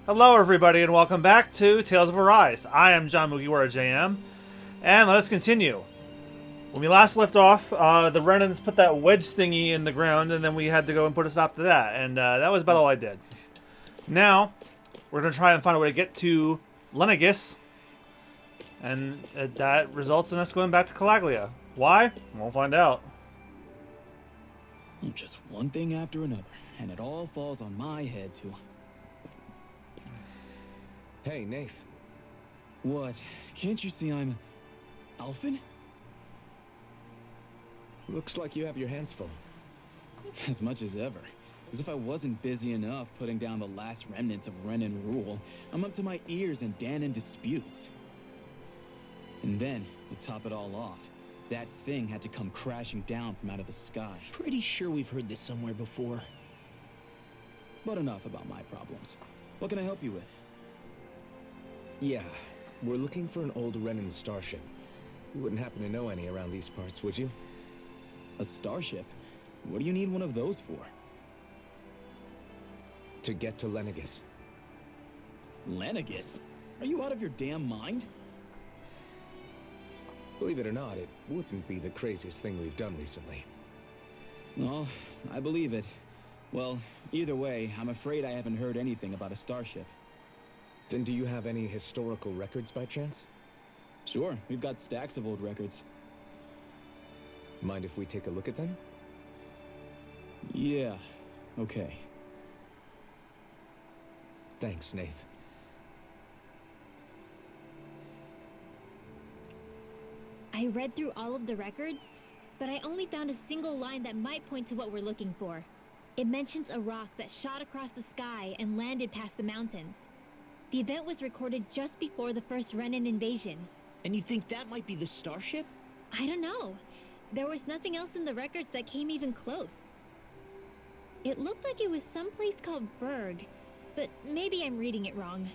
Hello everybody and welcome back to Tales of Arise. I am John MugiwaraJM, and let us continue. When we last left off, the Renans put that wedge thingy in the ground, and then we had to go and put a stop to that, and that was about all I did. Now, we're going to try and find a way to get to Lenegis, and that results in us going back to Calaglia. Why? We'll find out. Just one thing after another, and it all falls on my head too. Hey, Nath. What? Can't you see I'm Alphen? Looks like you have your hands full. As much as ever. As if I wasn't busy enough putting down the last remnants of Renan rule, I'm up to my ears in Dahna disputes. And then, to top it all off, that thing had to come crashing down from out of the sky. Pretty sure we've heard this somewhere before. But enough about my problems. What can I help you with? Yeah, we're looking for an old Renan starship. You wouldn't happen to know any around these parts, would you? A starship? What do you need one of those for? To get to Lenegis. Lenegis? Are you out of your damn mind? Believe it or not, it wouldn't be the craziest thing we've done recently. Well, I believe it. Well, either way, I'm afraid I haven't heard anything about a starship. Then do you have any historical records by chance? Sure, we've got stacks of old records. Mind if we take a look at them? Yeah, okay. Thanks, Nath. I read through all of the records, but I only found a single line that might point to what we're looking for. It mentions a rock that shot across the sky and landed past the mountains. The event was recorded just before the first Renan invasion. And you think that might be the starship? I don't know. There was nothing else in the records that came even close. It looked like it was someplace called Berg, but maybe I'm reading it wrong.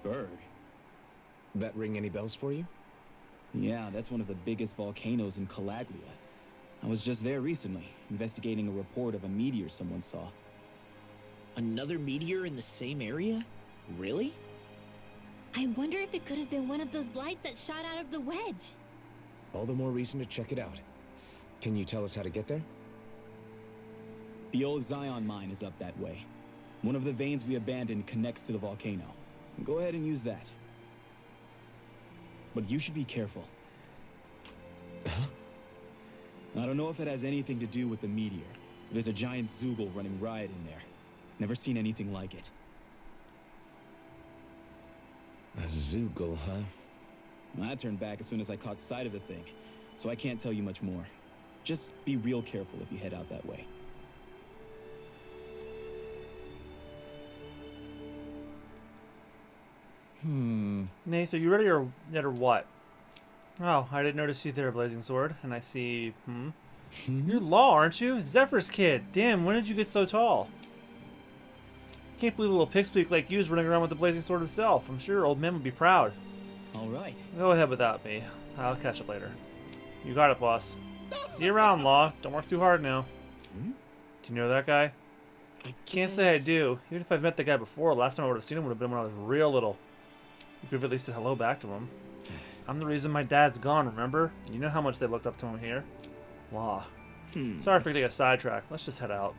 Berg? That ring any bells for you? Yeah, that's one of the biggest volcanoes in Calaglia. I was just there recently, investigating a report of a meteor someone saw. Another meteor in the same area? Really? I wonder if it could have been one of those lights that shot out of the wedge. All the more reason to check it out. Can you tell us how to get there? The old Zion mine is up that way. One of the veins we abandoned connects to the volcano. Go ahead and use that. But you should be careful. Huh? I don't know if it has anything to do with the meteor. There's a giant Zoogle running riot in there. Never seen anything like it. A Zoogle, huh? I turned back as soon as I caught sight of the thing, so I can't tell you much more. Just be real careful if you head out that way. Nath, are you ready or yet or what? Oh, I didn't notice you there, Blazing Sword. And I see, You're Law, aren't you? Zephyr's kid. Damn, when did you get so tall? Can't believe a little pipsqueak like you is running around with the Blazing Sword himself. I'm sure old man would be proud. All right. Go ahead without me. I'll catch up later. You got it, boss. See you around, Law. Don't work too hard now. Do you know that guy? I Can't say I do. Even if I've met the guy before, last time I would have seen him would have been when I was real little. You could have at least said hello back to him. I'm the reason my dad's gone, remember? You know how much they looked up to him here. Law. Sorry for getting a sidetrack. Let's just head out.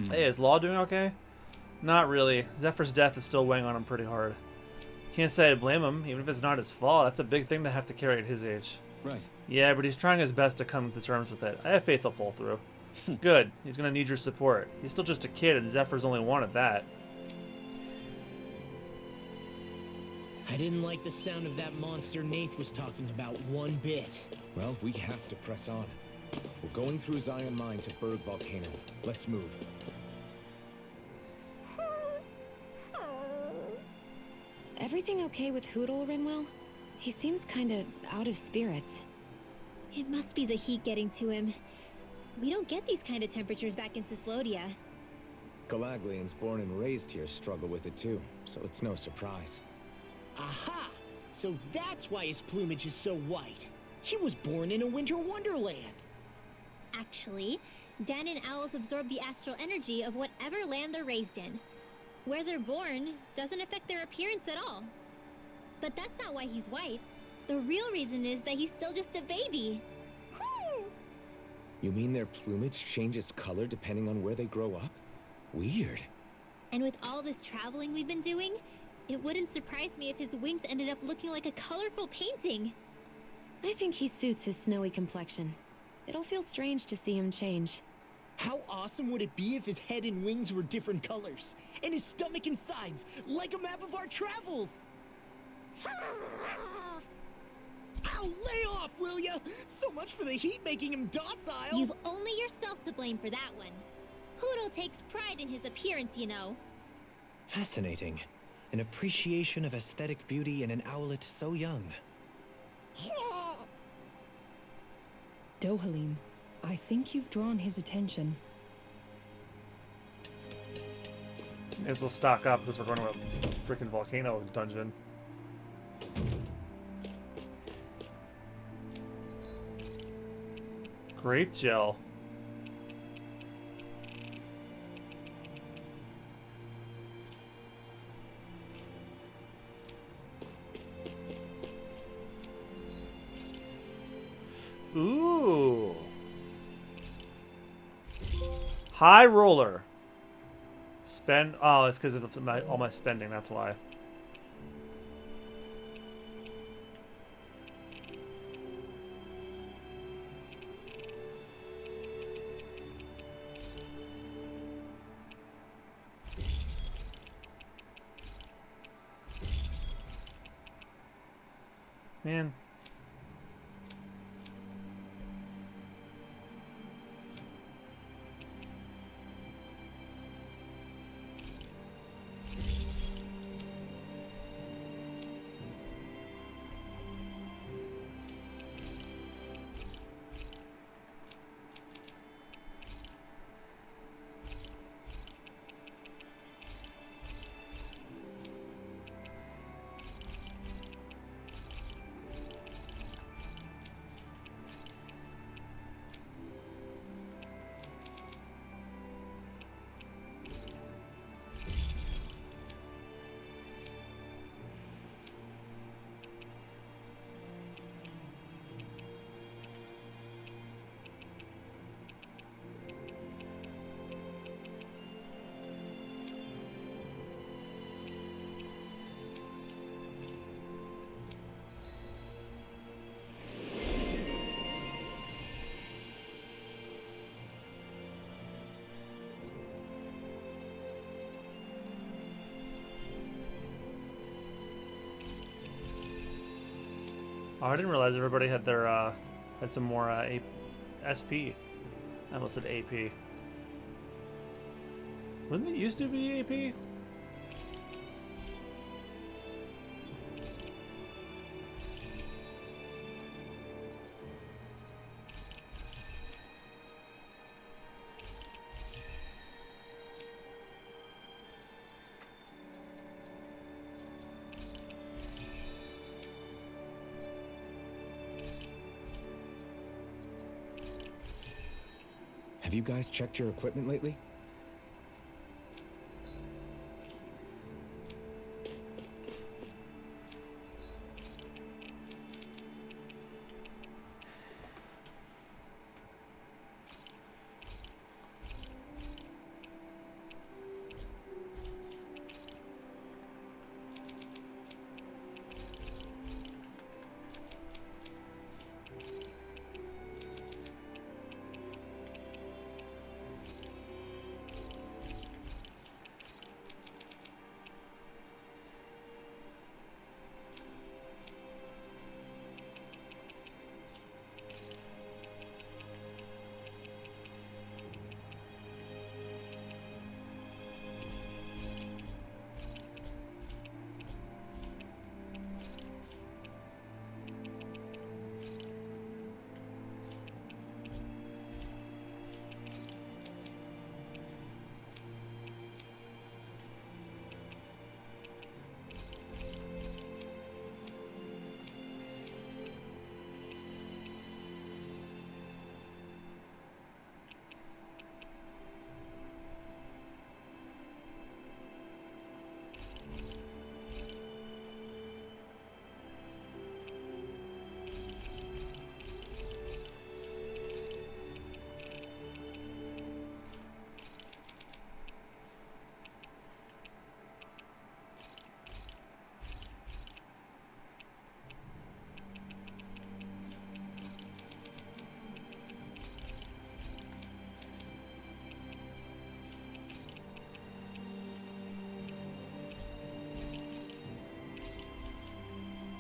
Hey, is Law doing okay? Not really. Zephyr's death is still weighing on him pretty hard. Can't say I blame him, even if it's not his fault. That's a big thing to have to carry at his age. Right. Yeah, but he's trying his best to come to terms with it. I have faith he'll pull through. Good. He's gonna need your support. He's still just a kid, and Zephyr's only one at that. I didn't like the sound of that monster Nath was talking about one bit. Well, we have to press on. We're going through Zion Mine to Berg Volcano. Let's move. Everything okay with Hootle, Rinwell? He seems kinda out of spirits. It must be the heat getting to him. We don't get these kind of temperatures back in Cislodia. Calaglians born and raised here struggle with it too, so it's no surprise. Aha! So that's why his plumage is so white. He was born in a winter wonderland. Actually, Dan and owls absorb the astral energy of whatever land they're raised in. Where they're born doesn't affect their appearance at all. But that's not why he's white. The real reason is that he's still just a baby. You mean their plumage changes color depending on where they grow up? Weird. And with all this traveling we've been doing, it wouldn't surprise me if his wings ended up looking like a colorful painting. I think he suits his snowy complexion. It'll feel strange to see him change. How awesome would it be if his head and wings were different colors? And his stomach and sides, like a map of our travels! Ow, lay off, will ya? So much for the heat making him docile! You've only yourself to blame for that one. Hootle takes pride in his appearance, you know. Fascinating. An appreciation of aesthetic beauty in an owlet so young. Dohalim, I think you've drawn his attention. May as well stock up because we're going to a freaking volcano dungeon. Grape gel. Ooh. High roller. Spend. Oh, it's because of all my spending. That's why. Man. Oh, I didn't realize everybody had their had some more SP. I almost said AP. Wouldn't it used to be AP? Have you guys checked your equipment lately?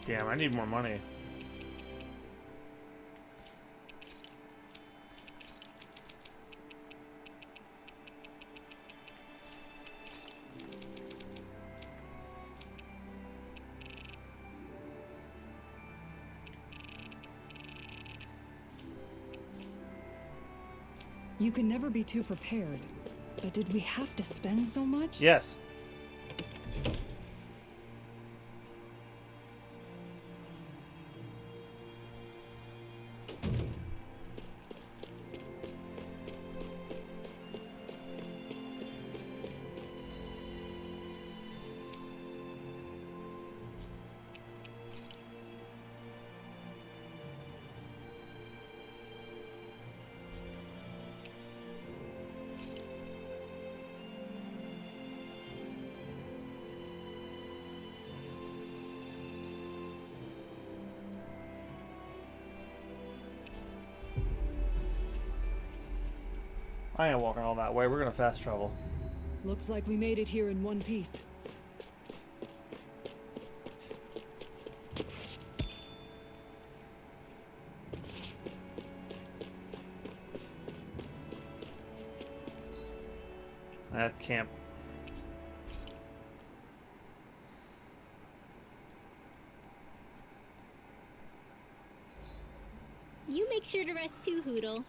Damn, I need more money. You can never be too prepared. But did we have to spend so much? Yes. I ain't walking all that way. We're gonna fast travel. Looks like we made it here in one piece. That's camp. You make sure to rest too, Hoodle.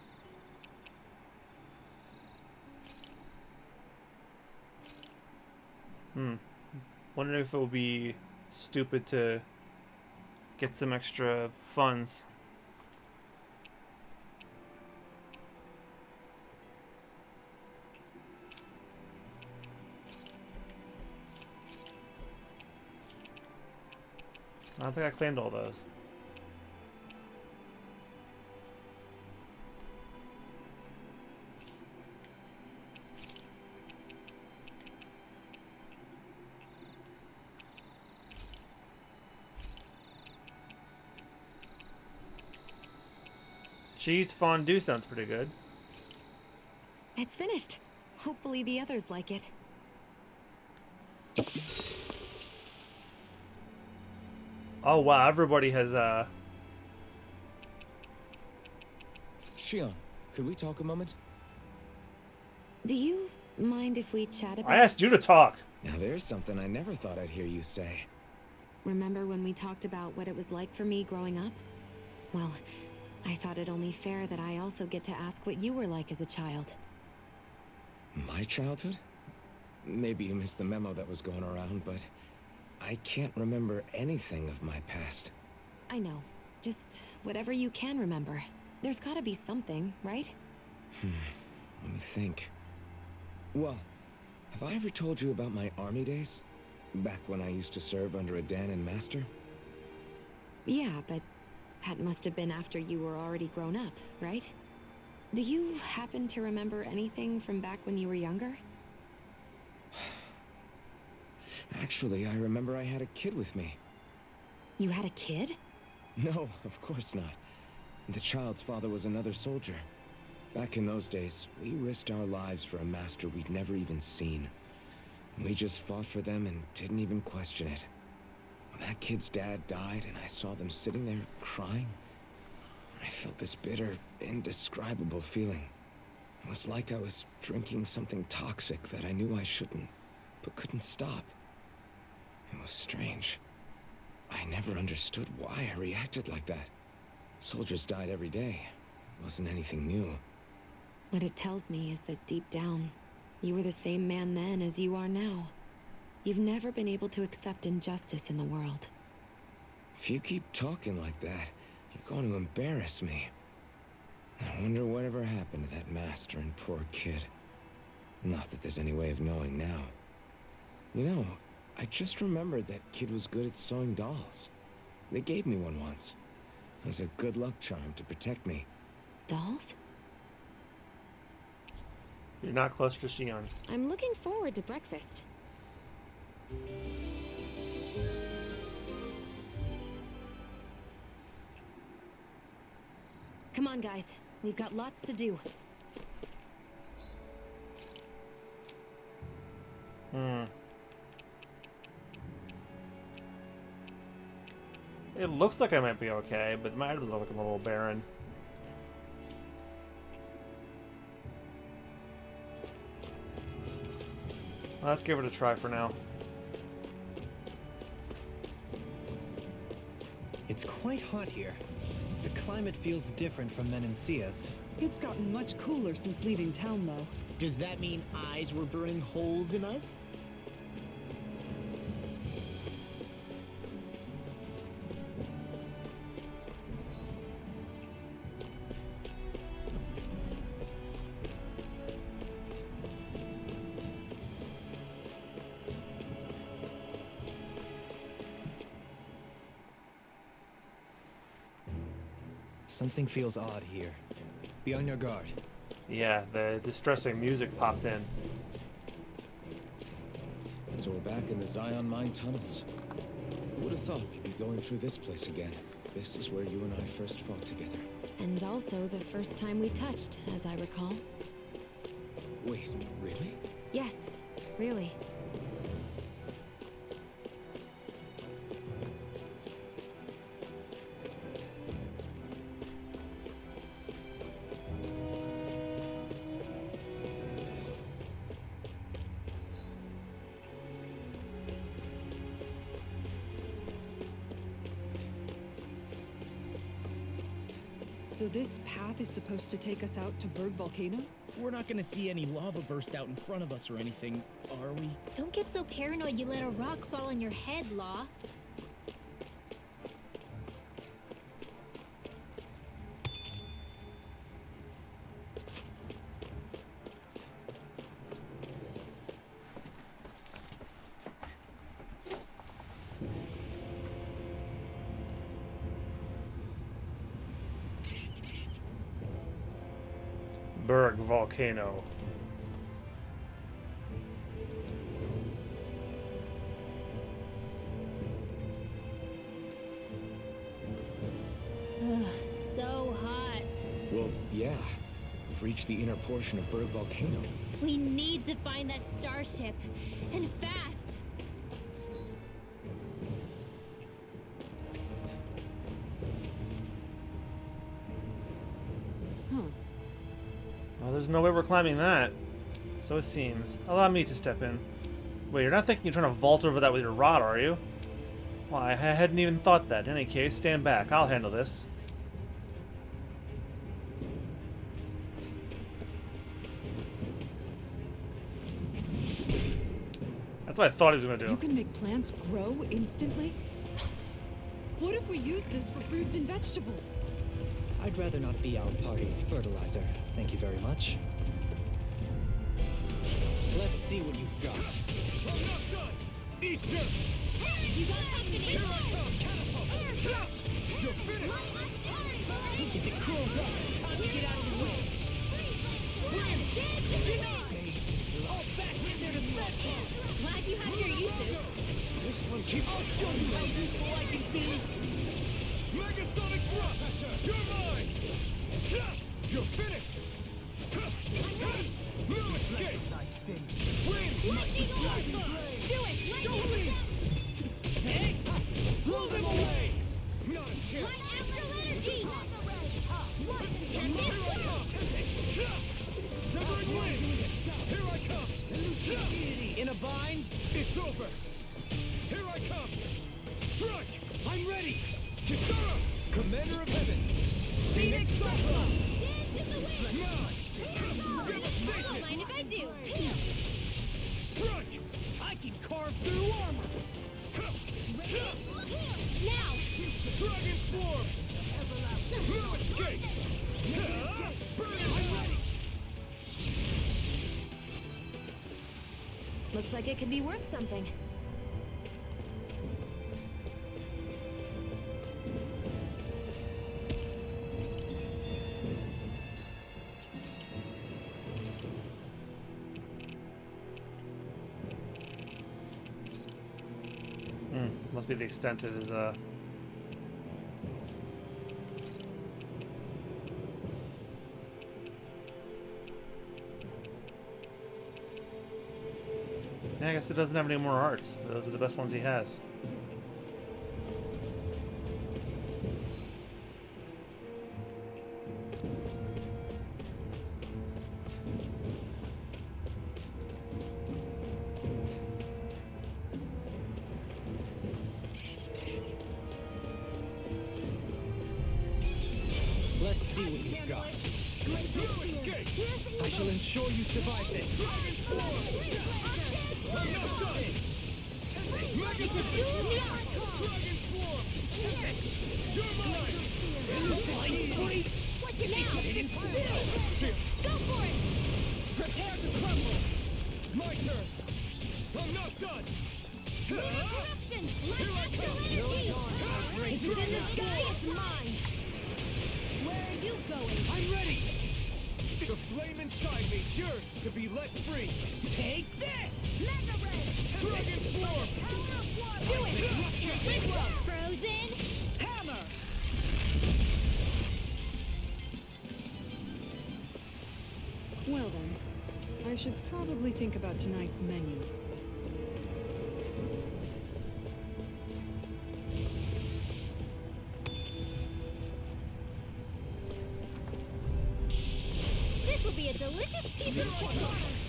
Wondering if it would be stupid to get some extra funds. I don't think I claimed all those. Cheese fondue sounds pretty good. It's finished. Hopefully the others like it. Oh wow, everybody has Shionne, could we talk a moment? Do you mind if we chat about... I asked you to talk. Now there's something I never thought I'd hear you say. Remember when we talked about what it was like for me growing up? Well, I thought it only fair that I also get to ask what you were like as a child. My childhood? Maybe you missed the memo that was going around, but I can't remember anything of my past. I know. Just whatever you can remember. There's gotta be something, right? Let me think. Well, have I ever told you about my army days? Back when I used to serve under a Dahna master? Yeah, but that must have been after you were already grown up, right? Do you happen to remember anything from back when you were younger? Actually, I remember I had a kid with me. You had a kid? No, of course not. The child's father was another soldier. Back in those days, we risked our lives for a master we'd never even seen. We just fought for them and didn't even question it. When that kid's dad died and I saw them sitting there crying, I felt this bitter, indescribable feeling. It was like I was drinking something toxic that I knew I shouldn't, but couldn't stop. It was strange. I never understood why I reacted like that. Soldiers died every day. It wasn't anything new. What it tells me is that deep down, you were the same man then as you are now. You've never been able to accept injustice in the world. If you keep talking like that, you're going to embarrass me. I wonder whatever happened to that master and poor kid. Not that there's any way of knowing now. You know, I just remembered that kid was good at sewing dolls. They gave me one once. As a good luck charm to protect me. Dolls? You're not close to Shionne. I'm looking forward to breakfast. Come on, guys. We've got lots to do. It looks like I might be okay, but my items are looking a little barren. Well, let's give it a try for now. It's quite hot here. The climate feels different from Menancia's. It's gotten much cooler since leaving town, though. Does that mean eyes were burning holes in us? Something feels odd here. Be on your guard. Yeah, the distressing music popped in. So we're back in the Zion mine tunnels. Who would have thought we'd be going through this place again? This is where you and I first fought together. And also the first time we touched, as I recall. Wait, really? Yes, really. So this path is supposed to take us out to Berg Volcano? We're not gonna see any lava burst out in front of us or anything, are we? Don't get so paranoid you let a rock fall on your head, Law. Berg Volcano. Ugh, so hot. Well, yeah. We've reached the inner portion of Berg Volcano. We need to find that starship. And fast. Well, there's no way we're climbing that. So it seems. Allow me to step in. Wait, you're not thinking you're trying to vault over that with your rod, are you? Well, I hadn't even thought that. In any case, stand back. I'll handle this. That's what I thought he was going to You do. can make plants grow instantly? What if we use this for fruits and vegetables? I'd rather not be our party's fertilizer. Thank you very much. Let's see what you've got. You got something in You're finished! If it curls up, time to get out of the way! All back in there to smash it! Glad you had your uses. This one keeps... I'll show you how useful I can be! Megasonic thrust! You're mine! You're finished! No escape! Win! Lightning orb! Do it! Lightning orb! Hey! Blow them away! Not a chance! Light astral energy! Can this work? Severing wings! Here I come! In a bind? It's over! Here I come! Strike! I'm ready! Kisara! Commander of Heaven! Phoenix Cyclone! Dance in the wind! Don't mind if I do. Strike! I can carve through armor! Now! Dragon Swarm! No escape! Burn it! I'm ready! Looks like it could be worth something. Must be the extent of his, Yeah, I guess it doesn't have any more arts. Those are the best ones he has. see what you've got. I shall ensure you survive this. Go for it! Prepare to crumble. My turn. I'm not done. Eruption! Let's If it's in the sky, it's mine! Where are you going? I'm ready. The flame inside me yearns to be let free. Take this! Mega Red! Dragon form. Do it! In a big one! Frozen! Hammer. Well then, I should probably think about tonight's menu. This will be a delicious piece of cake!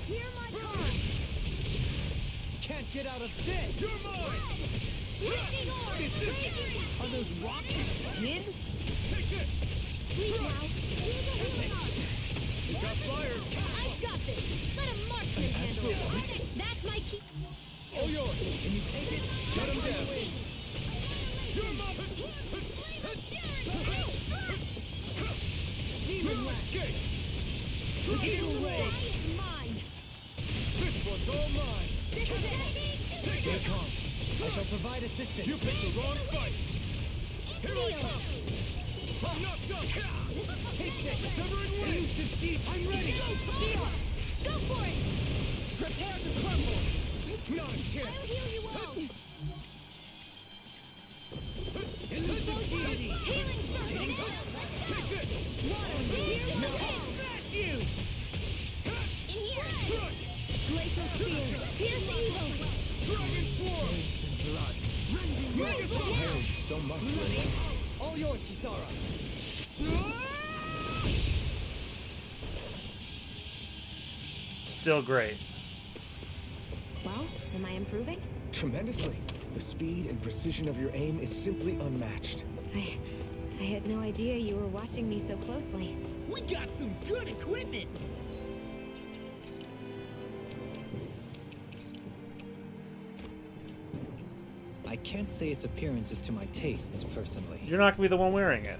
Hear my call! Can't get out of this. You're mine. Raging orb! Raging! Are those rocks skin? Take this. Please now! Here's a healing You got flyers. I've got this! Let a marksman handle it! That's my key! All yours. Can you take it? Shut him down. You're mine. Demon escape. Dragon ray. Mine! This one's all mine. This is it! Stay calm. I shall provide assistance. You picked the wrong fight. Here I come. I'm not done. Take this. Severing wing. I'm ready. Shionne! Go for it! Prepare to crumble. None I'll can. heal you all! Elusive. Healing circle! Take this. Water! Here we go! Smash you. In here! Glacial Spear! Pierce evil! Dragon swarm. Mega swarm. So much. All yours, Kisara. Still great. Well, am I improving? Tremendously. The speed and precision of your aim is simply unmatched. I had no idea you were watching me so closely. We got some good equipment. I can't say its appearance is to my tastes, personally. You're not gonna be the one wearing it.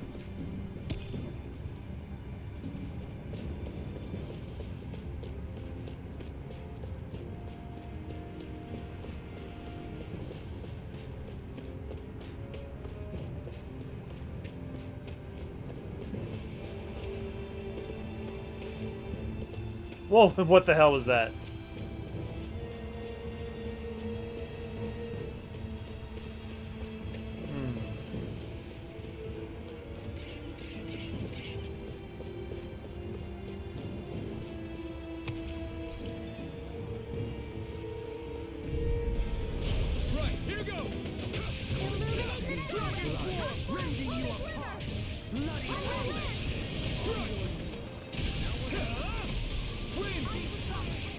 Whoa, what the hell was that? Right, here goes. Rending you apart. Bloody wind.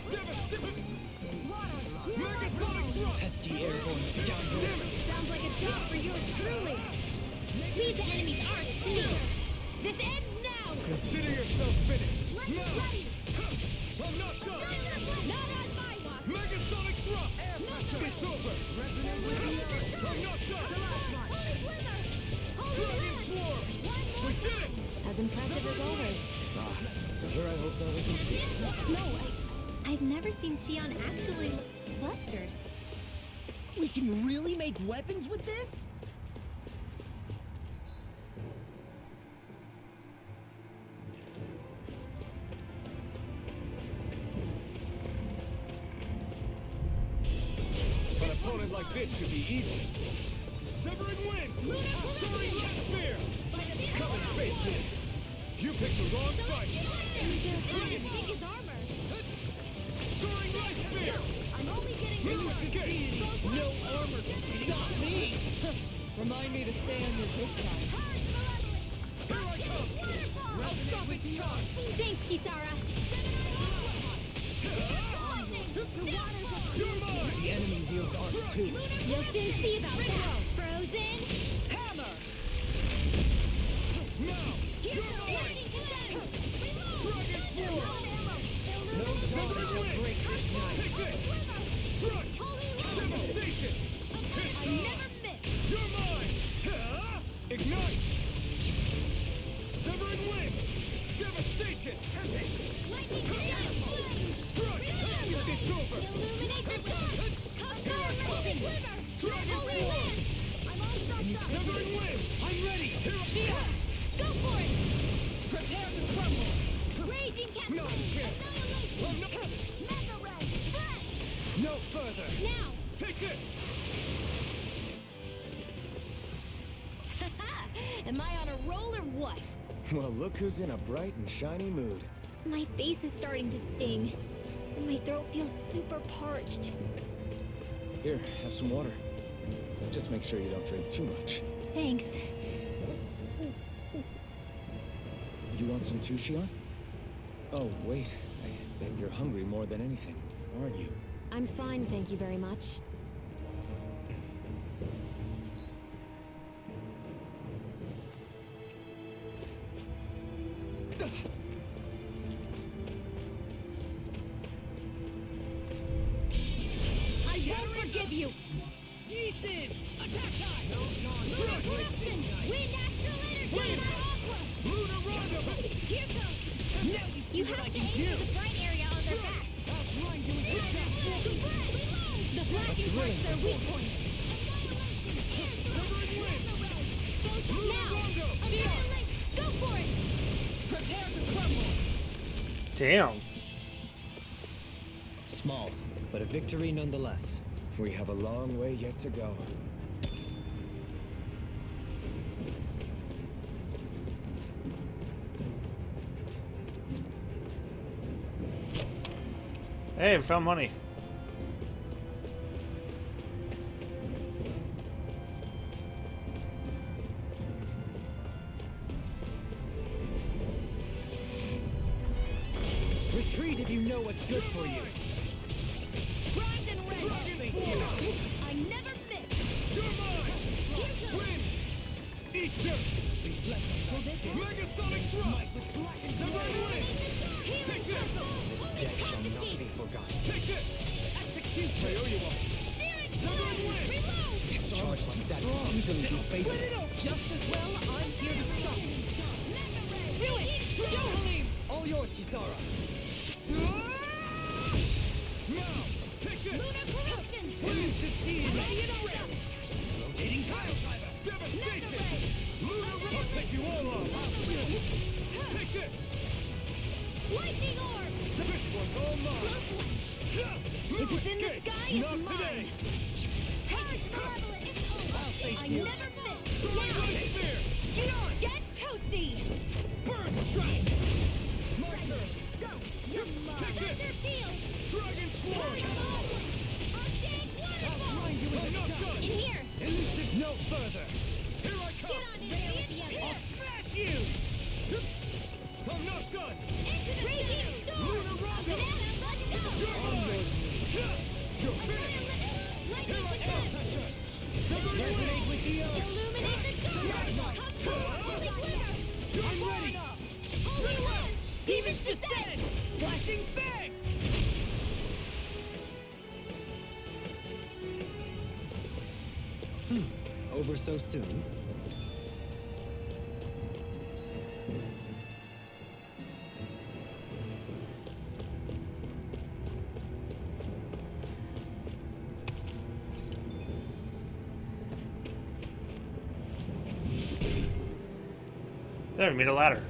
Devastation. Megasonic thrust. Pesky airborne scoundrel. Sounds like a job for yours truly! Lead the enemy's arc soon! This ends now! Consider yourself finished. Let's Now. ready! I'm not done. Not on my watch! Megasonic thrust. Air pressure. It's over. Resonant with the earth. I'm not done. Dragon swarm. We did it. As impressive as always. Sure, I hope that was easy. No, I've never seen Shionne actually flustered. We can really make weapons with this? An opponent like this should be easy. Severing wind. Soaring jet spear. Come and face this. You picked the wrong fight. Take his armor! Soaring light spear. I'm only getting Elucidate. No armor can stop me! Remind me to stay on your good side. Here I come. I'll stop its charge! Thanks, Kisara! You're mine. The enemy wields arcs too. You'll soon see about that! Frozen! Hammer. Now. You're mine. Ignite! Severing wind! Devastation! Lightning! Struck! It's over! Dragon form! Severing wind! I'm ready! Shionne, go for it! Prepare to crumble! Raging cat! Not here! Mega ray! Flash! No further! Now! Take it! Am I on a roll or what? Well, look who's in a bright and shiny mood. My face is starting to sting. And my throat feels super parched. Here, have some water. Just make sure you don't drink too much. Thanks. You want some too, Shionne? Oh, wait. I bet you're hungry more than anything, aren't you? I'm fine, thank you very much. I won't forgive you! Yeeson! Attack time! No, Lunar corruption! Wind astral energy! Aqua! Lunar Rondo! Here goes! Now You have to aim for the bright area on their back. The black is what's their weak point. Now! Shionne, Go for it! prepare to crumble! Damn. Small, but a victory nonetheless. We have a long way yet to go. Hey, we found money. Retreat if you know what's good for you. Bronze and red! I never miss! You're mine! Win! Eat dirt! Megasonic drop! Severing wind! Healing circle! Death shall not be forgotten. Take it! Execution! I owe you one. Steering Severing wind! Reload! Charge like that can easily be fatal. Just as well, I'm here to stop you. Do it! Don't believe! All yours, Kisara. Now! Take it! Lunar corruption! Ready and ready! Rotating pile driver! Devastation! Lunar I'll take you all on! Take it! Lightning orb! This one's all mine! If it's in the sky, it's Not mine! today! Charge malevolent! It's over! I never miss! Right there! Shionne, get toasty! Burn strike! My turn! Go! You're mine! Take it! Thunder field! Dragon swarm! Arctic waterfall! I'm not done! In here! Elusive no further! Here I Get come! on in, idiot! I'll smash you! I'm not done! Raging storm! Lunar Rondo! Banana, let's go! You're mine! You're finished! Here I come! Resonate with the earth. Illuminate the dark! Come forward! Holy glitter! I'm ready! Holy one! Demons descend! Flashing bang! Over so soon. There, we made a ladder.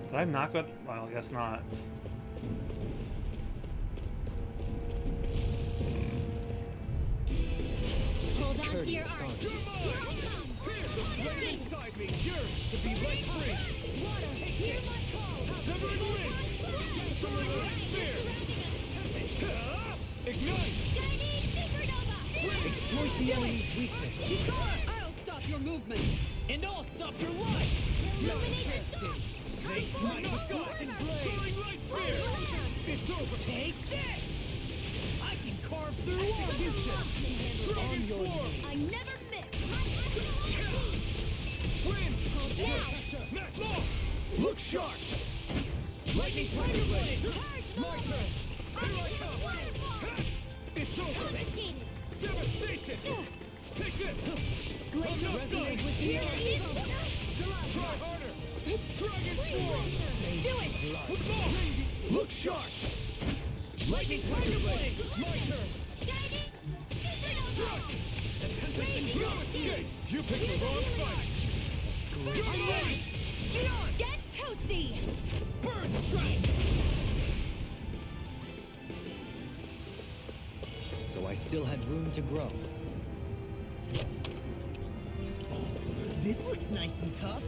Did I knock it? Well, I guess not. Hold on to your arms! You're mine! Flame inside me! Yours to be light free! Water, hear my call! Severing wind! Soaring light spear! Ignite! Chinese supernova! Exploit the enemy's weakness. I'll stop your movement! And I'll stop your life! Illuminate the storm! My God! Soaring light spear! It's over! Take this! I can carve through all future! Dragon form! I never miss. Win! Max off! Look sharp! Lightning Tiger Blade! My turn! Here I come! It's over! Devastation! Take this! I'm not done! Try harder! Dragon form! Do it! Look sharp! Lightning Tiger Blade! My turn! You picked the wrong fight! I'm ready! Shionne, get toasty! Burn strike! So I still had room to grow. This looks nice and tough.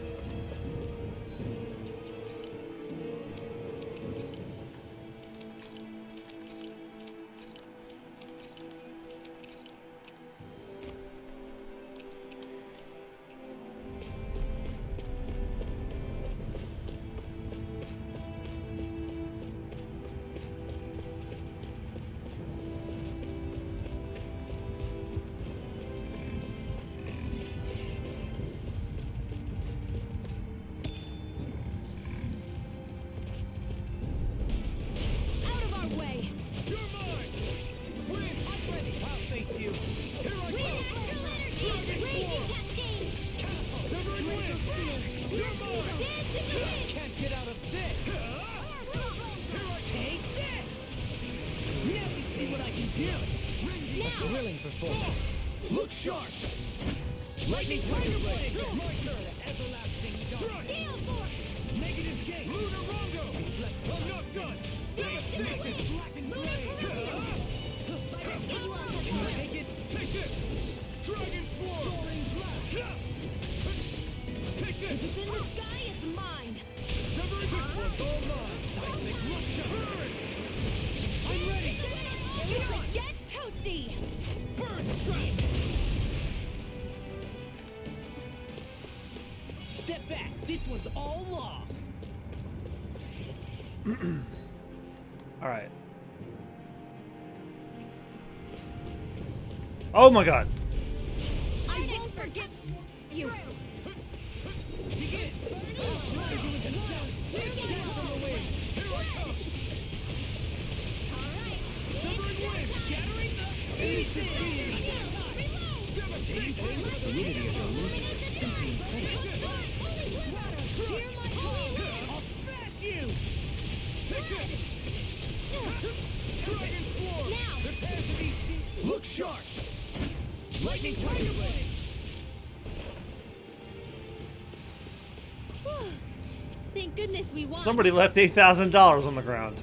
Out of our way! You're mine! Win! I'm ready! I'll face you! Here I come! Dragon form! Severing wind! You're mine! Can't get out of this! Take this! Now you see what I can do! Thrilling performance. Look sharp! Lightning Tiger Blade! My turn! Everlasting Strike! Negative gate! Lunar Rongo! I'm not done! Devastation! Blackened Blade! Take it! Take it! Dragon Swarm! Soaring Blast! Take this! If it's in the sky, it's mine! Severing this one's all mine! Seismic Rupture! Burn! I'm ready! Shionne, get toasty! Burn strike! Step back! This one's all law! All right. Oh my God. I won't forgive you! Begin! Down from the wind! Here I come! Severing wind! Shattering the... Easy! Devastation! Fluidity of your movement is simply incredible. I'll smash you! Take this! Dragon Swarm! Now! Prepare to be... Look sharp! Lightning Tiger Blade! Thank goodness we won! Somebody left $8,000 on the ground.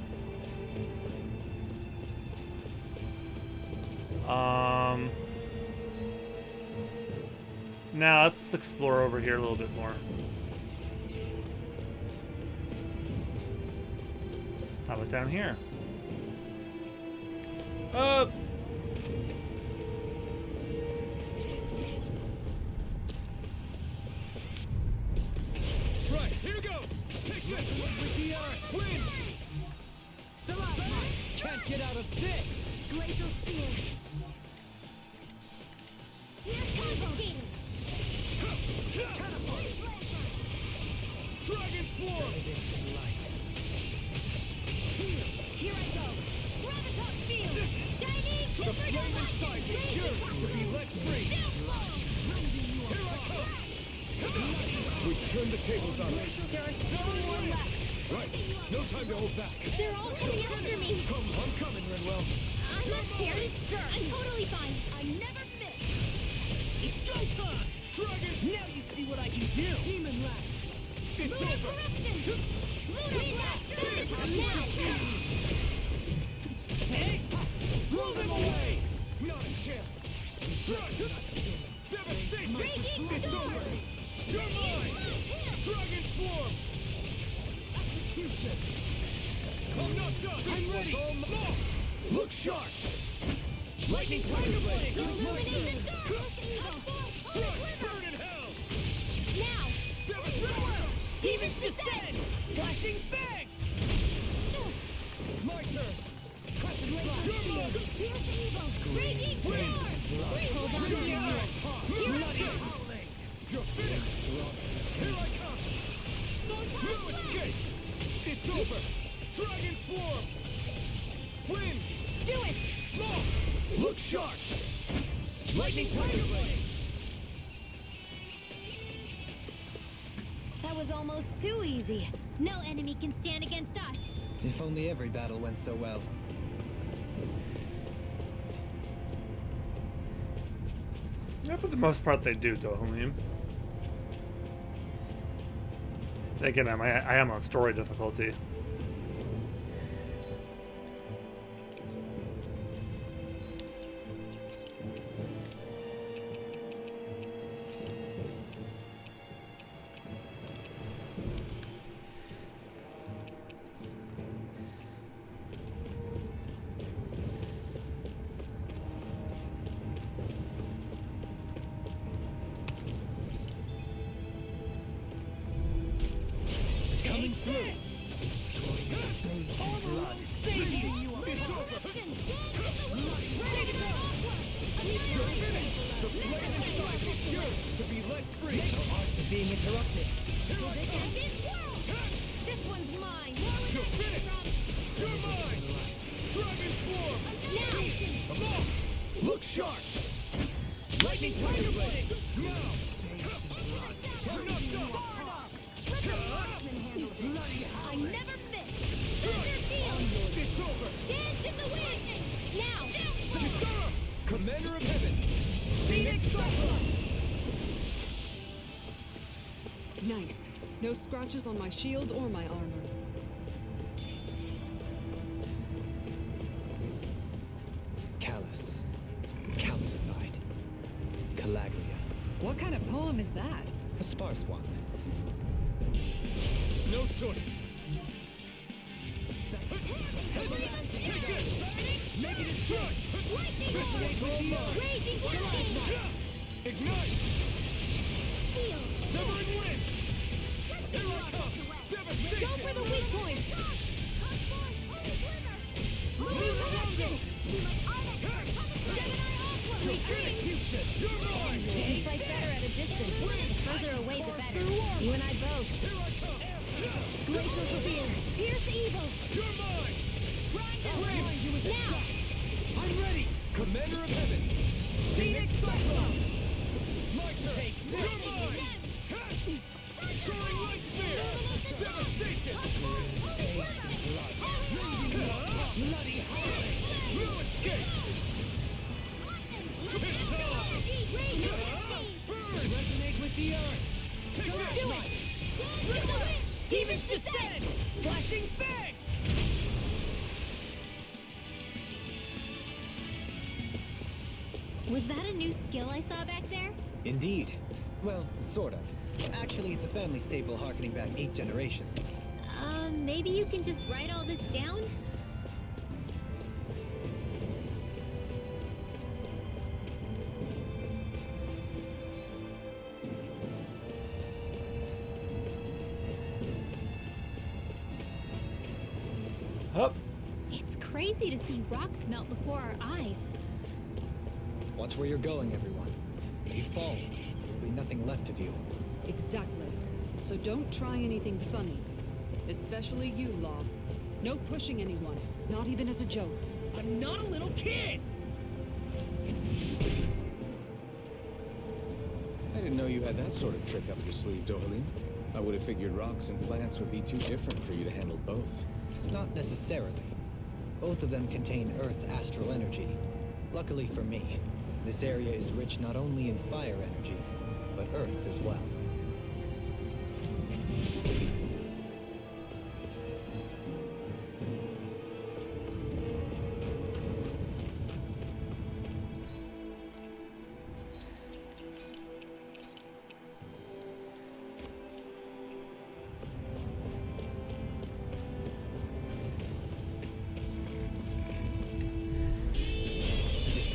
Now let's explore over here a little bit more. How about down here? Right, here goes! Take this! With the earth! Wind! Can't get out of this! Glacial Spear! Dragon Swarm! Here I go! Graviton Field! Shining The flame inside is cured to be let free! Here I come! We turn the tables on us! There are still more left! Right, no time to hold back! They're all coming after me! Come, I'm coming, Renwell! I'm not scared! I'm totally fine! I never miss! It's go time! Dragon! Now you see what I can do! Demon Lash! It's Lunar over! Corruption! Lunar Blast! Hey! Blow them away! Not a chance! Strike! Devastation! It's over! You're mine! Dragon Swarm! Execution! I'm not done! I'm ready! Look sharp! Lightning Tiger Blade! Illuminate the dark! Strike! Burn in hell! Now! Devastation! Demons descend! Lightning tiger blade. That was almost too easy. No enemy can stand against us. If only every battle went so well. Yeah, for the most part, they do, Dohalim. Again, I am on story difficulty. Coming through. The flame inside deserves to be let free. Being interrupted. This one's mine. You're finished. You're mine. Dragon form. I'm off. Look sharp. Lightning tiger blade. Now. You're knocked up. I never miss. It's over. Dance in the wind. Now. Kisara, Commander of Heaven. Phoenix Cyclone. Nice. No scratches on my shield or my armor. Callous. Calcified. Calaglia. What kind of poem is that? A sparse one. No choice. Take this. Negative strike. Resonate with the earth. Raging lightning. Ignite. Seal. Severing wind. Here I come. Devastation. Go for the weak point. Move around them. Retreat. You're mine. We fight better at a distance. The further away, the better. You and I both. Here I come. Glacial Severe. Pierce evil. You're mine. Grind you with now. I'm ready. Commander of Heaven. Phoenix Cyclone. My turn. You're mine. Soaring light spear. Devastation. Bloody high. No escape. Resonate with the earth. Take that. Do it. Demons descend. Flashing fang. Was that a new skill I saw back there? Indeed. Well, sort of. Actually, it's a family staple harkening back 8 generations. Maybe you can just write all this down? Up. It's crazy to see rocks melt before our eyes. Watch where you're going, everyone. If you fall, there'll be nothing left of you. Exactly. So don't try anything funny. Especially you, Law. No pushing anyone, not even as a joke. I'm not a little kid. I didn't know you had that sort of trick up your sleeve, Dohalim. I would have figured rocks and plants would be too different for you to handle both. Not necessarily. Both of them contain Earth astral energy. Luckily for me, this area is rich not only in fire energy, but Earth as well.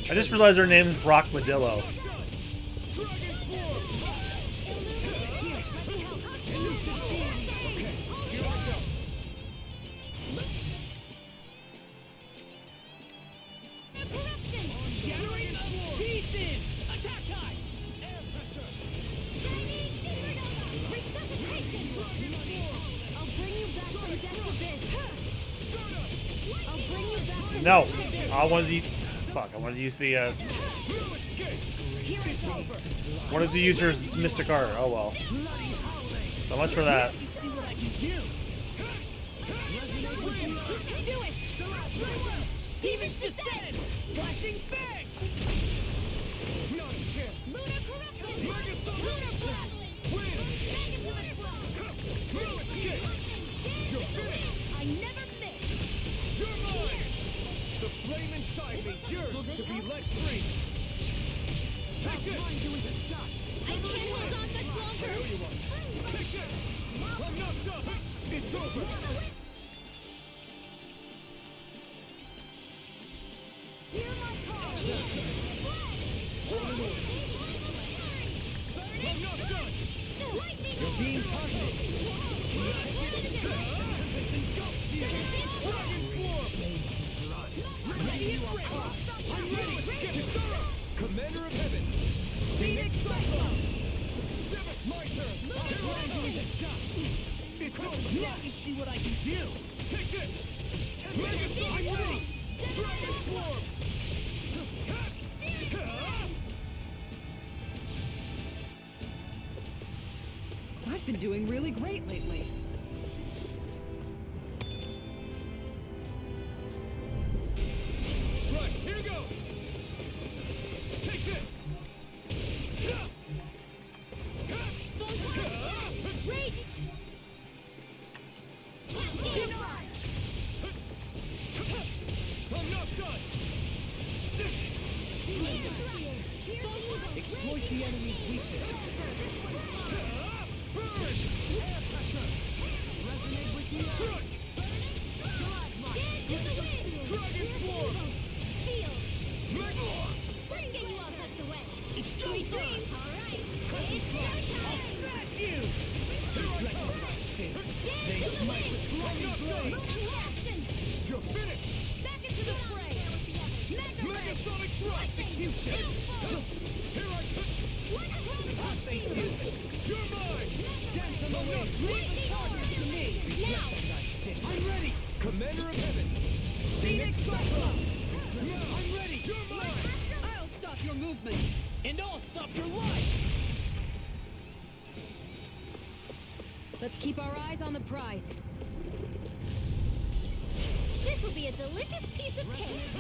I just realized her name's Rockmadillo. No, I wanted to. Fuck, I wanted to use the. Wanted to use her mystic art. Oh well. So much for that. Demons descend! Flashing fang! Not a chance! Lunar corruption! Megasonic! Lunar blast! Win! Magnetic blast! No escape! You're finished! I never miss! You're mine! The flame inside me yearns to be let free! Take it! I can't hold on much longer! There you are! Take it! I'm not done! It's over! Hear my call! I'm not done! Lightning! You're being hunted! Dragon form! Ready and ready! I'm ready! Kisara! Commander of Heaven! Phoenix Cyclone! Devas, my turn! Here I come! It's over! Let me see what I can do! Take this! Megasonic! I'm ready! Dragon form! I've been doing really great lately. Right, here goes! Take this! Rage! I'm not done! Exploit the enemy's weakness! Burn! Resonate with the earth! Dragon form! Megalon! Get you all tucked away! It's showtime! Alright! It's your time! Smash you! Here I come! They smite with blinding blade! You're finished! Back into the fray! Megasonic thrust! Execution! Here I come! You're mine! Dance on the way! Leave the target to me! I'm ready! Commander of Heaven! Phoenix Cyclone! I'm ready! You're mine! I'll stop your movement! And I'll stop your life! Let's keep our eyes on the prize. This will be a delicious piece of cake!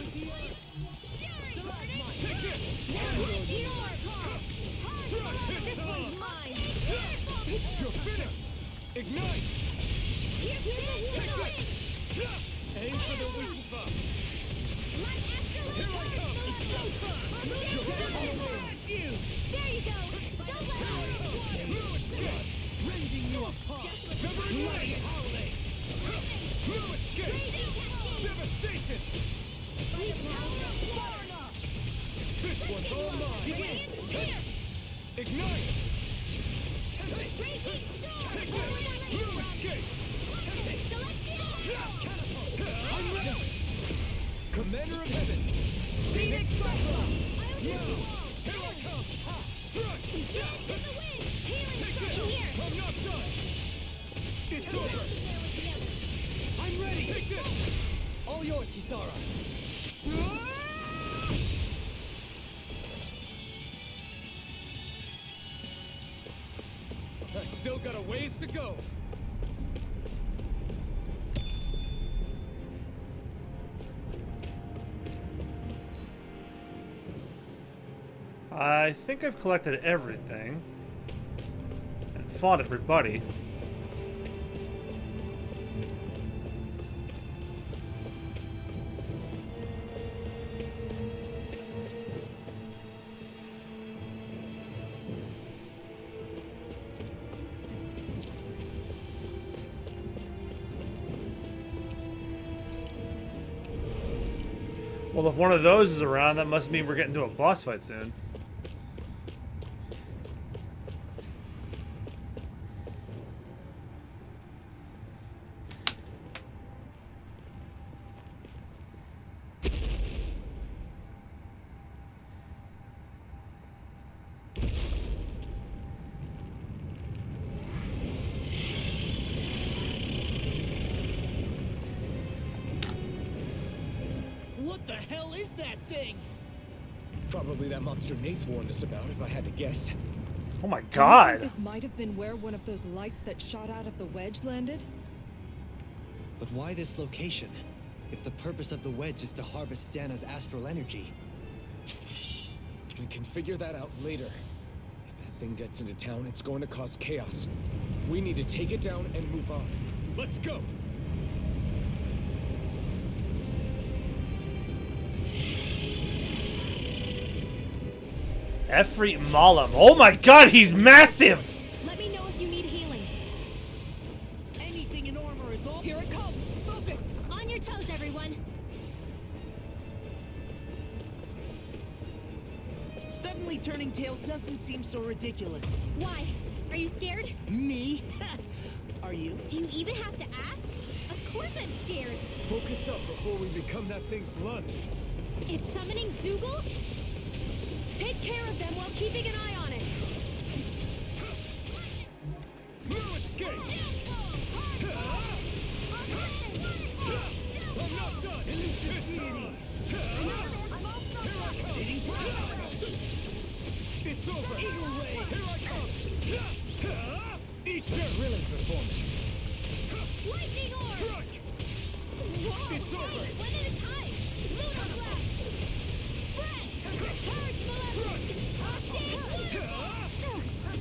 Take it! This one's mine! You're finished! Ignite! Take it! Aim for the weak spot! Here I come! It's showtime! You're finished! You! There you go! Don't let her No escape! Rending you apart! Severing light! No escape! Devastation! This one's all mine! Ignite! Take this! No escape! I'm ready! Commander of Heaven! Phoenix Cyclone! Now! Here I come! Strike! Take this! I'm not done! It's over! I'm ready! Take this! All yours, Kisara! I've still got a ways to go! I think I've collected everything and fought everybody. Well, if one of those is around, that must mean we're getting to a boss fight soon. What the hell is that thing? Probably that monster Nath warned us about, if I had to guess. Oh my Do you think god! this might have been where one of those lights that shot out of the wedge landed? But why this location? If the purpose of the wedge is to harvest Dahna's astral energy. We can figure that out later. If that thing gets into town, it's going to cause chaos. We need to take it down and move on. Let's go! Efreet Malam. Oh my god, he's massive! Let me know if you need healing. Anything in armor is all. Here it comes! Focus! On your toes, everyone. Suddenly turning tail doesn't seem so ridiculous. Why? Are you scared? Me? Are you? Do you even have to ask? Of course I'm scared. Focus up before we become that thing's lunch. It's summoning Dougal? Take care of them while keeping an eye on it. No escape! I'm not done! Elusive deity! It's over! Eagle Ray! Here I come! Eat their willing performance! Lightning orb! Strike! Whoa! It's over! One at a time! Lunar blast! Spread! Charge malevolence!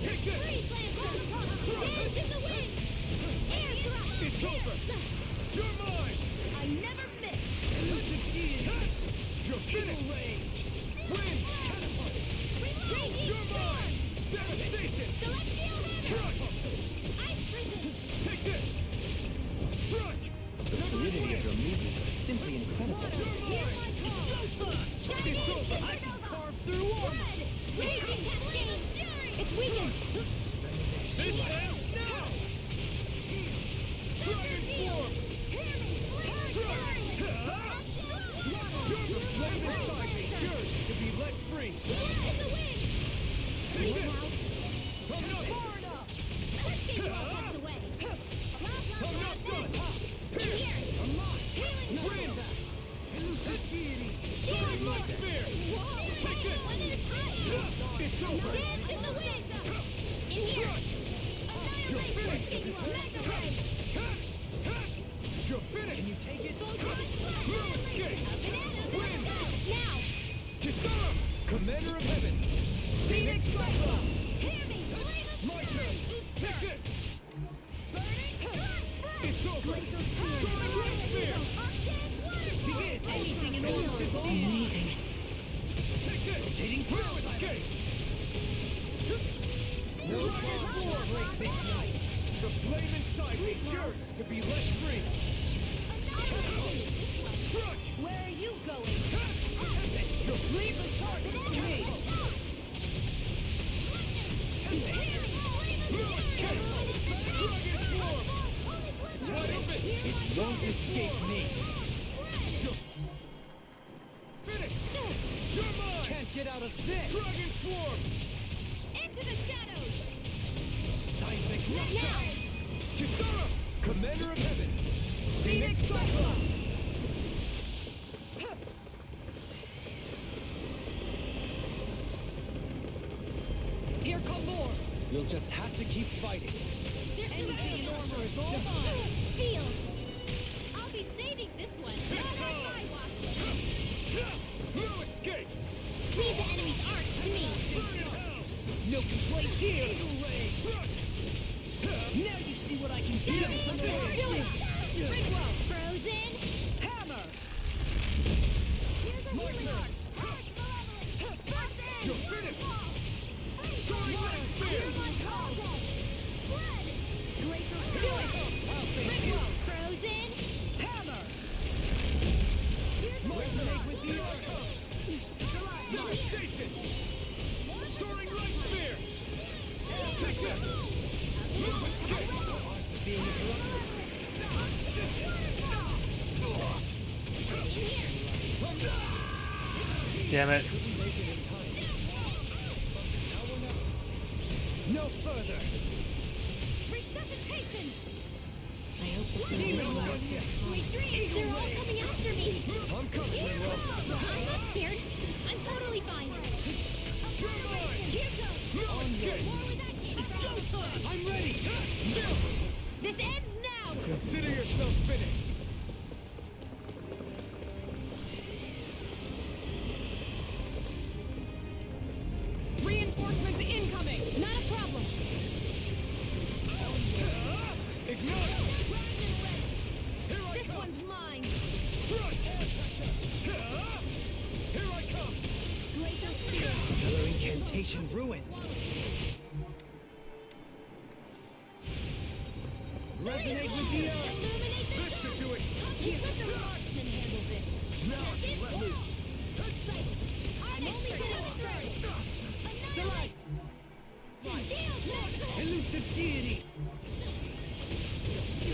Take this! Freeze lance! Dance in the wind! Air drop! It's over! You're mine! I never miss! Elusive deity! You're finished! Wind! Catapult! Raging You're mine! Devastation! Celestial hammer! Strike! Ice prison! Take this! Strike! The fluidity of your movements is simply incredible. Hear my call! Shining It's over! I can carve through armor! Raging cascade! It's weakened! This time, now! Dragon form! You're the flame inside me, yours to be let free! In the wind! Take this! Now, I'm not far enough! Let's get you all out of the way! I'm not done! In here! Healing Wind! Elusive deity! Healing Soaring more! like spear! Whoa! Take this! One at a time! It's over! Dance in the wind! In here! Annihilate! Let's get you all mega ray! You're finished! Can you take it? No escape! Wind! Now! Kisara! Commander of Heaven! Phoenix Cyclone! Hear me! Flame of My turn! Take this! It's over! Soaring Red Spear! Begin! Anything in order is all amazing! Take this! Rotating through escape! Dragon War breaks ignite! The flame inside me yearns to be let free! Struck! Where are you going? Leave the target to me! Dragon form! Wide open! It won't escape me! Finish! You're mine! Can't get out of this! Dragon swarm! Into the shadows! Seismic Now! rupture! Kisara! Commander of Heaven! Phoenix Cyclone! Here come more! You'll just have to keep fighting. Anything armor is all mine! Shield! I'll be saving this one! Not on my watch! No escape! Leave the enemy's arc to me! Burn in hell! No complaint here! Eagle Ray! Now you see what I can do! Do it! Frozen! Hammer! Here's a healing arc! Charge malevolence! You're finished! Soaring Red Spear! Do it! Frozen! Hammer! Resonate with the earth! Devastation! Soaring Red Spear! Take this! No escape! Being interrupted! Damn it. No further! Resuscitation! I hope this is Demon Warrior! They're all coming after me! I'm coming, I'm Monroe! not scared! I'm totally fine. You're mine! Here goes. No escape! More with that shit. It's go time! I'm ready! This ends now. Consider yourself finished! Reinforcements incoming! Not a problem. Ignite! Here I This come! one's mine. Thrust! Here I come! Glacial spear. Another incantation ruined. Resonate with the earth! Illuminate the This should do it! He's let the marksman handle this. Now I can let loose! I'm only getting started. Annihilate. Elusive deity!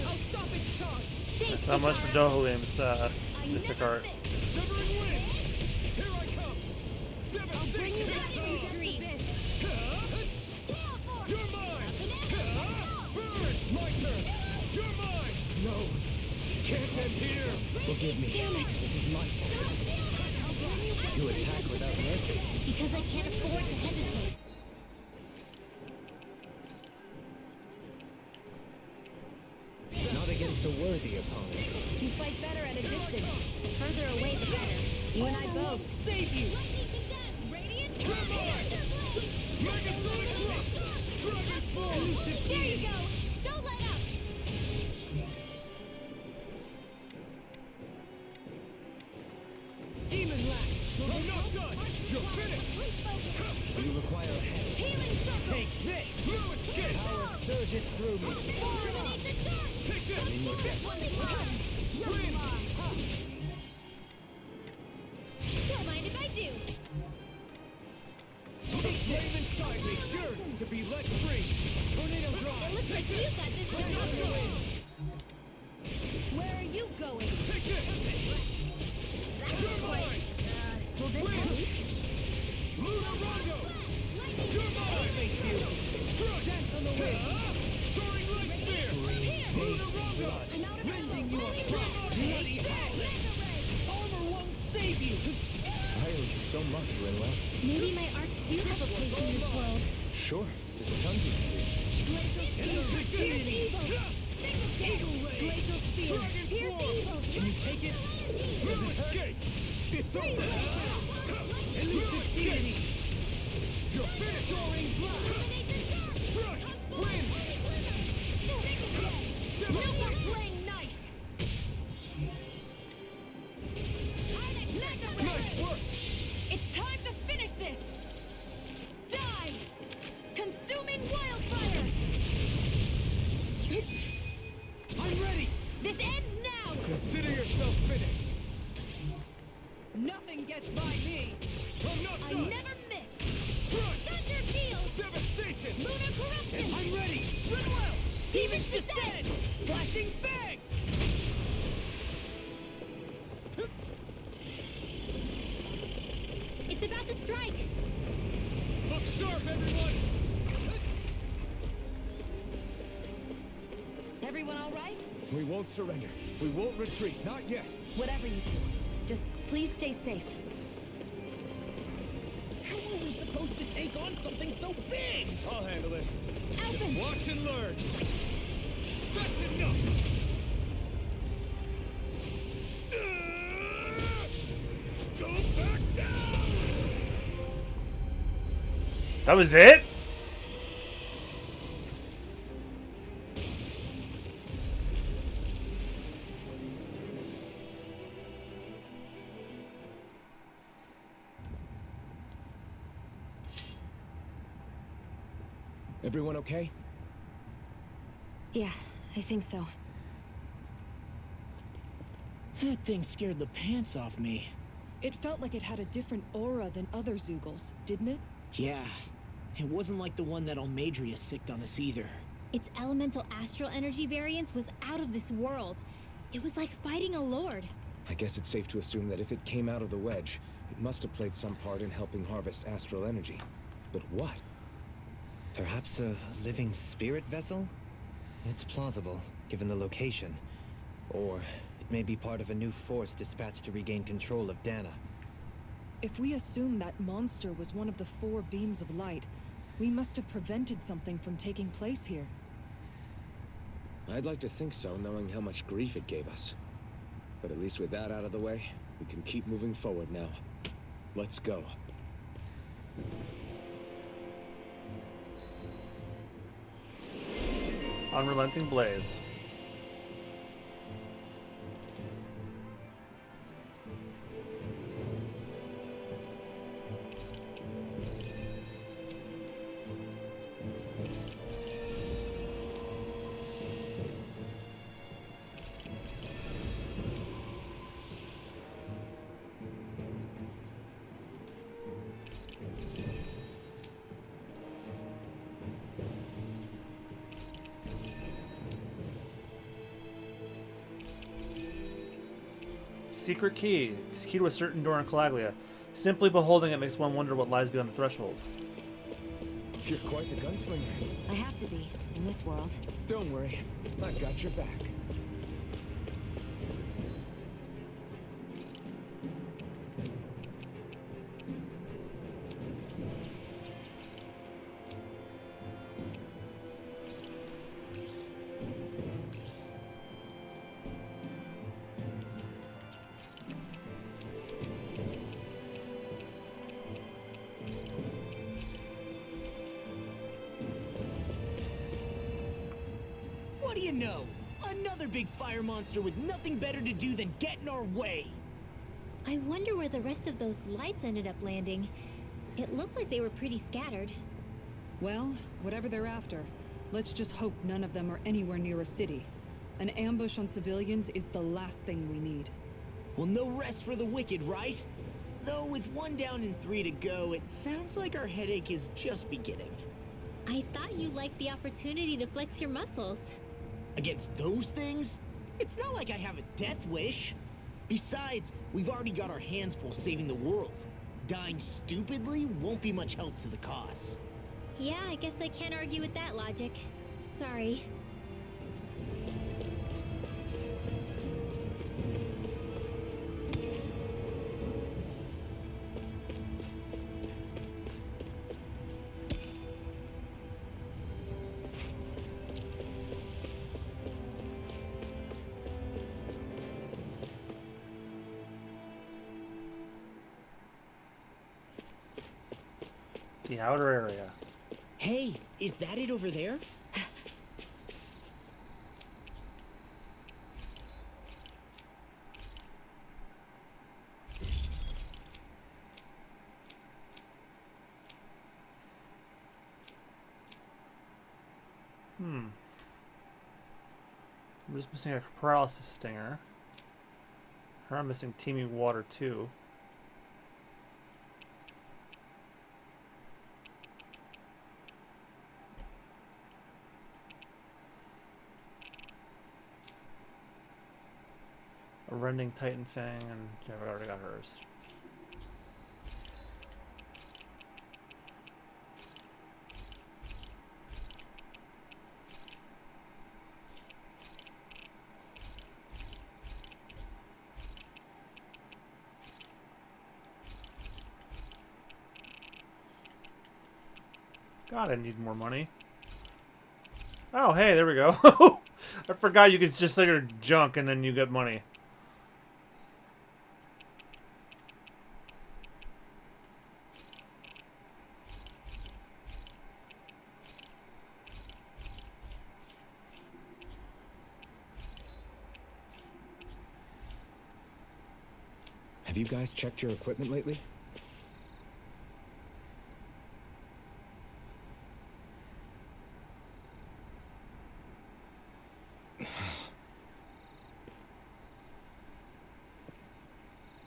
I'll stop its charge! That's not much for Dohlim's Mr. Cart. Severing wind! Here I come! Bring you back Devastation! into your dream. You're mine! Burn! My turn! You're mine! No! Can't end here! Forgive me. Damn it. This is my fault. You attack without mercy. Because I can't afford to hesitate. Not against a worthy opponent. You fight better at a distance. Further away, the better. You and I both. Save you! Radiant. You're mine! Megasonic thrust! Dragon form! There you go. Don't let up. Demon lash! I'm not done! You're finished! You require a hand. Healing circle. Take this! No escape! Power surges through me. Eliminate the dark. Take this! This one's mine. Wind! Don't mind if I do. Flame inside me yearns to be let free! Tornado It drive! looks like you got this one covered. Where are you going? Take this! You're mine! Will this Wind! help? Luna Rondo! You're mine! Thank you! Dance on the wind! Soaring light spear! Luna Rondo! I'm out of Rending ammo. you across! Bloody howling! Armor won't save you! I owe you so much, Renlan. Maybe my arts do have a place in this world. Sure, there's tons you can do. Here's evil. Glacial spear. Dragon Here's form. evil. Can you take it? No escape! It's over! Elusive deity! You're finished! Soaring blast! Strike! Wind! No more playing nice. Nice work! It's time to finish this. Die! Consuming wildfire. I'm ready! This ends now. Consider yourself finished! Nothing gets by me! I'm not I done! never miss. Strike! Thunder peal. Devastation! Lunar corruption. I'm ready! Renwell! Demon's descent. Flashing bang! It's about to strike. Look sharp, everyone! Everyone all right? We won't surrender. We won't retreat, not yet! Whatever you do, just please stay safe. How are we supposed to take on something so big? I'll handle it. Alphen. Just watch and learn. That's enough! Go back down! That was it? Everyone okay? Yeah, I think so. That thing scared the pants off me. It felt like it had a different aura than other Zeugles, didn't it? Yeah. It wasn't like the one that Almadria sicked on us either. Its elemental astral energy variance was out of this world. It was like fighting a lord. I guess it's safe to assume that if it came out of the wedge, it must have played some part in helping harvest astral energy. But what? Perhaps a living spirit vessel? It's plausible, given the location. Or it may be part of a new force dispatched to regain control of Dahna. If we assume that monster was one of the 4 beams of light, we must have prevented something from taking place here. I'd like to think so, knowing how much grief it gave us. But at least with that out of the way, we can keep moving forward now. Let's go. Unrelenting blaze. Secret key. It's key to a certain door in Calaglia. Simply beholding it makes one wonder what lies beyond the threshold. You're quite the gunslinger. I have to be, in this world. Don't worry, I've got your back. What do you know? Another big fire monster with nothing better to do than get in our way. I wonder where the rest of those lights ended up landing. It looked like they were pretty scattered. Well, whatever they're after, let's just hope none of them are anywhere near a city. An ambush on civilians is the last thing we need. Well, no rest for the wicked, right? Though with 1 down and 3 to go, it sounds like our headache is just beginning. I thought you liked the opportunity to flex your muscles. Against those things? It's not like I have a death wish. Besides, we've already got our hands full saving the world. Dying stupidly won't be much help to the cause. Yeah, I guess I can't argue with that logic. Sorry. The outer area. Hey, is that it over there? I'm just missing a paralysis stinger. I'm missing teeming water too. A rending titan fang, and yeah, we already got hers. God, I need more money. Oh, hey, there we go. I forgot you could just sell your junk and then you get money. Have you guys checked your equipment lately?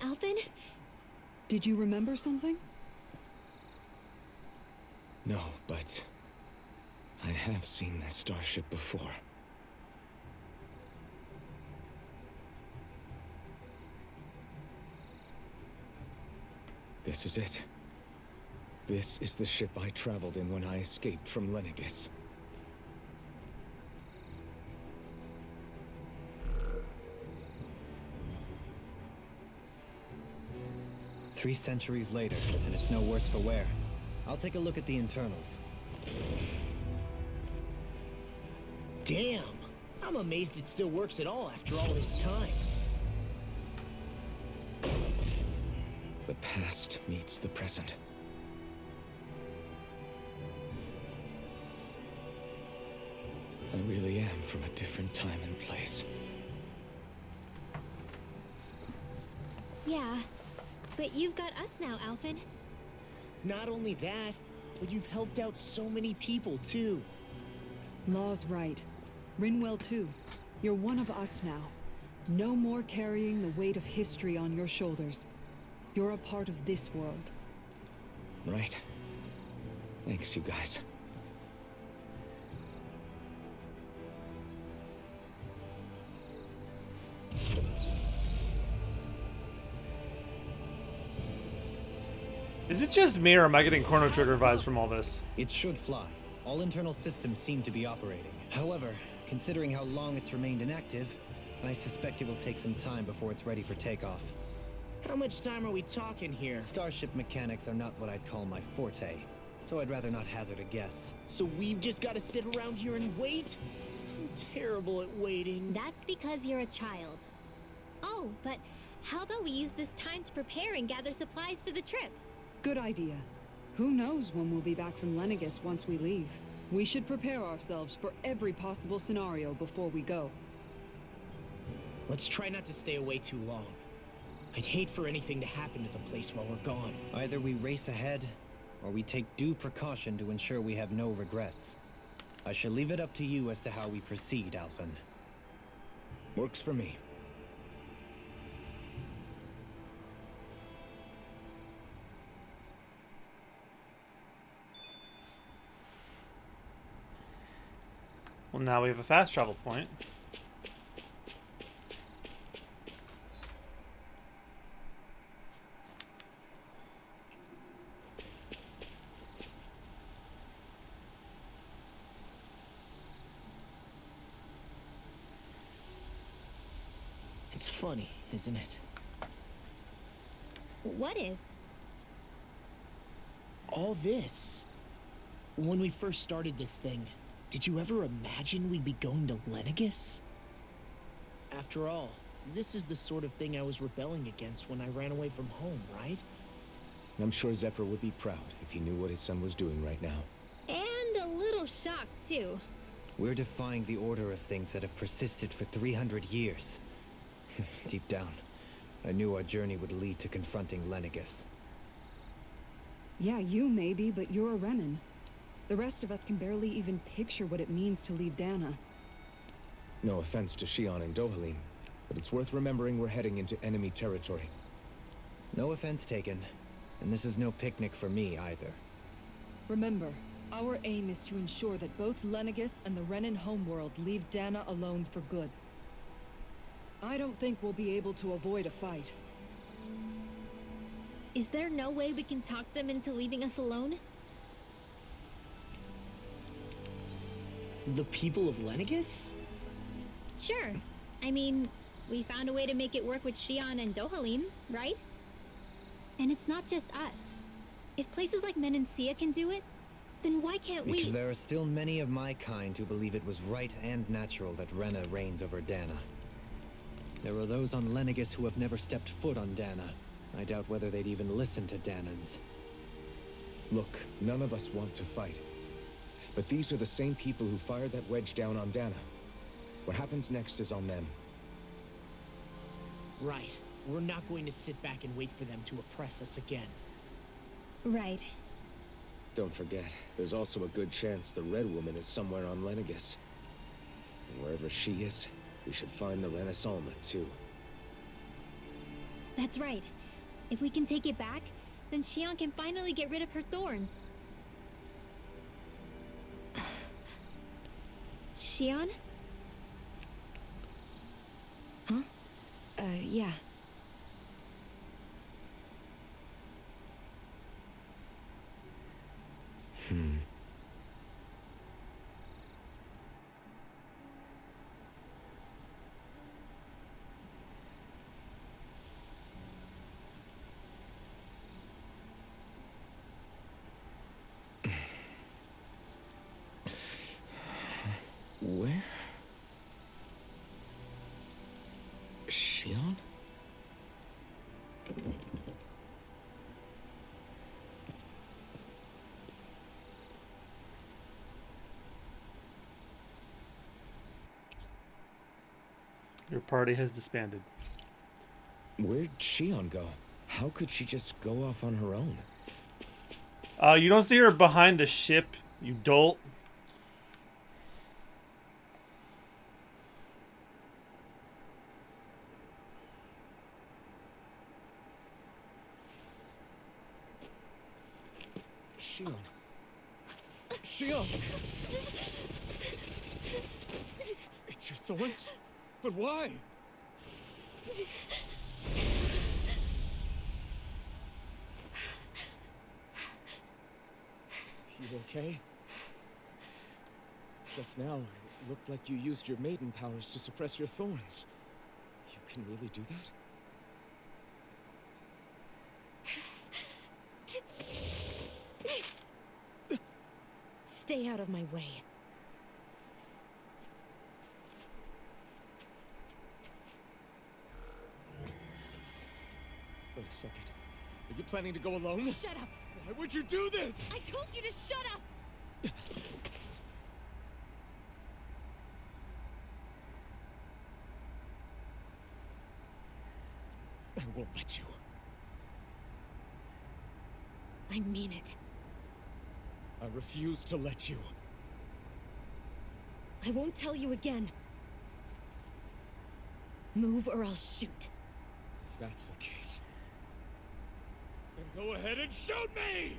Alphen? Did you remember something? No, but I have seen this starship before. This is it. This is the ship I traveled in when I escaped from Lenegis. 3 centuries later, and it's no worse for wear. I'll take a look at the internals. Damn! I'm amazed it still works at all after all this time. The past meets the present. I really am from a different time and place. Yeah, but you've got us now, Alphen. Not only that, but you've helped out so many people, too. Law's right. Rinwell too. You're one of us now. No more carrying the weight of history on your shoulders. You're a part of this world. Right. Thanks, you guys. Is it just me, or am I getting Chrono Trigger vibes from all this? It should fly. All internal systems seem to be operating. However, considering how long it's remained inactive, I suspect it will take some time before it's ready for takeoff. How much time are we talking here? Starship mechanics are not what I'd call my forte, so I'd rather not hazard a guess. So we've just got to sit around here and wait? I'm terrible at waiting. That's because you're a child. Oh, but how about we use this time to prepare and gather supplies for the trip? Good idea. Who knows when we'll be back from Lenegis once we leave? We should prepare ourselves for every possible scenario before we go. Let's try not to stay away too long. I'd hate for anything to happen to the place while we're gone. Either we race ahead, or we take due precaution to ensure we have no regrets. I shall leave it up to you as to how we proceed, Alphen. Works for me. Well, now we have a fast travel point. It's funny, isn't it? What is? All this. When we first started this thing, did you ever imagine we'd be going to Lenegis? After all, this is the sort of thing I was rebelling against when I ran away from home, right? I'm sure Zephyr would be proud if he knew what his son was doing right now. And a little shocked, too. We're defying the order of things that have persisted for 300 years. Deep down, I knew our journey would lead to confronting Lenegis. Yeah, you maybe, but you're a Renan. The rest of us can barely even picture what it means to leave Dahna. No offense to Shionne and Dohalim, but it's worth remembering we're heading into enemy territory. No offense taken, and this is no picnic for me either. Remember, our aim is to ensure that both Lenegis and the Renan homeworld leave Dahna alone for good. I don't think we'll be able to avoid a fight. Is there no way we can talk them into leaving us alone? The people of Lenegis? Sure. I mean, we found a way to make it work with Shionne and Dohalim, right? And it's not just us. If places like Menancia can do it, then why can't we? Because there are still many of my kind who believe it was right and natural that Rena reigns over Dahna. There are those on Lenegis who have never stepped foot on Dahna. I doubt whether they'd even listen to Dahnans. Look, none of us want to fight. But these are the same people who fired that wedge down on Dahna. What happens next is on them. Right. We're not going to sit back and wait for them to oppress us again. Right. Don't forget, there's also a good chance the Red Woman is somewhere on Lenegis. And wherever she is, we should find the Renaissance too. That's right. If we can take it back, then Shionne can finally get rid of her thorns. Shionne? Huh? Yeah. Where? Shionne? Your party has disbanded. Where'd Shionne go? How could she just go off on her own? You don't see her behind the ship, you dolt. Shionne. Shionne! It's your thorns? But why? You okay? Just now, it looked like you used your maiden powers to suppress your thorns. You can really do that? Stay out of my way. Wait a second. Are you planning to go alone? Shut up! Why would you do this? I told you to shut up! I won't let you. I mean it. I refuse to let you. I won't tell you again. Move or I'll shoot. If that's the case, then go ahead and shoot me!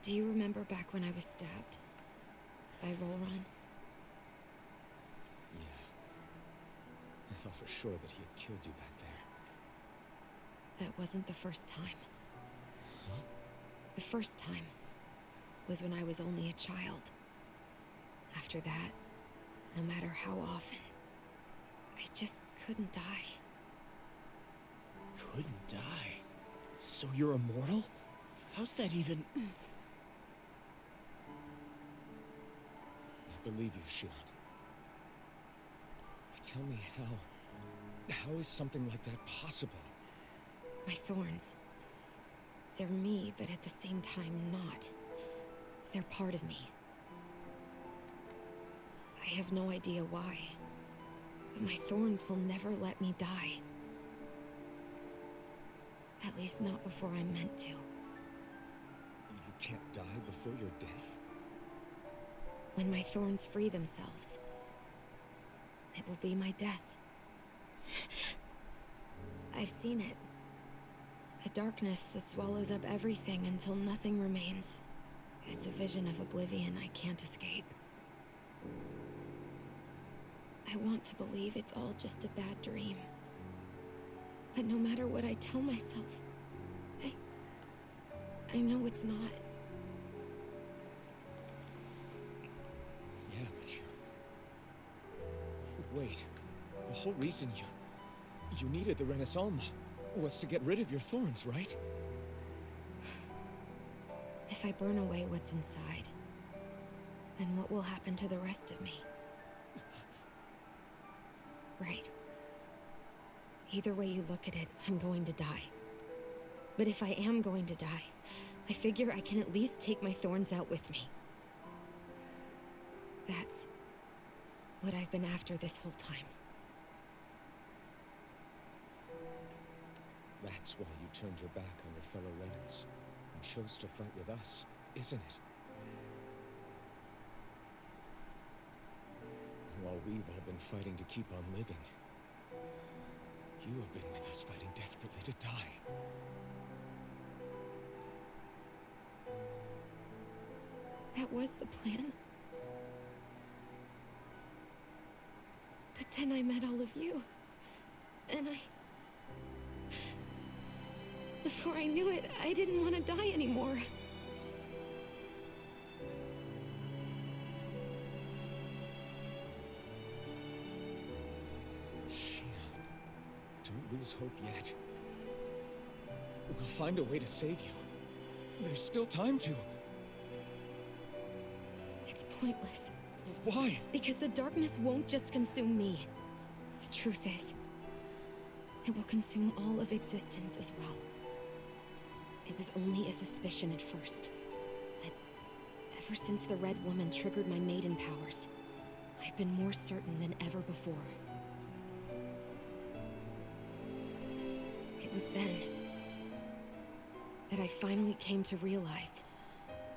Do you remember back when I was stabbed? By Renan? Yeah. I thought for sure that he had killed you back there. That wasn't the first time. Huh? The first time was when I was only a child. After that, no matter how often, I just couldn't die. Couldn't die? So you're immortal? How's that even... I believe you, Shionne. But tell me how is something like that possible? My thorns. They're me, but at the same time not. They're part of me. I have no idea why, but my thorns will never let me die. At least not before I'm meant to. You can't die before your death? When my thorns free themselves, it will be my death. I've seen it. A darkness that swallows up everything until nothing remains. It's a vision of oblivion I can't escape. I want to believe it's all just a bad dream. But no matter what I tell myself, I know it's not. Yeah, but wait. The whole reason you needed the Renaissance was to get rid of your thorns, right? If I burn away what's inside, then what will happen to the rest of me? Right. Either way you look at it, I'm going to die. But if I am going to die, I figure I can at least take my thorns out with me. That's what I've been after this whole time. That's why you turned your back on your fellow Renans and chose to fight with us, isn't it? While we've all been fighting to keep on living, you have been with us fighting desperately to die. that was the plan. But then I met all of you. And before I knew it, I didn't want to die anymore. Shionne, don't lose hope yet. We'll find a way to save you. There's still time to. It's pointless. Why? Because the darkness won't just consume me. The truth is, it will consume all of existence as well. It was only a suspicion at first. But ever since the Red Woman triggered my maiden powers, I've been more certain than ever before. It was then that I finally came to realize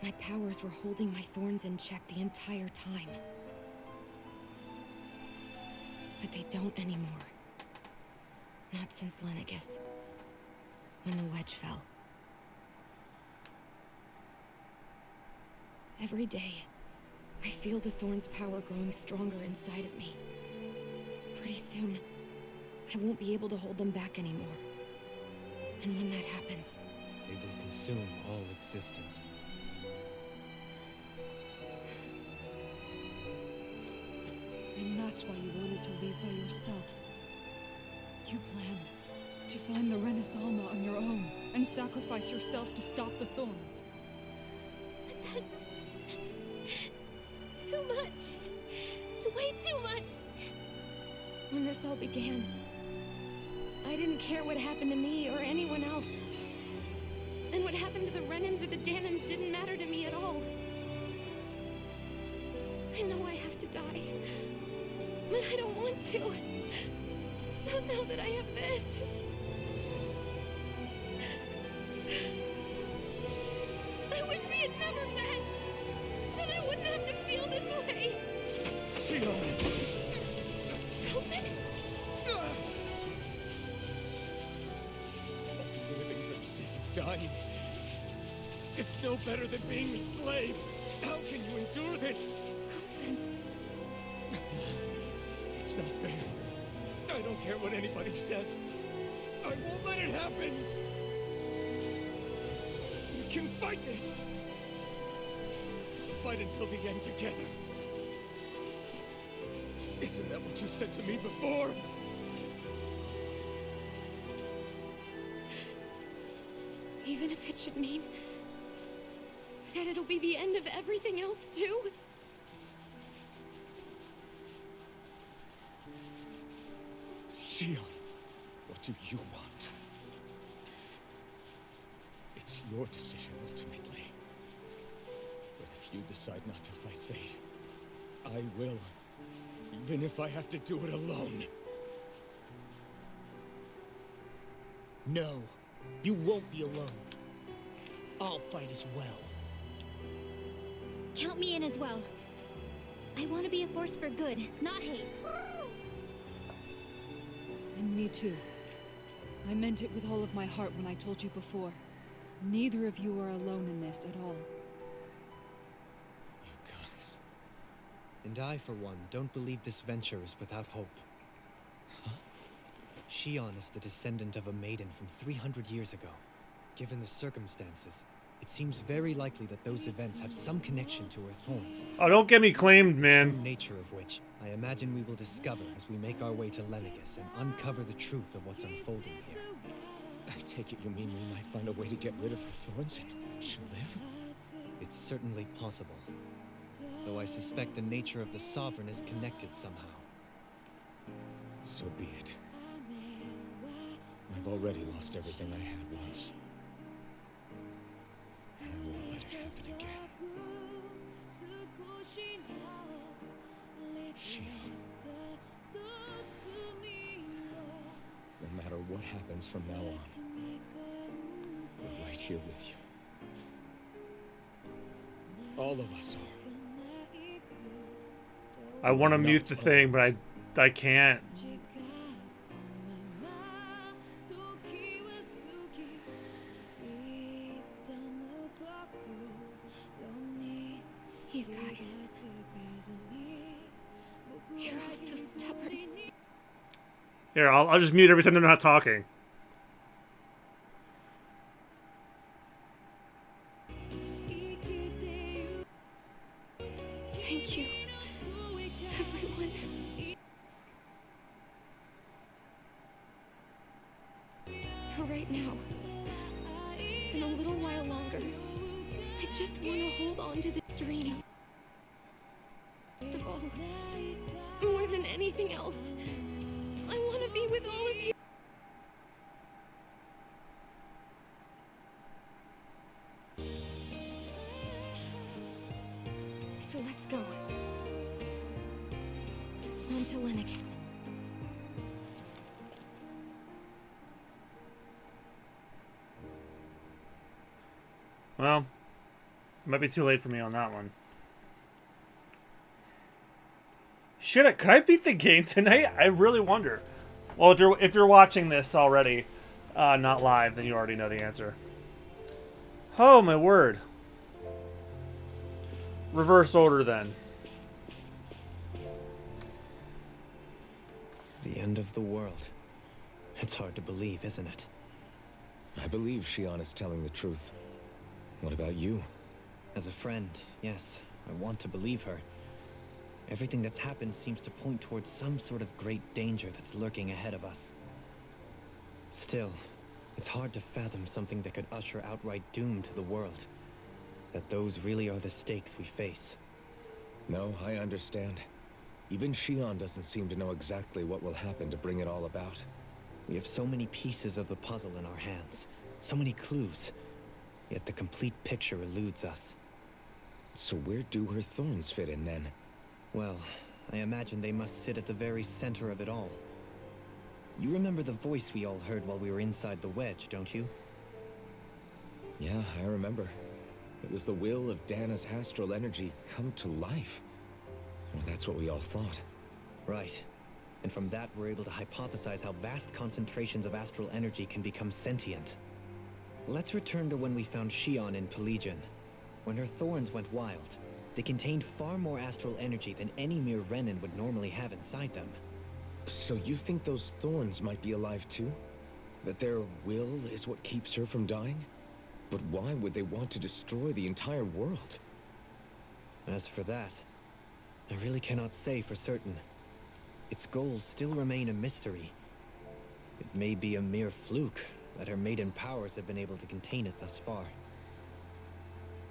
my powers were holding my thorns in check the entire time. But they don't anymore. Not since Lenegis, when the wedge fell. Every day, I feel the thorn's power growing stronger inside of me. Pretty soon, I won't be able to hold them back anymore. And when that happens, They will consume all existence. And that's why you wanted to leave by yourself. You planned to find the Renis Alma on your own and sacrifice yourself to stop the thorns. But that's too much. It's way too much. when this all began, I didn't care what happened to me or anyone else. And what happened to the Renans or the Dahnans didn't matter to me at all. I know I have to die, but I don't want to. Not now that I have this. I wish we had never met. Then I wouldn't have to feel this way. Shionne! Alphen? Living for the sake of dying is no better than being a slave. How can you endure this? Alphen. It's not fair. I don't care what anybody says. I won't let it happen. We can fight this. We'll fight until the end together. Isn't that what you said to me before? Even if it should mean that it'll be the end of everything else too. Shionne, what do you want? It's your decision ultimately. But if you decide not to fight fate, I will. Even if I have to do it alone. No, you won't be alone. I'll fight as well. Count me in as well. I want to be a force for good, not hate. And me too. I meant it with all of my heart when I told you before. Neither of you are alone in this at all. You guys. And I, for one, don't believe this venture is without hope. Huh? Shionne is the descendant of a maiden from 300 years ago. Given the circumstances, it seems very likely that those events have some connection to her thorns. Oh, don't get me claimed, The man. nature of which, I imagine we will discover as we make our way to Lenegis and uncover the truth of what's unfolding here. I take it you mean we might find a way to get rid of her thorns and she'll live? It's certainly possible. Though I suspect the nature of the Sovereign is connected somehow. So be it. I've already lost everything I had once. And I won't let it happen again. Shionne. No matter what happens from now on, we're right here with you. All of us are. I want to mute the thing, but I can't. You guys. You're all so stubborn. Here, I'll just mute every time they're not talking. Thank you, everyone. For right now, in a little while longer, I just want to hold on to this dream. Most of all, more than anything else, I want to be with all of you. So let's go. On to Lenegis. Well, it might be too late for me on that one. Could I beat the game tonight? I really wonder. Well, if you're watching this already, not live, then you already know the answer. Oh my word. Reverse order then. The end of the world. It's hard to believe, isn't it? I believe Shionne is telling the truth. What about you? As a friend, yes, I want to believe her. Everything that's happened seems to point towards some sort of great danger that's lurking ahead of us. Still, it's hard to fathom something that could usher outright doom to the world. That those really are the stakes we face. No, I understand. Even Shionne doesn't seem to know exactly what will happen to bring it all about. We have so many pieces of the puzzle in our hands, so many clues, yet the complete picture eludes us. So where do her thorns fit in then? Well, I imagine they must sit at the very center of it all. You remember the voice we all heard while we were inside the wedge, don't you? Yeah, I remember. It was the will of Dahna's astral energy come to life. Well, that's what we all thought. Right. And from that, we're able to hypothesize how vast concentrations of astral energy can become sentient. Let's return to when we found Shionne in Pelagian. When her thorns went wild, they contained far more astral energy than any mere Renan would normally have inside them. So you think those thorns might be alive too? That their will is what keeps her from dying? But why would they want to destroy the entire world? As for that, I really cannot say for certain. Its goals still remain a mystery. It may be a mere fluke that her maiden powers have been able to contain it thus far.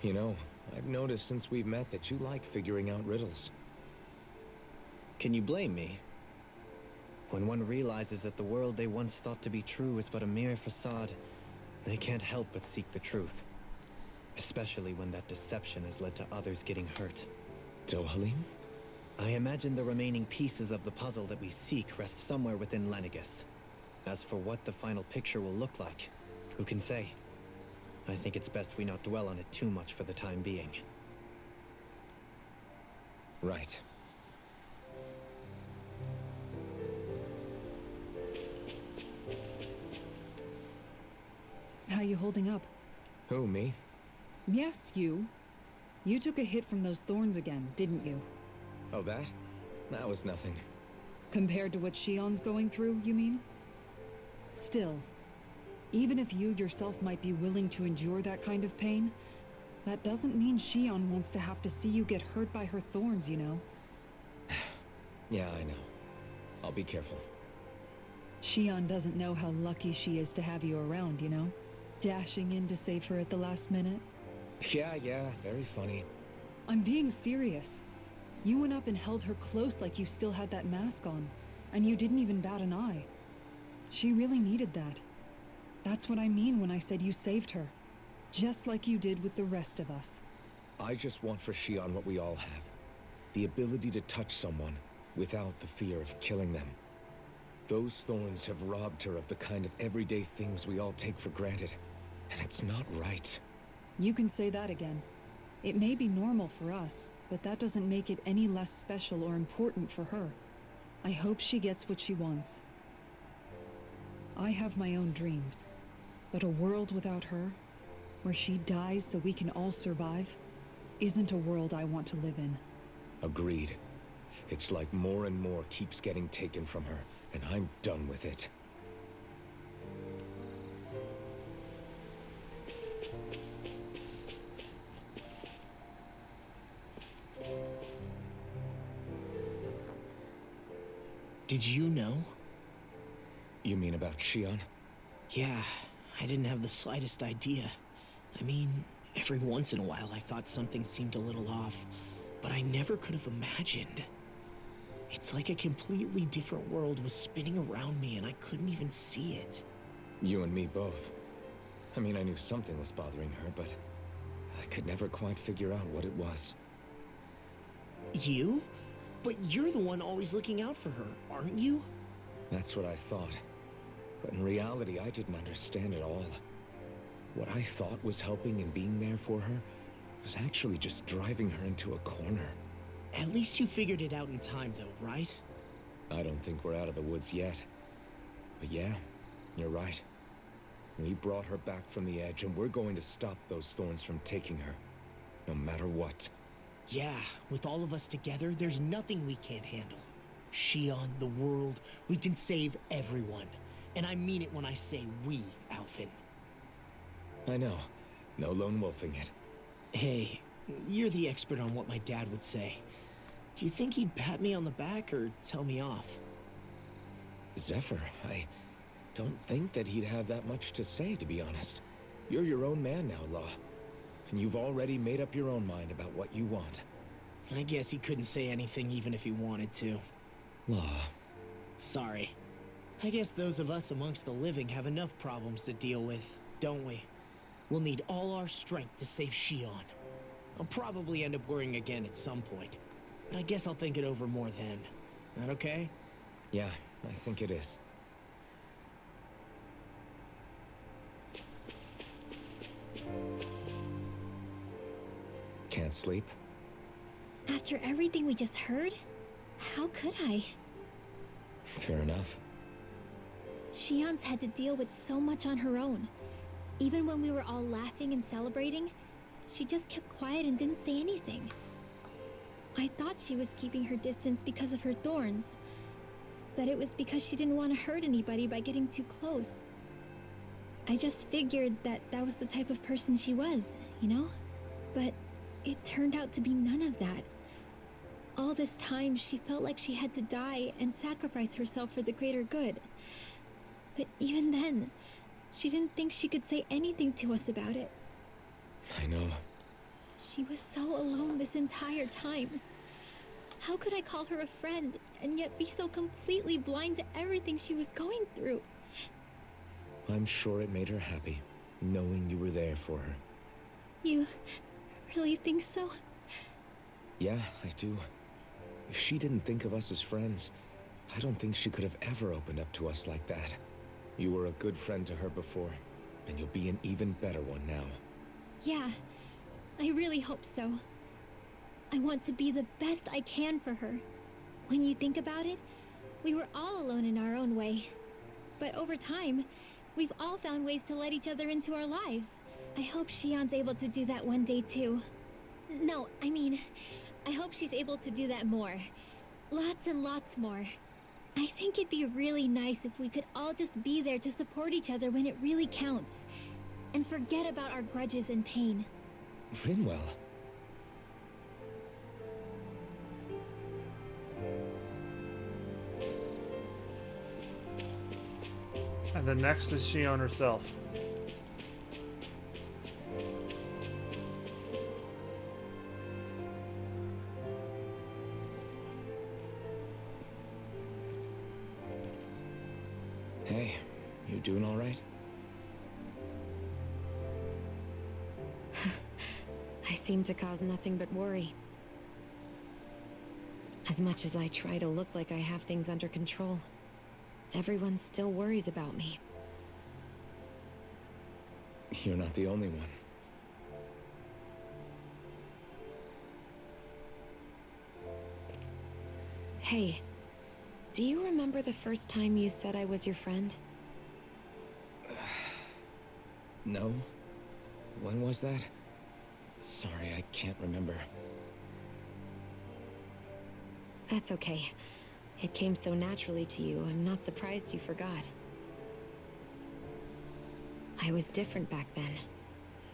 You know, I've noticed since we've met that you like figuring out riddles. Can you blame me? When one realizes that the world they once thought to be true is but a mere facade, they can't help but seek the truth. Especially when that deception has led to others getting hurt. Dohalim? I imagine the remaining pieces of the puzzle that we seek rest somewhere within Lenegis. As for what the final picture will look like, who can say? I think it's best we not dwell on it too much for the time being. Right. How you holding up? Who, me? Yes, you. You took a hit from those thorns again, didn't you? Oh, that? That was nothing. Compared to what Shionne's going through, you mean? Still, even if you yourself might be willing to endure that kind of pain, that doesn't mean Shionne wants to have to see you get hurt by her thorns, you know? Yeah, I know. I'll be careful. Shionne doesn't know how lucky she is to have you around, you know? Dashing in to save her at the last minute. Yeah, very funny. I'm being serious. You went up and held her close like you still had that mask on, and you didn't even bat an eye. She really needed that. That's what I mean when I said you saved her. Just like you did with the rest of us. I just want for Shionne what we all have. The ability to touch someone without the fear of killing them. Those thorns have robbed her of the kind of everyday things we all take for granted. And it's not right. You can say that again. It may be normal for us, but that doesn't make it any less special or important for her. I hope she gets what she wants. I have my own dreams, but a world without her, where she dies so we can all survive, isn't a world I want to live in. Agreed. It's like more and more keeps getting taken from her, and I'm done with it. Did you know? You mean about Shionne? Yeah, I didn't have the slightest idea. I mean, every once in a while I thought something seemed a little off, but I never could have imagined. It's like a completely different world was spinning around me and I couldn't even see it. You and me both. I mean, I knew something was bothering her, but I could never quite figure out what it was. You? But you're the one always looking out for her, aren't you? That's what I thought. But in reality, I didn't understand it all. What I thought was helping and being there for her was actually just driving her into a corner. At least you figured it out in time, though, right? I don't think we're out of the woods yet. But yeah, you're right. We brought her back from the edge, and we're going to stop those thorns from taking her, no matter what. Yeah, with all of us together, there's nothing we can't handle. Shionne, the world, we can save everyone. And I mean it when I say we, Alphen. I know. No lone wolfing it. Hey, you're the expert on what my dad would say. Do you think he'd pat me on the back or tell me off? Zephyr, I don't think that he'd have that much to say, to be honest. You're your own man now, Law. And you've already made up your own mind about what you want. I guess he couldn't say anything even if he wanted to. Law. Sorry. I guess those of us amongst the living have enough problems to deal with, don't we? We'll need all our strength to save Shionne. I'll probably end up worrying again at some point. But I guess I'll think it over more then. That okay? Yeah, I think it is. Can't sleep? After everything we just heard, how could I? Fair enough. Shionne's had to deal with so much on her own. Even when we were all laughing and celebrating, she just kept quiet and didn't say anything. I thought she was keeping her distance because of her thorns. That it was because she didn't want to hurt anybody by getting too close. I just figured that that was the type of person she was, you know? But it turned out to be none of that. All this time, she felt like she had to die and sacrifice herself for the greater good. But even then, she didn't think she could say anything to us about it. I know. She was so alone this entire time. How could I call her a friend and yet be so completely blind to everything she was going through? I'm sure it made her happy, knowing you were there for her. You really think so? Yeah, I do. If she didn't think of us as friends, I don't think she could have ever opened up to us like that. You were a good friend to her before, and you'll be an even better one now. Yeah, I really hope so. I want to be the best I can for her. When you think about it, we were all alone in our own way. But over time, we've all found ways to let each other into our lives. I hope Shionne's able to do that one day too. No, I mean, I hope she's able to do that more. Lots and lots more. I think it'd be really nice if we could all just be there to support each other when it really counts. And forget about our grudges and pain. Rinwell. And then next is Shionne herself. Hey, you doing all right? I seem to cause nothing but worry. As much as I try to look like I have things under control, everyone still worries about me. You're not the only one. Hey, do you remember the first time you said I was your friend? No? When was that? Sorry, I can't remember. That's okay. It came so naturally to you, I'm not surprised you forgot. I was different back then.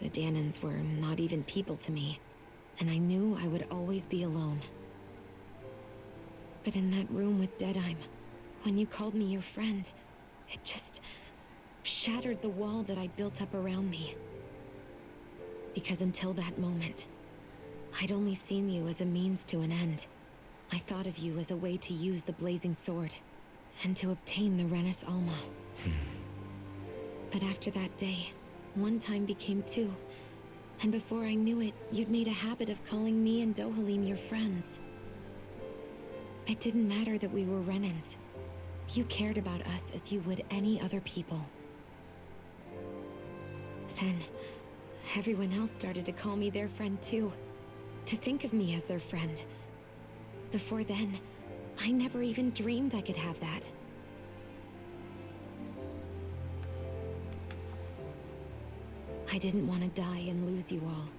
The Dahnans were not even people to me, and I knew I would always be alone. But in that room with Deadheim, when you called me your friend, it just shattered the wall that I'd built up around me. Because until that moment, I'd only seen you as a means to an end. I thought of you as a way to use the blazing sword, and to obtain the Renis Alma. But after that day, one time became two, and before I knew it, you'd made a habit of calling me and Dohalim your friends. It didn't matter that we were Renans. You cared about us as you would any other people. Then, everyone else started to call me their friend too, to think of me as their friend. Before then, I never even dreamed I could have that. I didn't want to die and lose you all.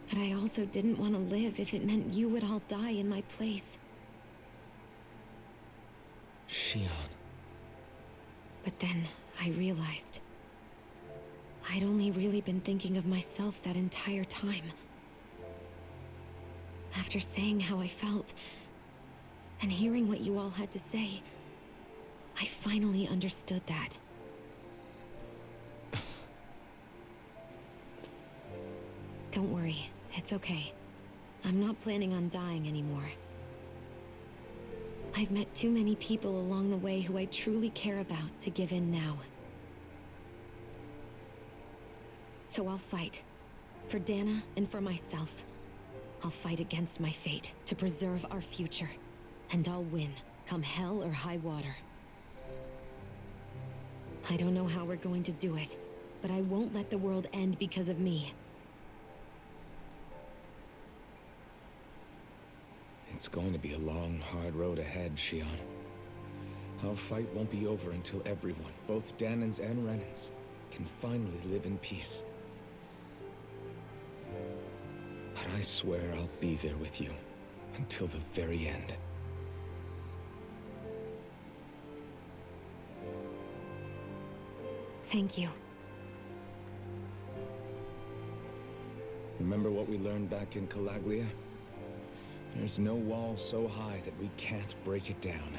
But I also didn't want to live if it meant you would all die in my place. Shionne. But then I realized I'd only really been thinking of myself that entire time. After saying how I felt, and hearing what you all had to say, I finally understood that. Don't worry, it's okay. I'm not planning on dying anymore. I've met too many people along the way who I truly care about to give in now. So I'll fight. For Dahna and for myself. I'll fight against my fate to preserve our future. And I'll win, come hell or high water. I don't know how we're going to do it, but I won't let the world end because of me. It's going to be a long, hard road ahead, Shionne. Our fight won't be over until everyone, both Dahnans and Renans, can finally live in peace. But I swear I'll be there with you until the very end. Thank you. Remember what we learned back in Calaglia? There's no wall so high that we can't break it down.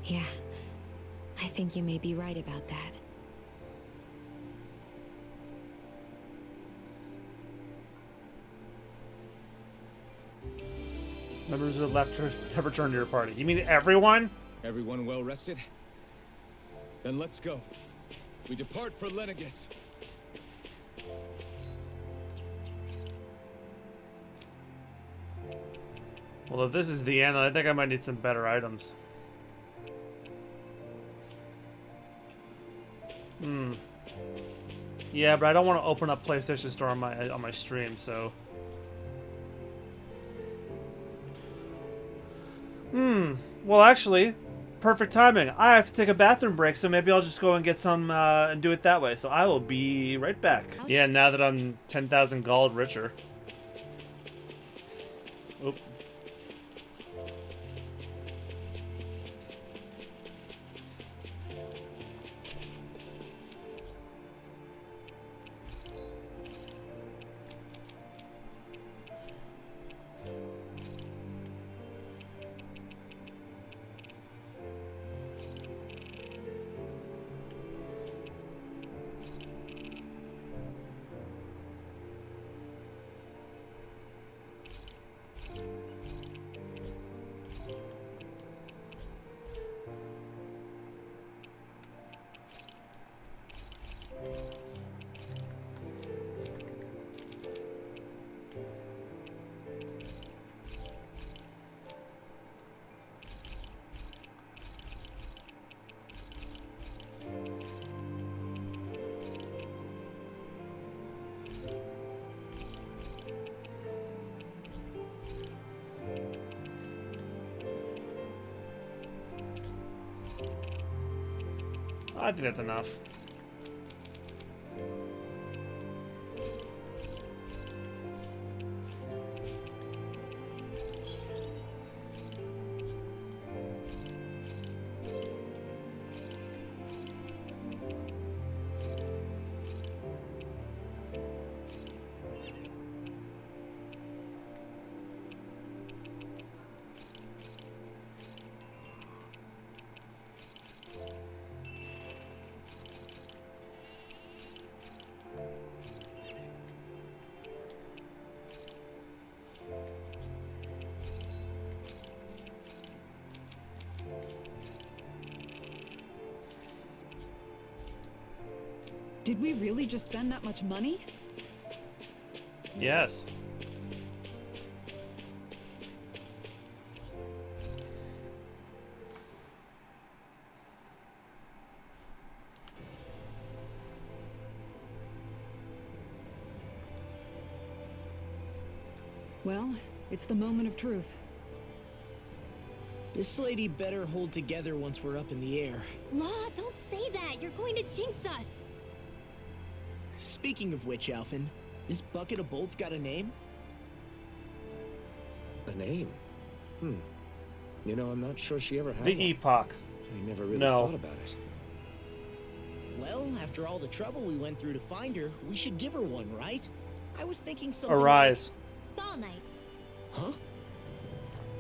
Yeah, I think you may be right about that. Members who have left have returned to your party. You mean everyone? Everyone well rested? Then let's go. We depart for Lenegis. Well, if this is the end, I think I might need some better items. Yeah, but I don't want to open up PlayStation Store on my stream, so. Well, actually, perfect timing. I have to take a bathroom break, so maybe I'll just go and get some and do it that way. So I will be right back. Yeah, now that I'm 10,000 gold richer. Oop. I think that's enough. Did we really just spend that much money? Yes. Well, it's the moment of truth. This lady better hold together once we're up in the air. Law, don't say that. You're going to jinx us. Speaking of which, Alphen, this bucket of bolts got a name? A name? You know, I'm not sure she ever had The one. Epoch. I never really No. thought about it. Well, after all the trouble we went through to find her, we should give her one, right? I was thinking something Arise. Fall Knights. Like... Huh?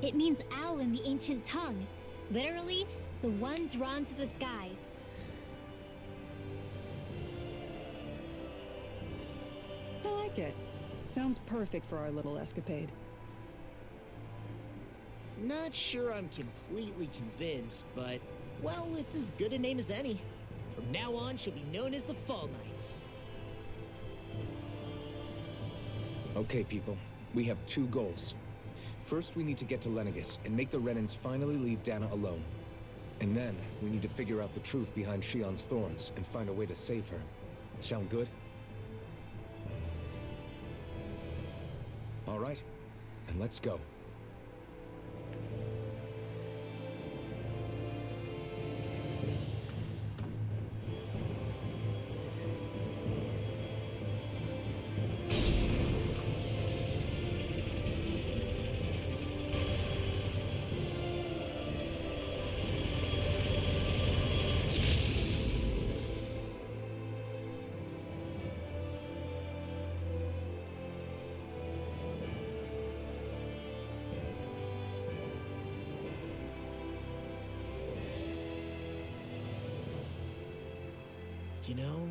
It means owl in the ancient tongue. Literally, the one drawn to the skies. I like it. Sounds perfect for our little escapade. Not sure I'm completely convinced, but, well, it's as good a name as any. From now on, she'll be known as the Fall Knights. Okay, people. We have 2 goals. First, we need to get to Lenegis and make the Renans finally leave Dahna alone. And then, we need to figure out the truth behind Shionne's thorns and find a way to save her. Sound good? All right, then let's go. You know,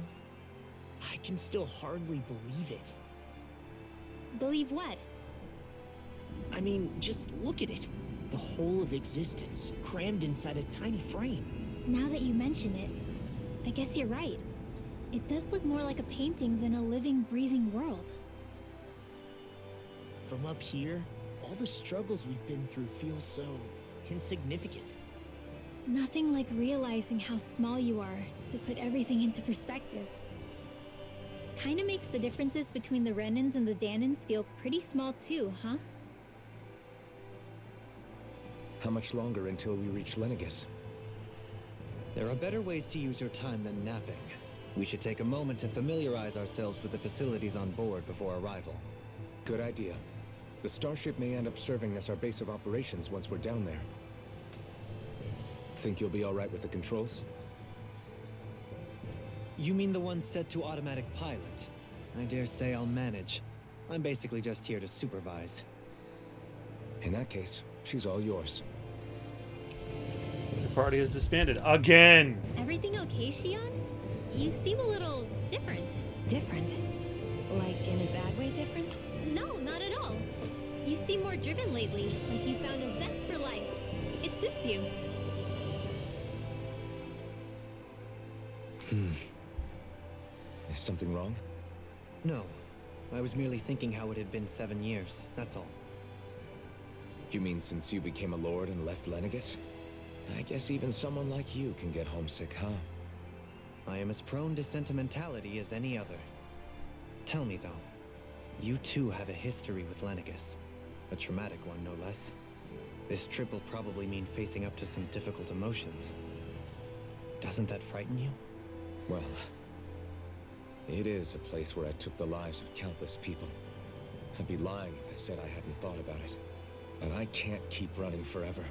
I can still hardly believe it. Believe what? I mean, just look at it. The whole of existence, crammed inside a tiny frame. Now that you mention it, I guess you're right. It does look more like a painting than a living, breathing world. From up here, all the struggles we've been through feel so insignificant. Nothing like realizing how small you are to put everything into perspective. Kinda makes the differences between the Renans and the Dahnans feel pretty small too, huh? How much longer until we reach Lenegis? There are better ways to use your time than napping. We should take a moment to familiarize ourselves with the facilities on board before arrival. Good idea. The starship may end up serving as our base of operations once we're down there. Think you'll be all right with the controls? You mean the one set to automatic pilot? I dare say I'll manage. I'm basically just here to supervise. In that case, she's all yours. The party is disbanded again. Everything okay, Shionne? You seem a little different. Different? Like in a bad way different? No, not at all. You seem more driven lately, like you found a zest for life. It suits you. Is something wrong? No. I was merely thinking how it had been 7 years, that's all. You mean since you became a lord and left Lenegis? I guess even someone like you can get homesick, huh? I am as prone to sentimentality as any other. Tell me though, you too have a history with Lenegis. A traumatic one, no less. This trip will probably mean facing up to some difficult emotions. Doesn't that frighten you? Well, it is a place where I took the lives of countless people. I'd be lying if I said I hadn't thought about it. But I can't keep running forever.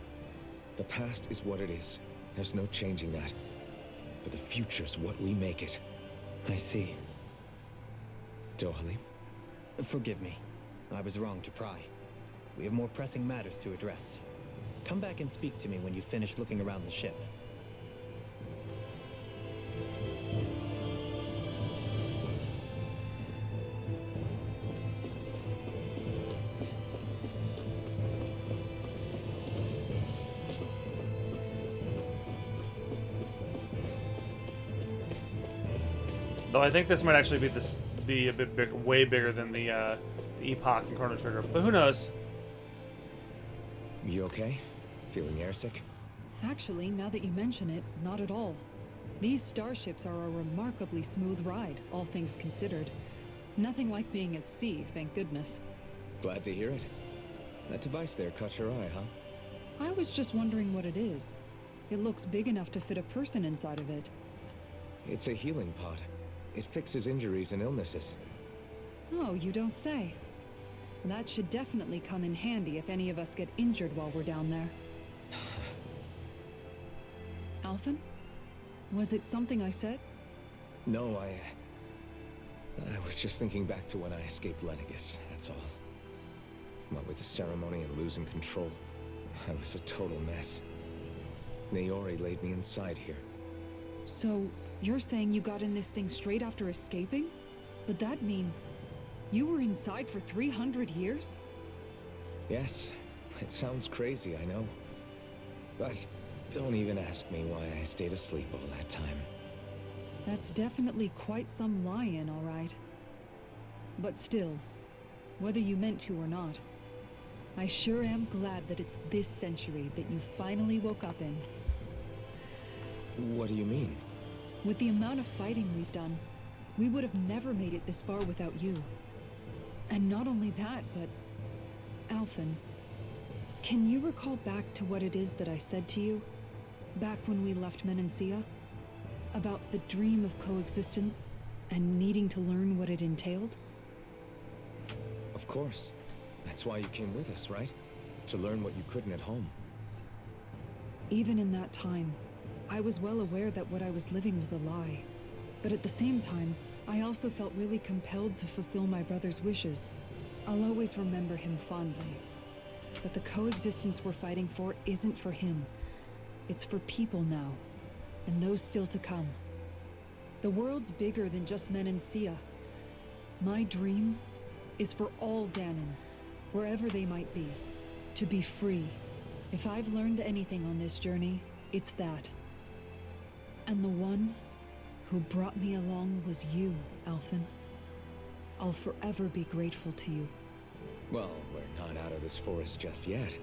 The past is what it is. There's no changing that. But the future's what we make it. I see. Dohalim? Forgive me. I was wrong to pry. We have more pressing matters to address. Come back and speak to me when you finish looking around the ship. Though I think this might actually be a bit big, way bigger than the Epoch and Chrono Trigger. But who knows? You okay? Feeling airsick? Actually, now that you mention it, not at all. These starships are a remarkably smooth ride, all things considered. Nothing like being at sea, thank goodness. Glad to hear it. That device there caught your eye, huh? I was just wondering what it is. It looks big enough to fit a person inside of it. It's a healing pod. It fixes injuries and illnesses. Oh, you don't say. That should definitely come in handy if any of us get injured while we're down there. Alphen? Was it something I said? No, I was just thinking back to when I escaped Lenegis, that's all. What with the ceremony and losing control, I was a total mess. Naori laid me inside here. So, you're saying you got in this thing straight after escaping? Would that mean you were inside for 300 years? Yes, it sounds crazy, I know. But don't even ask me why I stayed asleep all that time. That's definitely quite some lie-in, all right. But still, whether you meant to or not, I sure am glad that it's this century that you finally woke up in. What do you mean? With the amount of fighting we've done, we would have never made it this far without you. And not only that, but... Alphen, can you recall back to what it is that I said to you? Back when we left Menancia? About the dream of coexistence, and needing to learn what it entailed? Of course. That's why you came with us, right? To learn what you couldn't at home. Even in that time, I was well aware that what I was living was a lie. But at the same time, I also felt really compelled to fulfill my brother's wishes. I'll always remember him fondly. But the coexistence we're fighting for isn't for him. It's for people now, and those still to come. The world's bigger than just Menancia. My dream is for all Dahnans, wherever they might be, to be free. If I've learned anything on this journey, it's that. And the one who brought me along was you, Alphen. I'll forever be grateful to you. Well, we're not out of this forest just yet.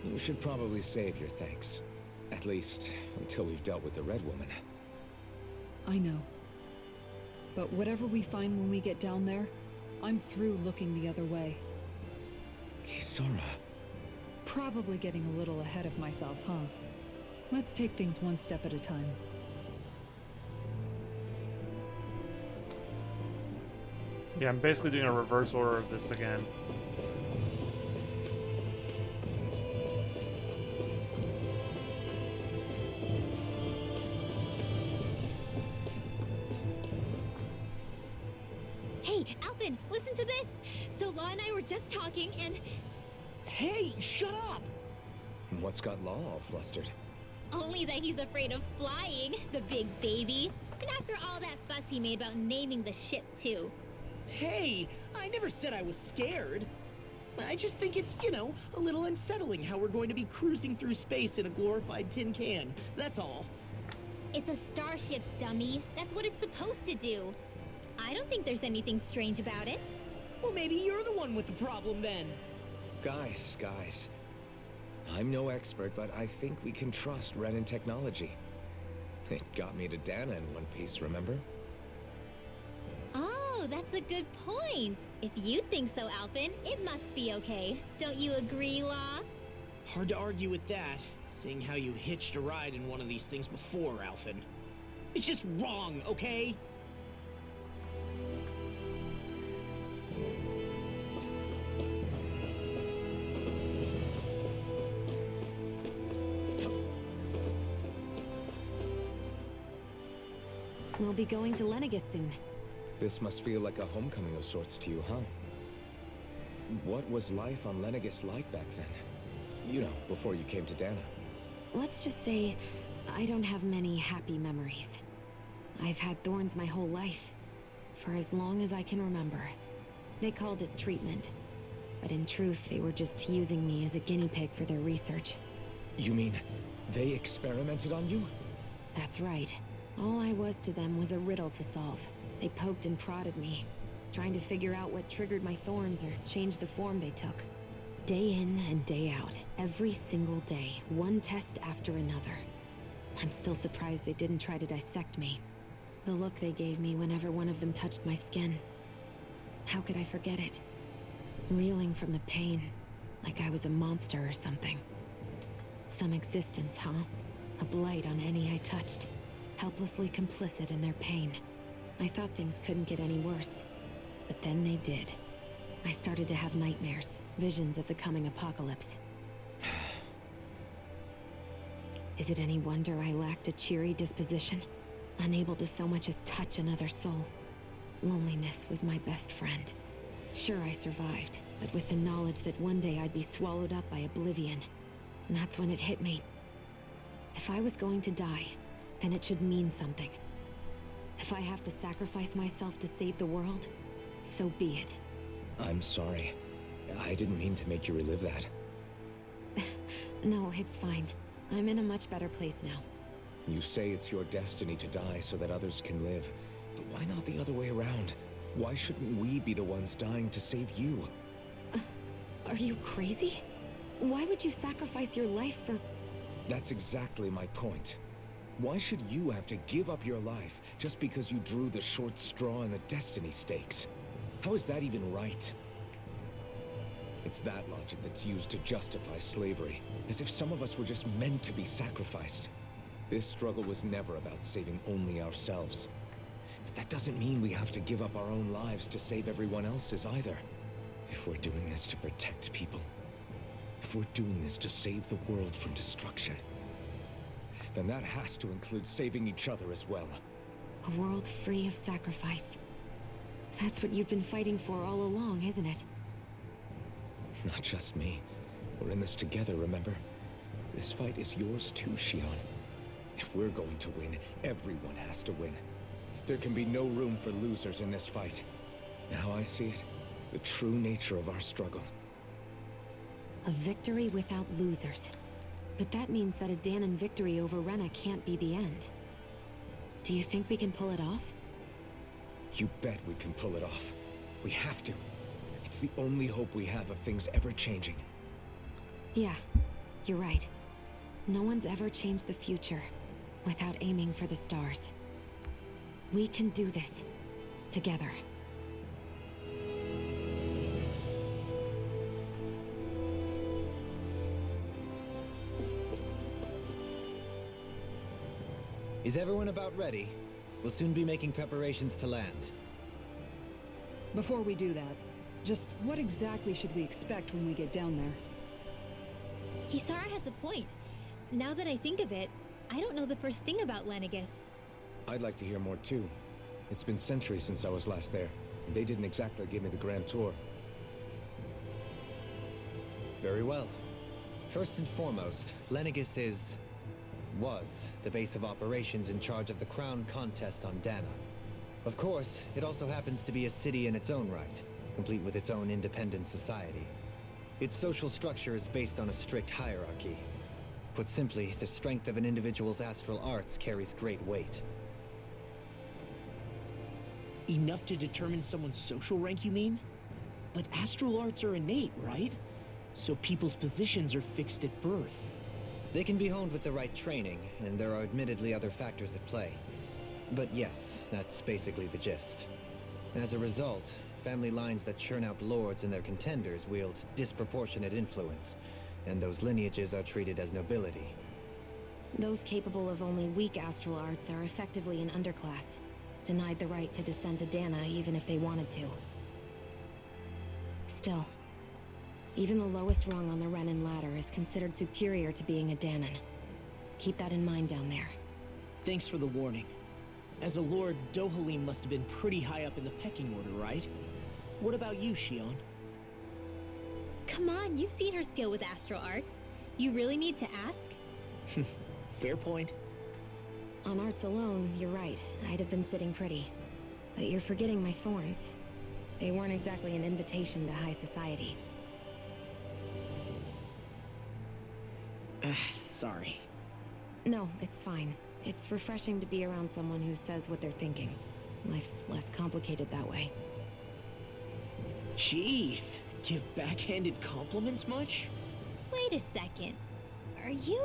You should probably save your thanks. At least, until we've dealt with the Red Woman. I know. But whatever we find when we get down there, I'm through looking the other way. Kisara. Probably getting a little ahead of myself, huh? Let's take things one step at a time. Yeah, I'm basically doing a reverse order of this again. Hey, Alphen, listen to this! So Law and I were just talking and... Hey, shut up! What's got Law all flustered? Only that he's afraid of flying, the big baby. And after all that fuss he made about naming the ship, too. Hey, I never said I was scared. I just think it's, you know, a little unsettling how we're going to be cruising through space in a glorified tin can. That's all. It's a starship, dummy. That's what it's supposed to do. I don't think there's anything strange about it. Well, maybe you're the one with the problem then. Guys. I'm no expert, but I think we can trust Renan technology. It got me to Dahna in one piece, remember? Oh, that's a good point. If you think so, Alphen, it must be okay. Don't you agree, Law? Hard to argue with that, seeing how you hitched a ride in one of these things before, Alphen. It's just wrong, okay? We'll be going to Lenegis soon. This must feel like a homecoming of sorts to you, huh? What was life on Lenegis like back then? You know, before you came to Dahna. Let's just say, I don't have many happy memories. I've had thorns my whole life, for as long as I can remember. They called it treatment, but in truth, they were just using me as a guinea pig for their research. You mean, they experimented on you? That's right. All I was to them was a riddle to solve. They poked and prodded me, trying to figure out what triggered my thorns or changed the form they took. Day in and day out, every single day, one test after another. I'm still surprised they didn't try to dissect me. The look they gave me whenever one of them touched my skin. How could I forget it? Reeling from the pain, like I was a monster or something. Some existence, huh? A blight on any I touched, helplessly complicit in their pain. I thought things couldn't get any worse, but then they did. I started to have nightmares, visions of the coming apocalypse. Is it any wonder I lacked a cheery disposition? Unable to so much as touch another soul. Loneliness was my best friend. Sure, I survived, but with the knowledge that one day I'd be swallowed up by oblivion. And that's when it hit me. If I was going to die, then it should mean something. If I have to sacrifice myself to save the world, so be it. I'm sorry. I didn't mean to make you relive that. No, it's fine. I'm in a much better place now. You say it's your destiny to die so that others can live. But why not the other way around? Why shouldn't we be the ones dying to save you? Are you crazy? Why would you sacrifice your life for... That's exactly my point. Why should you have to give up your life just because you drew the short straw in the destiny stakes? How is that even right? It's that logic that's used to justify slavery, as if some of us were just meant to be sacrificed. This struggle was never about saving only ourselves. But that doesn't mean we have to give up our own lives to save everyone else's either. If we're doing this to protect people, if we're doing this to save the world from destruction, then that has to include saving each other as well. A world free of sacrifice. That's what you've been fighting for all along, isn't it? Not just me. We're in this together, remember? This fight is yours too, Shionne. If we're going to win, everyone has to win. There can be no room for losers in this fight. Now I see it. The true nature of our struggle. A victory without losers. But that means that a Dahnan victory over Rena can't be the end. Do you think we can pull it off? You bet we can pull it off. We have to. It's the only hope we have of things ever changing. Yeah, you're right. No one's ever changed the future without aiming for the stars. We can do this. Together. Is everyone about ready? We'll soon be making preparations to land. Before we do that, just what exactly should we expect when we get down there? Kisara has a point. Now that I think of it, I don't know the first thing about Lenegis. I'd like to hear more too. It's been centuries since I was last there, and they didn't exactly give me the grand tour. Very well. First and foremost, Lenegis was the base of operations in charge of the crown contest on Dahna. Of course, it also happens to be a city in its own right, complete with its own independent society. Its social structure is based on a strict hierarchy. Put simply, the strength of an individual's astral arts carries great weight. Enough to determine someone's social rank, you mean? But astral arts are innate, right? So people's positions are fixed at birth. They can be honed with the right training, and there are admittedly other factors at play. But yes, that's basically the gist. As a result, family lines that churn out lords and their contenders wield disproportionate influence, and those lineages are treated as nobility. Those capable of only weak astral arts are effectively an underclass, denied the right to descend to Dahna even if they wanted to. Still, even the lowest rung on the Renan ladder is considered superior to being a Dahnan. Keep that in mind down there. Thanks for the warning. As a lord, Dohalim must have been pretty high up in the pecking order, right? What about you, Shionne? Come on, you've seen her skill with astral arts. You really need to ask? Fair point. On arts alone, you're right. I'd have been sitting pretty. But you're forgetting my thorns. They weren't exactly an invitation to high society. Sorry. No, it's fine. It's refreshing to be around someone who says what they're thinking. Life's less complicated that way. Jeez, give backhanded compliments much? Wait a second. Are you?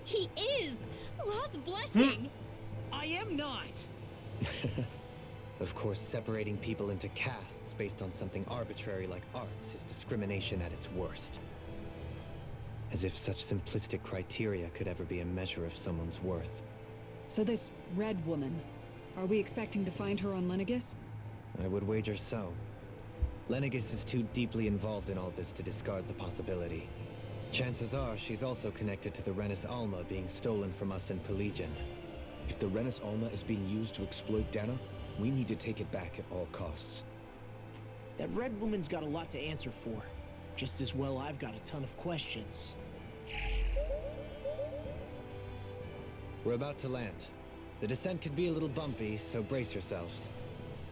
He is! Lost blushing! I am not! Of course, separating people into castes based on something arbitrary like arts is discrimination at its worst. As if such simplistic criteria could ever be a measure of someone's worth. So this red woman, are we expecting to find her on Lenegis? I would wager so. Lenegis is too deeply involved in all this to discard the possibility. Chances are she's also connected to the Renis Alma being stolen from us in Pelagian. If the Renis Alma is being used to exploit Dahna, we need to take it back at all costs. That red woman's got a lot to answer for. Just as well I've got a ton of questions. We're about to land. The descent could be a little bumpy, so brace yourselves.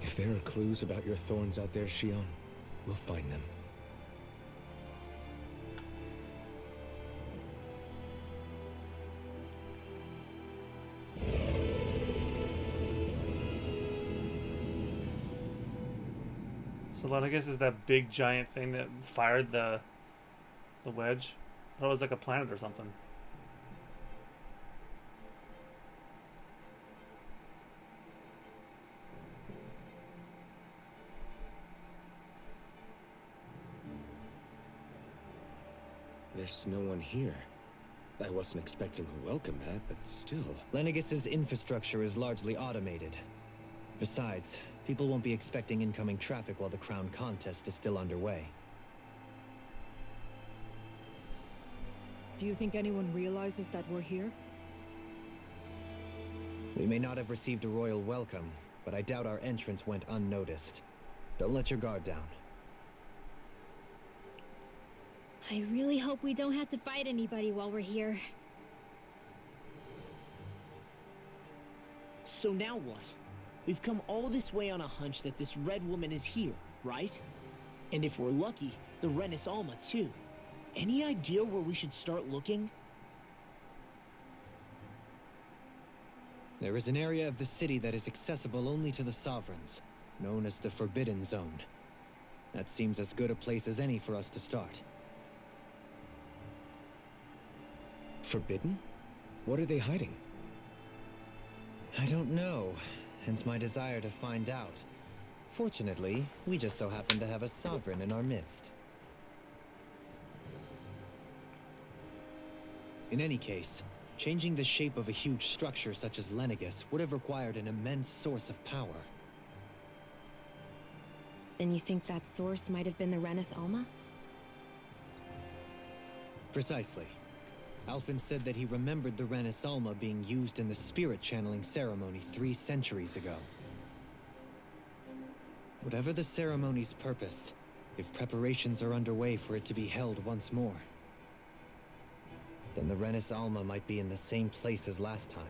If there are clues about your thorns out there, Shionne, we'll find them. So Lenegis is that big giant thing that fired the wedge. I thought it was like a planet or something. There's no one here. I wasn't expecting a welcome mat, but still. Lenegis's infrastructure is largely automated. Besides, people won't be expecting incoming traffic while the crown contest is still underway. Do you think anyone realizes that we're here? We may not have received a royal welcome, but I doubt our entrance went unnoticed. Don't let your guard down. I really hope we don't have to fight anybody while we're here. So now what? We've come all this way on a hunch that this red woman is here, right? And if we're lucky, the Renis Alma too. Any idea where we should start looking? There is an area of the city that is accessible only to the sovereigns, known as the Forbidden Zone. That seems as good a place as any for us to start. Forbidden? What are they hiding? I don't know, hence my desire to find out. Fortunately, we just so happen to have a sovereign in our midst. In any case, changing the shape of a huge structure such as Lenegis would have required an immense source of power. Then you think that source might have been the Renis Alma? Precisely. Alphen said that he remembered the Renis Alma being used in the spirit channeling ceremony 3 centuries ago. Whatever the ceremony's purpose, if preparations are underway for it to be held once more, then the Renis Alma might be in the same place as last time,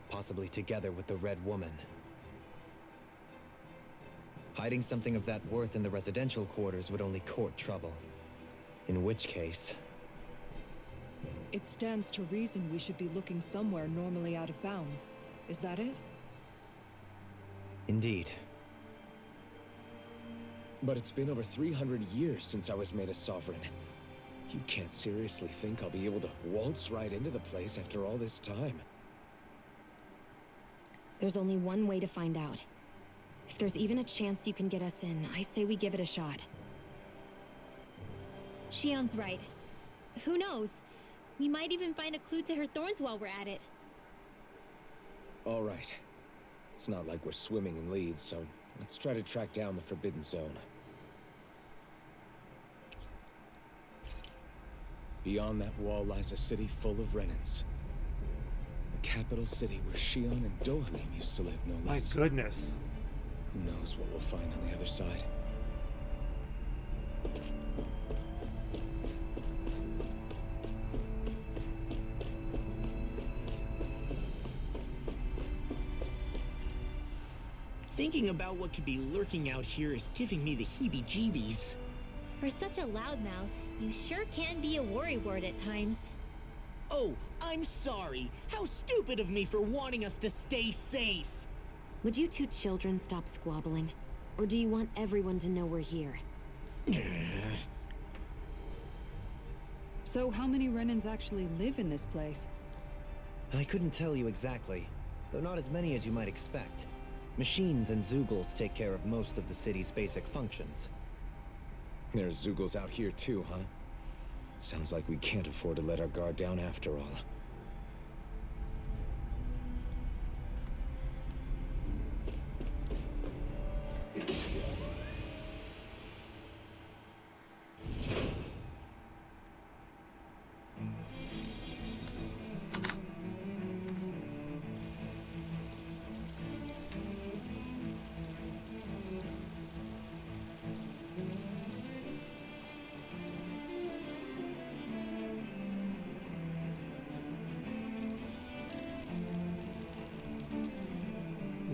possibly together with the Red Woman. Hiding something of that worth in the residential quarters would only court trouble. In which case... It stands to reason we should be looking somewhere normally out of bounds. Is that it? Indeed. But it's been over 300 years since I was made a sovereign. You can't seriously think I'll be able to waltz right into the place after all this time. There's only one way to find out. If there's even a chance you can get us in, I say we give it a shot. Shionne's right. Who knows? We might even find a clue to her thorns while we're at it. All right. It's not like we're swimming in leads, so let's try to track down the Forbidden Zone. Beyond that wall lies a city full of Renans. The capital city where Shionne and Dahna used to live, no My less. goodness. Who knows what we'll find on the other side. Thinking about what could be lurking out here is giving me the heebie-jeebies. For such a loudmouth, you sure can be a worrywart at times. Oh, I'm sorry. How stupid of me for wanting us to stay safe. Would you two children stop squabbling? Or do you want everyone to know we're here? So how many Renans actually live in this place? I couldn't tell you exactly, though not as many as you might expect. Machines and Zeugles take care of most of the city's basic functions. There's Zeugles out here too, huh? Sounds like we can't afford to let our guard down after all.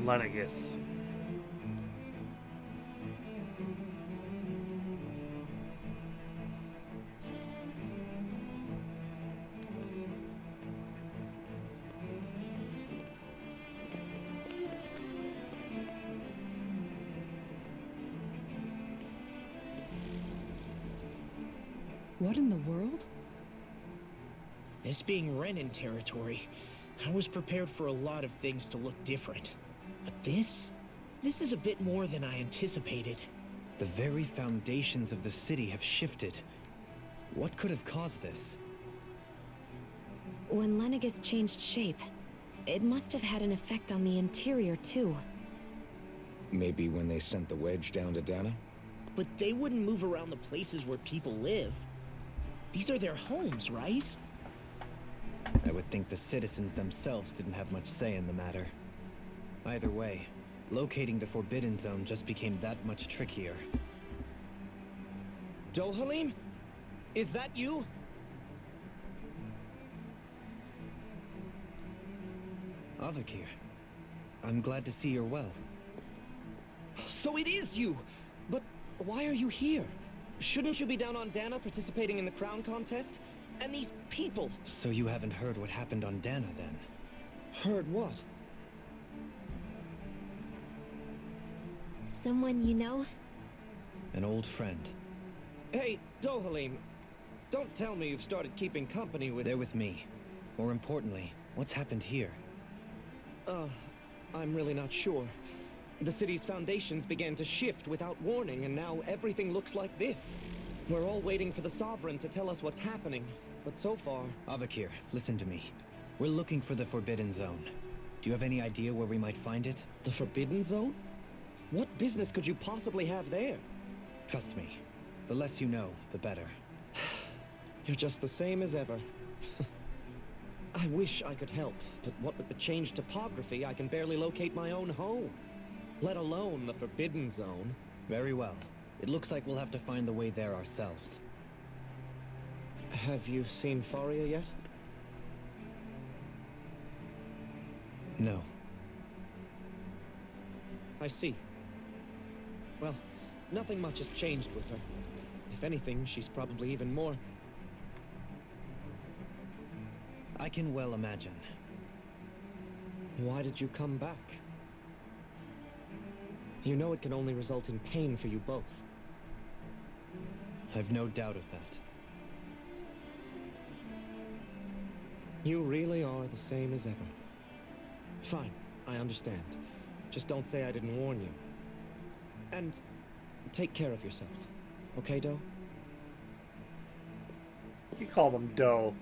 Lenegis. What in the world? This being Renan territory, I was prepared for a lot of things to look different. But this is a bit more than I anticipated. The very foundations of the city have shifted. What could have caused this? When Lenegis changed shape, it must have had an effect on the interior too. Maybe when they sent the wedge down to Dahna? But they wouldn't move around the places where people live. These are their homes, right? I would think the citizens themselves didn't have much say in the matter. Either way, locating the Forbidden Zone just became that much trickier. Dohalim? Is that you? Avakir, I'm glad to see you're well. So it is you! But why are you here? Shouldn't you be down on Dahna participating in the crown contest? And these people! So you haven't heard what happened on Dahna, then? Heard what? Someone you know? An old friend. Hey, Dohalim, don't tell me you've started keeping company with... They're with me. More importantly, what's happened here? I'm really not sure. The city's foundations began to shift without warning, and now everything looks like this. We're all waiting for the Sovereign to tell us what's happening, but so far... Avakir, listen to me. We're looking for the Forbidden Zone. Do you have any idea where we might find it? The Forbidden Zone? What business could you possibly have there? Trust me. The less you know, the better. You're just the same as ever. I wish I could help, but what with the changed topography, I can barely locate my own home. Let alone the Forbidden Zone. Very well. It looks like we'll have to find the way there ourselves. Have you seen Faria yet? No. I see. Well, nothing much has changed with her. If anything, she's probably even more... I can well imagine. Why did you come back? You know it can only result in pain for you both. I've no doubt of that. You really are the same as ever. Fine, I understand. Just don't say I didn't warn you. And take care of yourself. Okay, Doe? He called him Doe.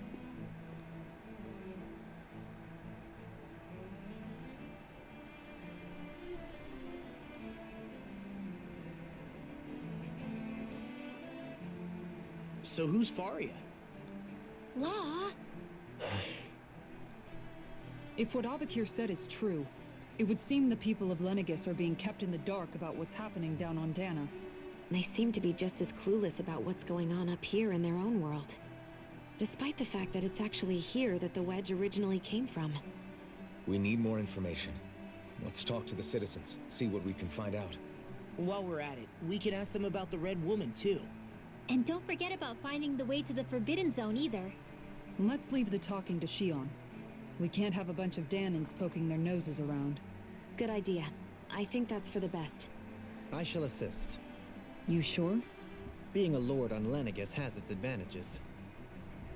So who's Faria? Law? If what Avakir said is true, it would seem the people of Lenegis are being kept in the dark about what's happening down on Dahna. They seem to be just as clueless about what's going on up here in their own world. Despite the fact that it's actually here that the wedge originally came from. We need more information. Let's talk to the citizens, see what we can find out. While we're at it, we can ask them about the Red Woman, too. And don't forget about finding the way to the Forbidden Zone either. Let's leave the talking to Shionne. We can't have a bunch of Dahnans poking their noses around. Good idea. I think that's for the best. I shall assist. You sure? Being a lord on Lenegis has its advantages.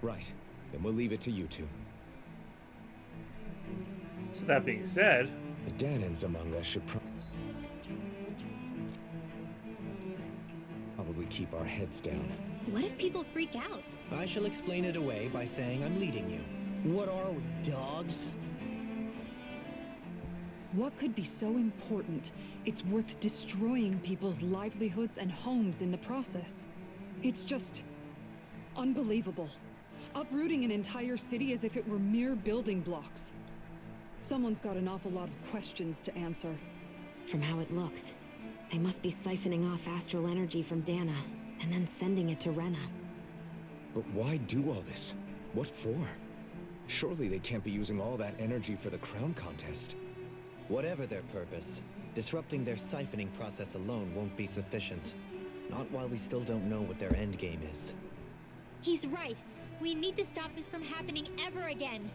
Right. Then we'll leave it to you two. So that being said, The Dahnans among us should probably keep our heads down. What if people freak out? I shall explain it away by saying I'm leading you. What are we, dogs? What could be so important? It's worth destroying people's livelihoods and homes in the process. It's just unbelievable. Uprooting an entire city as if it were mere building blocks. Someone's got an awful lot of questions to answer. From how it looks, they must be siphoning off astral energy from Dahna, and then sending it to Renan. But why do all this? What for? Surely they can't be using all that energy for the crown contest. Whatever their purpose, disrupting their siphoning process alone won't be sufficient. Not while we still don't know what their endgame is. He's right. We need to stop this from happening ever again.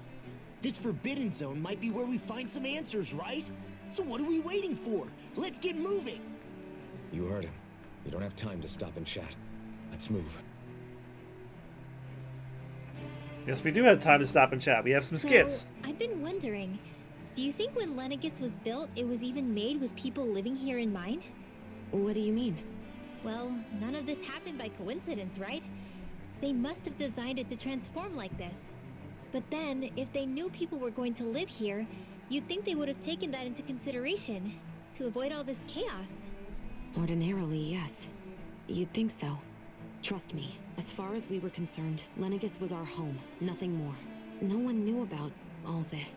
This forbidden zone might be where we find some answers, right? So what are we waiting for? Let's get moving! You heard him. We don't have time to stop and chat. Let's move. yes, we do have time to stop and chat. We have some skits. So, I've been wondering, do you think when Lenegis was built, it was even made with people living here in mind? What do you mean? Well, none of this happened by coincidence, right? They must have designed it to transform like this. But then, if they knew people were going to live here, you'd think they would have taken that into consideration to avoid all this chaos. Ordinarily, yes. You'd think so. Trust me, as far as we were concerned, Lenegis was our home, nothing more. No one knew about all this.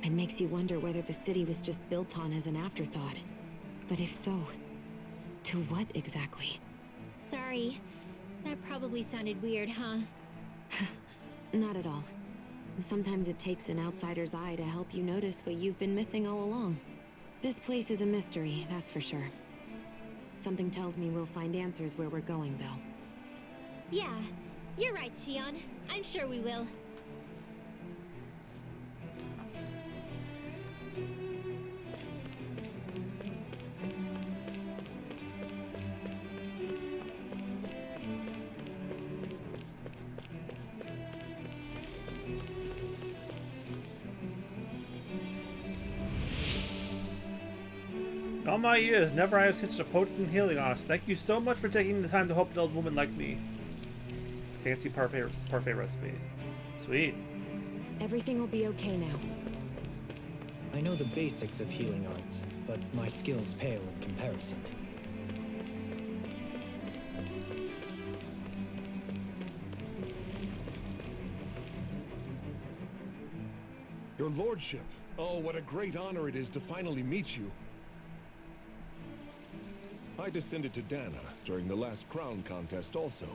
It makes you wonder whether the city was just built on as an afterthought. But if so, to what exactly? Sorry. That probably sounded weird, huh? Not at all. Sometimes it takes an outsider's eye to help you notice what you've been missing all along. This place is a mystery, that's for sure. Something tells me we'll find answers where we're going, though. Yeah, you're right, Shionne. I'm sure we will. In all my years, never I have seen such a potent healing on us. Thank you so much for taking the time to help an old woman like me. Fancy parfait recipe. Sweet. Everything will be okay now. I know the basics of healing arts, but my skills pale in comparison. Your lordship. Oh, what a great honor it is to finally meet you. I descended to Dahna during the last crown contest also.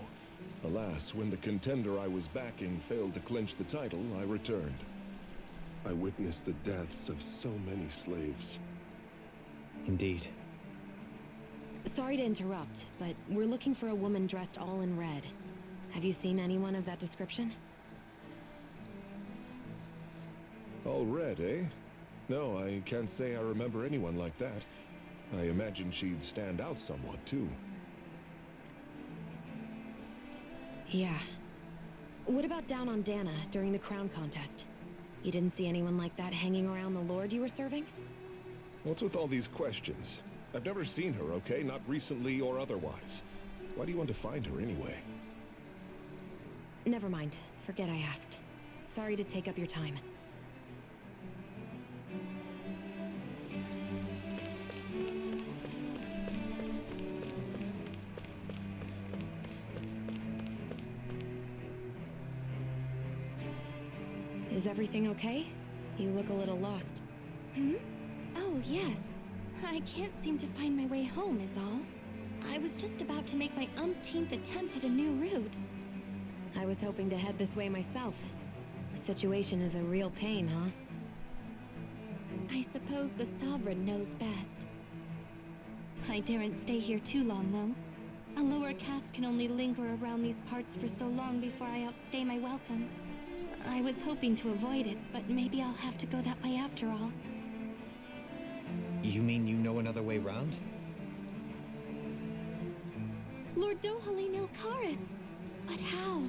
Alas, when the contender I was backing failed to clinch the title, I returned. I witnessed the deaths of so many slaves. Indeed. Sorry to interrupt, but we're looking for a woman dressed all in red. Have you seen anyone of that description? All red, eh? No, I can't say I remember anyone like that. I imagine she'd stand out somewhat, too. Yeah. What about down on Dahna during the crown contest? You didn't see anyone like that hanging around the lord you were serving? What's with all these questions? I've never seen her, okay? Not recently or otherwise. Why do you want to find her anyway? Never mind. Forget I asked. Sorry to take up your time. Is everything okay? You look a little lost. Hmm? Oh, yes. I can't seem to find my way home, is all. I was just about to make my umpteenth attempt at a new route. I was hoping to head this way myself. The situation is a real pain, huh? I suppose the Sovereign knows best. I daren't stay here too long, though. A lower caste can only linger around these parts for so long before I outstay my welcome. I was hoping to avoid it, but maybe I'll have to go that way after all. You mean you know another way round? Lord Dohalim Ilkaris! But how?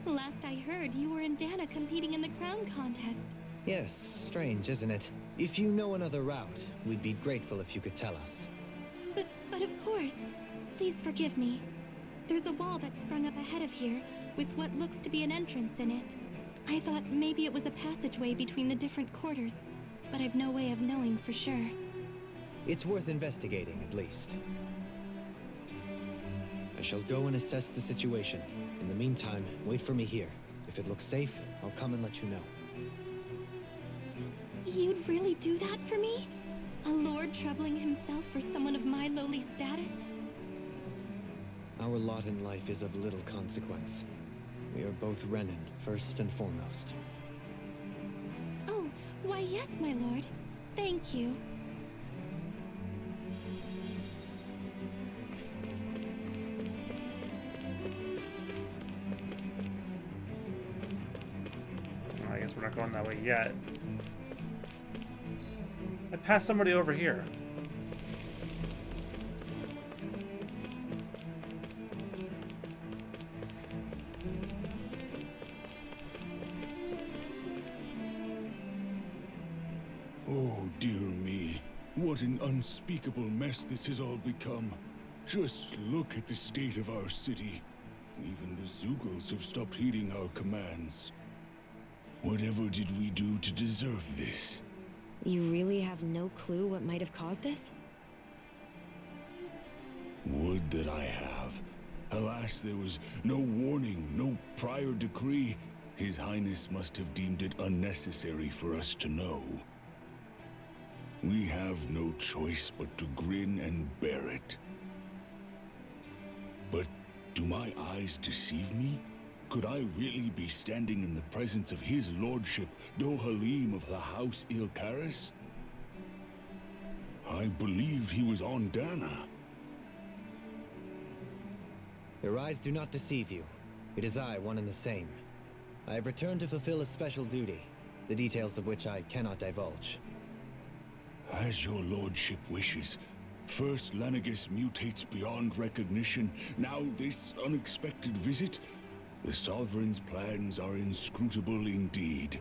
Last I heard, you were in Dahna competing in the crown contest. Yes, strange, isn't it? If you know another route, we'd be grateful if you could tell us. But of course. Please forgive me. There's a wall that sprung up ahead of here, with what looks to be an entrance in it. I thought maybe it was a passageway between the different quarters, but I've no way of knowing for sure. It's worth investigating, at least. I shall go and assess the situation. In the meantime, wait for me here. If it looks safe, I'll come and let you know. You'd really do that for me? A lord troubling himself for someone of my lowly status? Our lot in life is of little consequence. We are both Renan, first and foremost. Oh, why yes, my lord. Thank you. I guess we're not going that way yet. I passed somebody over here. Oh, dear me. What an unspeakable mess this has all become. Just look at the state of our city. Even the Zeugles have stopped heeding our commands. Whatever did we do to deserve this? You really have no clue what might have caused this? Would that I have. Alas, there was no warning, no prior decree. His Highness must have deemed it unnecessary for us to know. We have no choice but to grin and bear it. But do my eyes deceive me? Could I really be standing in the presence of his lordship, Dohalim of the House Ilkaris? I believed he was on Dahna. Your eyes do not deceive you. It is I, one and the same. I have returned to fulfill a special duty, the details of which I cannot divulge. As your lordship wishes. First Lenegis mutates beyond recognition, now this unexpected visit. The Sovereign's plans are inscrutable indeed.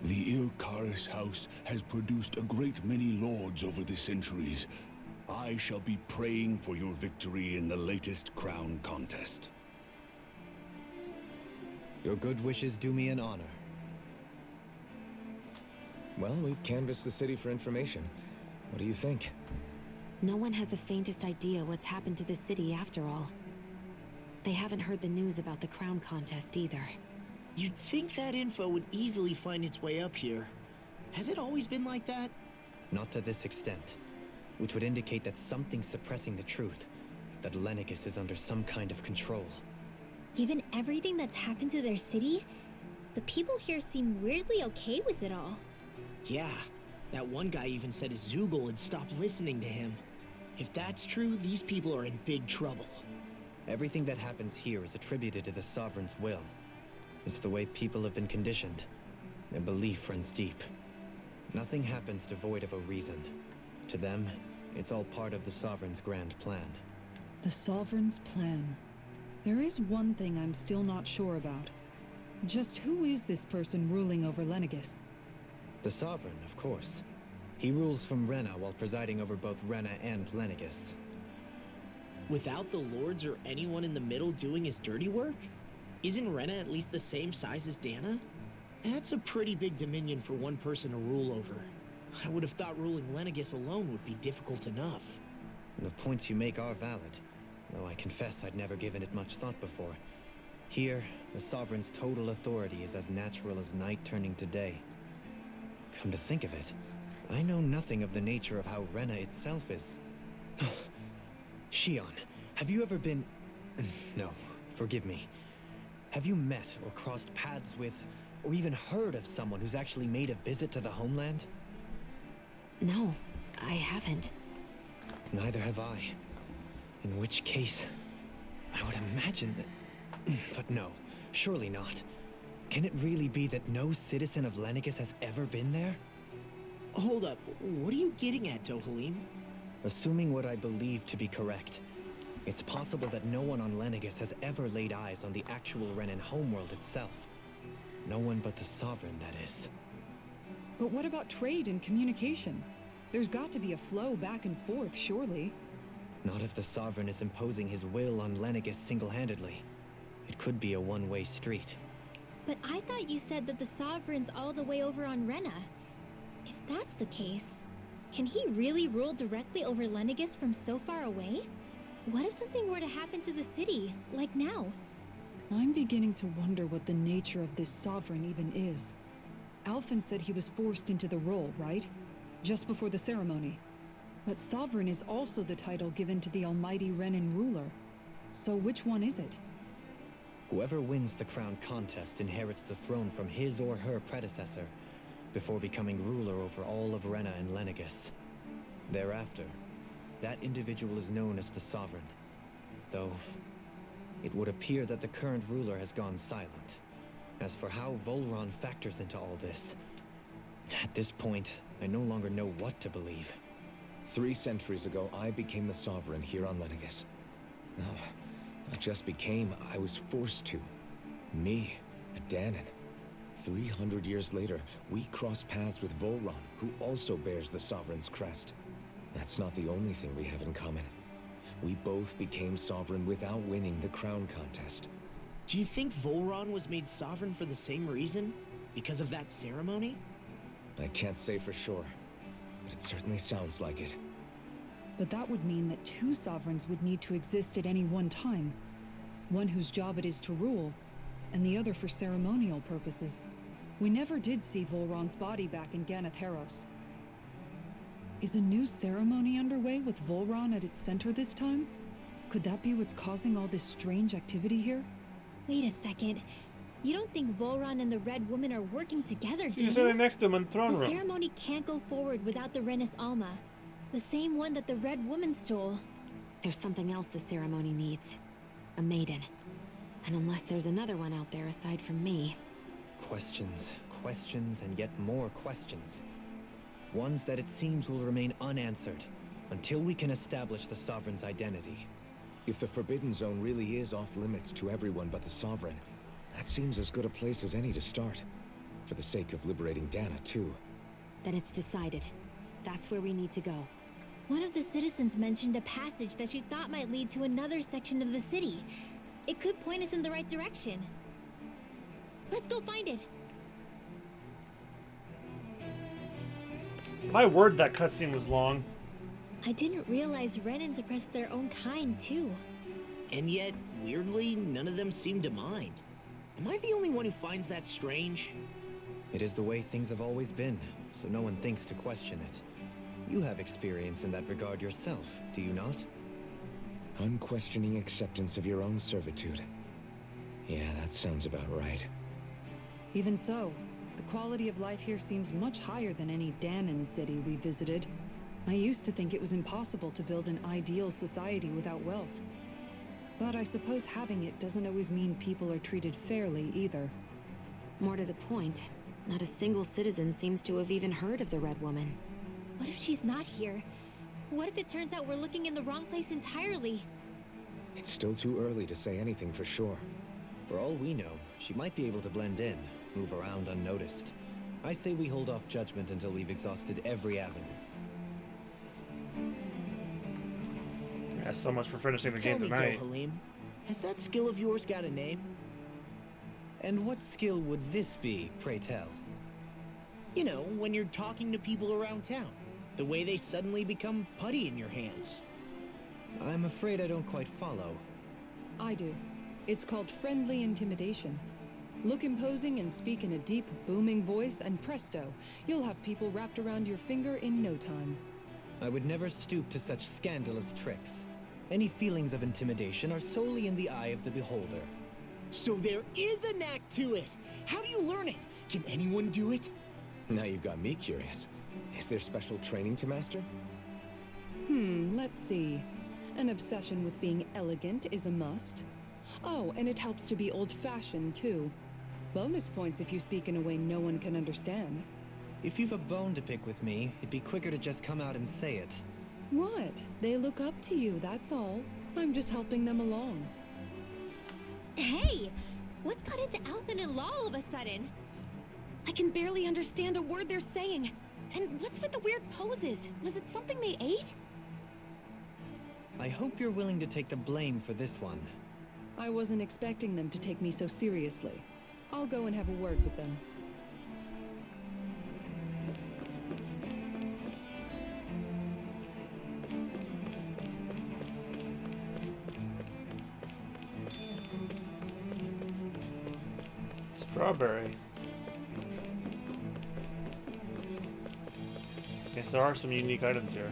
The Ilkaris house has produced a great many lords over the centuries. I shall be praying for your victory in the latest crown contest. Your good wishes do me an honor. Well, we've canvassed the city for information. What do you think? No one has the faintest idea what's happened to the city after all. They haven't heard the news about the crown contest either. You'd think that info would easily find its way up here. Has it always been like that? Not to this extent, which would indicate that something's suppressing the truth, that Lenegis is under some kind of control. Given everything that's happened to their city, the people here seem weirdly okay with it all. Yeah, that one guy even said his Zeugle had stopped listening to him. If that's true, these people are in big trouble. Everything that happens here is attributed to the Sovereign's will. It's the way people have been conditioned. Their belief runs deep. Nothing happens devoid of a reason. To them, it's all part of the Sovereign's grand plan. The Sovereign's plan. There is one thing I'm still not sure about. Just who is this person ruling over Lenegis? The Sovereign, of course. He rules from Renan while presiding over both Renan and Lenegis. Without the lords or anyone in the middle doing his dirty work? Isn't Renan at least the same size as Dahna? That's a pretty big dominion for one person to rule over. I would have thought ruling Lenegis alone would be difficult enough. The points you make are valid, though I confess I'd never given it much thought before. Here, the Sovereign's total authority is as natural as night turning to day. Come to think of it, I know nothing of the nature of how Renan itself is. Shionne, have you ever been... No, forgive me. Have you met or crossed paths with, or even heard of someone who's actually made a visit to the homeland? No, I haven't. Neither have I. In which case, I would imagine that... But no, surely not. Can it really be that no citizen of Lenegis has ever been there? Hold up, what are you getting at, Dohalim? Assuming what I believe to be correct, it's possible that no one on Lenegis has ever laid eyes on the actual Renan homeworld itself. No one but the Sovereign, that is. But what about trade and communication? There's got to be a flow back and forth, surely. Not if the Sovereign is imposing his will on Lenegis single-handedly. It could be a one-way street. But I thought you said that the Sovereign's all the way over on Rena. If that's the case, can he really rule directly over Lenegis from so far away? What if something were to happen to the city, like now? I'm beginning to wonder what the nature of this Sovereign even is. Alphen said he was forced into the role, right? Just before the ceremony. But Sovereign is also the title given to the almighty Renan ruler. So which one is it? Whoever wins the crown contest inherits the throne from his or her predecessor, before becoming ruler over all of Rena and Lenegis. Thereafter, that individual is known as the Sovereign. Though, it would appear that the current ruler has gone silent. As for how Volron factors into all this, at this point, I no longer know what to believe. 3 centuries ago, I became the Sovereign here on Lenegis. No, not just became, I was forced to. Me, a Dahnan. 300 years later, we cross paths with Volron, who also bears the Sovereign's crest. That's not the only thing we have in common. We both became Sovereign without winning the crown contest. Do you think Volron was made sovereign for the same reason? Because of that ceremony? I can't say for sure, but it certainly sounds like it. But that would mean that 2 sovereigns would need to exist at any one time. One whose job it is to rule, and the other for ceremonial purposes. We never did see Volron's body back in Ganath Haros. Is a new ceremony underway with Volron at its center this time? Could that be what's causing all this strange activity here? Wait a second. You don't think Volron and the Red Woman are working together, do you? She's sitting next to him in the throne The room. ceremony can't go forward without the Renis Alma. The same one that the Red Woman stole. There's something else the ceremony needs. A maiden. And unless there's another one out there aside from me... Questions, questions, and yet more questions. Ones that it seems will remain unanswered, until we can establish the Sovereign's identity. If the Forbidden Zone really is off-limits to everyone but the Sovereign, that seems as good a place as any to start. For the sake of liberating Dahna, too. Then it's decided. That's where we need to go. One of the citizens mentioned a passage that she thought might lead to another section of the city. It could point us in the right direction. Let's go find it. My word, that cutscene was long. I didn't realize Renans oppressed their own kind, too. And yet, weirdly, none of them seem to mind. Am I the only one who finds that strange? It is the way things have always been, so no one thinks to question it. You have experience in that regard yourself, do you not? Unquestioning acceptance of your own servitude. Yeah, that sounds about right. Even so, the quality of life here seems much higher than any Dahnan city we visited. I used to think it was impossible to build an ideal society without wealth. But I suppose having it doesn't always mean people are treated fairly either. More to the point, not a single citizen seems to have even heard of the Red Woman. What if she's not here? What if it turns out we're looking in the wrong place entirely? It's still too early to say anything for sure. For all we know, she might be able to blend in, move around unnoticed. I say we hold off judgment until we've exhausted every avenue. Yeah, so much for finishing the Tell game me, tonight. Dohalim, has that skill of yours got a name? And what skill would this be, pray tell? You know, when you're talking to people around town. The way they suddenly become putty in your hands. I'm afraid I don't quite follow. I do. It's called friendly intimidation. Look imposing and speak in a deep, booming voice, and presto, you'll have people wrapped around your finger in no time. I would never stoop to such scandalous tricks. Any feelings of intimidation are solely in the eye of the beholder. So there is a knack to it! How do you learn it? Can anyone do it? Now you've got me curious. Is there special training to master? Let's see. An obsession with being elegant is a must. Oh, and it helps to be old-fashioned, too. Bonus points if you speak in a way no one can understand. If you've a bone to pick with me, it'd be quicker to just come out and say it. What? They look up to you, that's all. I'm just helping them along. Hey! What's got into Alphen and Law all of a sudden? I can barely understand a word they're saying. And what's with the weird poses? Was it something they ate? I hope you're willing to take the blame for this one. I wasn't expecting them to take me so seriously. I'll go and have a word with them. Strawberry. Yes, there are some unique items here.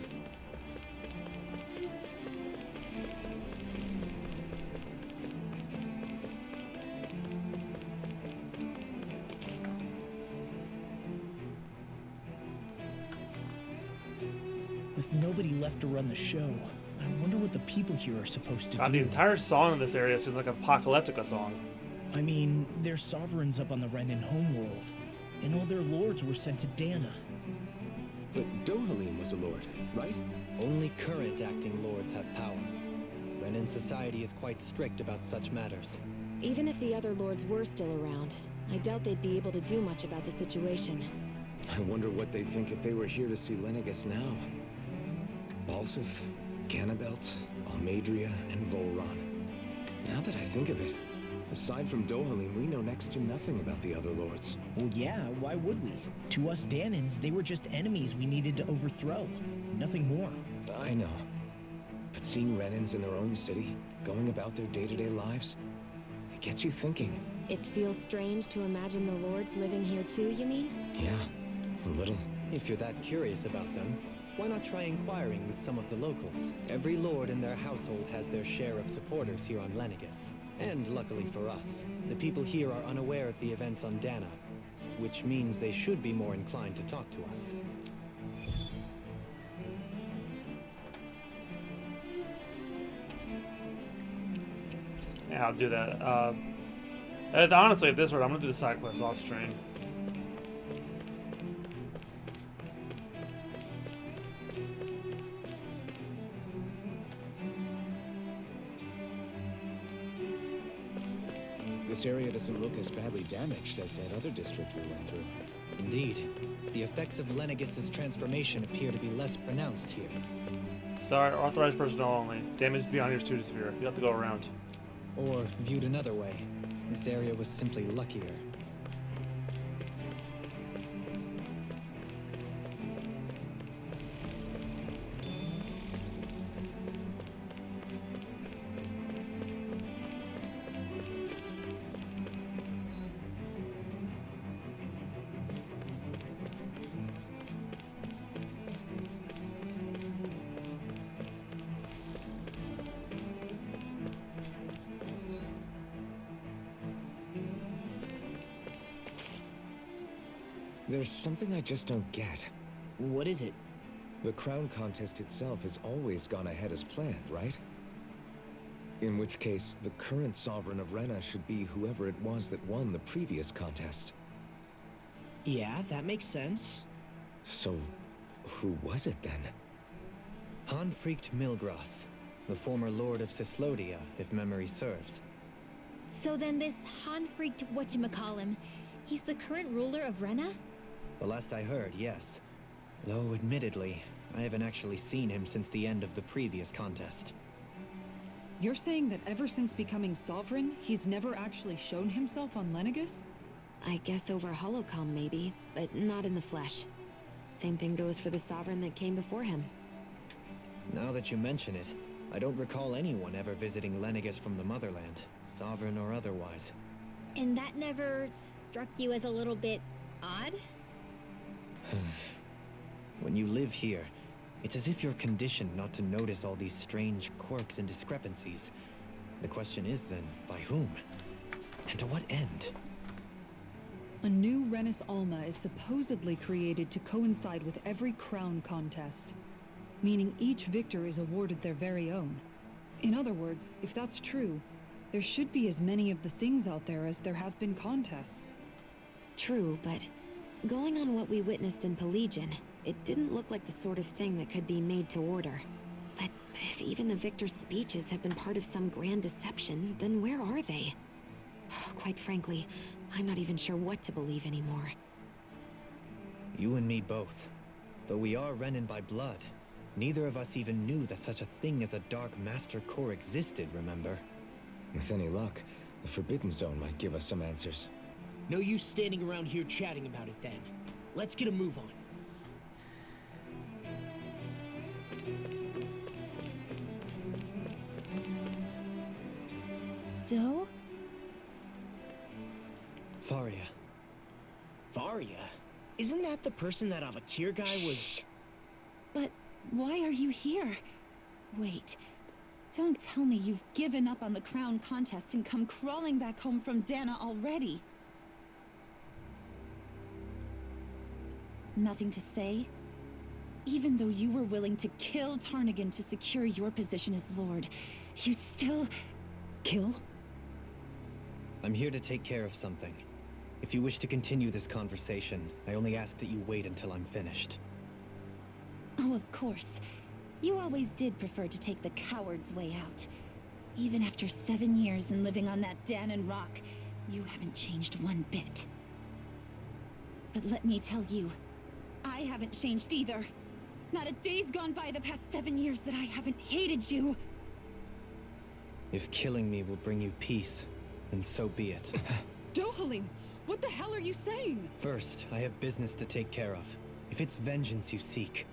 With nobody left to run the show, I wonder what the people here are supposed to God, do. the entire song in this area is just like an apocalyptica song. I mean, there's sovereigns up on the Renan homeworld, and all their lords were sent to Dahna. But Dohalim was a lord, right? Only current acting lords have power. Renan society is quite strict about such matters. Even if the other lords were still around, I doubt they'd be able to do much about the situation. I wonder what they'd think if they were here to see Lenegis now. Balsif, Ganabelt, Almadria, and Volron. Now that I think of it, aside from Dohalim, we know next to nothing about the other lords. Well, yeah, why would we? To us Dahnans, they were just enemies we needed to overthrow. Nothing more. I know. But seeing Renans in their own city, going about their day-to-day lives, it gets you thinking. It feels strange to imagine the lords living here too, you mean? Yeah, a little. If you're that curious about them, why not try inquiring with some of the locals? Every lord in their household has their share of supporters here on Lenegis. And luckily for us, the people here are unaware of the events on Dahna, which means they should be more inclined to talk to us. Yeah, I'll do that. Honestly, at this rate, I'm gonna do the side quest off stream. This area doesn't look as badly damaged as that other district we went through. Indeed. The effects of Lenegis' transformation appear to be less pronounced here. Sorry, authorized personnel only. Damage beyond your student sphere. You have to go around. Or, viewed another way, this area was simply luckier. There's something I just don't get. What is it? The crown contest itself has always gone ahead as planned, right? In which case, the current sovereign of Rena should be whoever it was that won the previous contest. Yeah, that makes sense. So, who was it then? Hanfricht Milgras, the former lord of Cislodia, if memory serves. So then this Hanfricht whatchamacallem, he's the current ruler of Rena? The last I heard, yes. Though, admittedly, I haven't actually seen him since the end of the previous contest. You're saying that ever since becoming sovereign, he's never actually shown himself on Lenegis? I guess over holocom maybe, but not in the flesh. Same thing goes for the sovereign that came before him. Now that you mention it, I don't recall anyone ever visiting Lenegis from the motherland, sovereign or otherwise. And that never struck you as a little bit odd? When you live here, it's as if you're conditioned not to notice all these strange quirks and discrepancies. The question is then, by whom? And to what end? A new Renis Alma is supposedly created to coincide with every crown contest, meaning each victor is awarded their very own. In other words, if that's true, there should be as many of the things out there as there have been contests. True, but going on what we witnessed in Pelagian, it didn't look like the sort of thing that could be made to order. But if even the victor's speeches have been part of some grand deception, then where are they? Quite frankly, I'm not even sure what to believe anymore. You and me both. Though we are Renan by blood, neither of us even knew that such a thing as a Dark Master Core existed, remember? With any luck, the Forbidden Zone might give us some answers. No use standing around here chatting about it then. Let's get a move on. Doe? Faria. Varia? Isn't that the person that Avakir guy was... Shh. But why are you here? Wait. Don't tell me you've given up on the crown contest and come crawling back home from Dahna already. Nothing to say? Even though you were willing to kill Tarnigan to secure your position as Lord, you still... kill? I'm here to take care of something. If you wish to continue this conversation, I only ask that you wait until I'm finished. Oh, of course. You always did prefer to take the coward's way out. Even after 7 years and living on that Dahnan rock, you haven't changed one bit. But let me tell you, I haven't changed either. Not a day's gone by the past 7 years that I haven't hated you. If killing me will bring you peace, then so be it. Dohalim, what the hell are you saying? First, I have business to take care of. If it's vengeance you seek,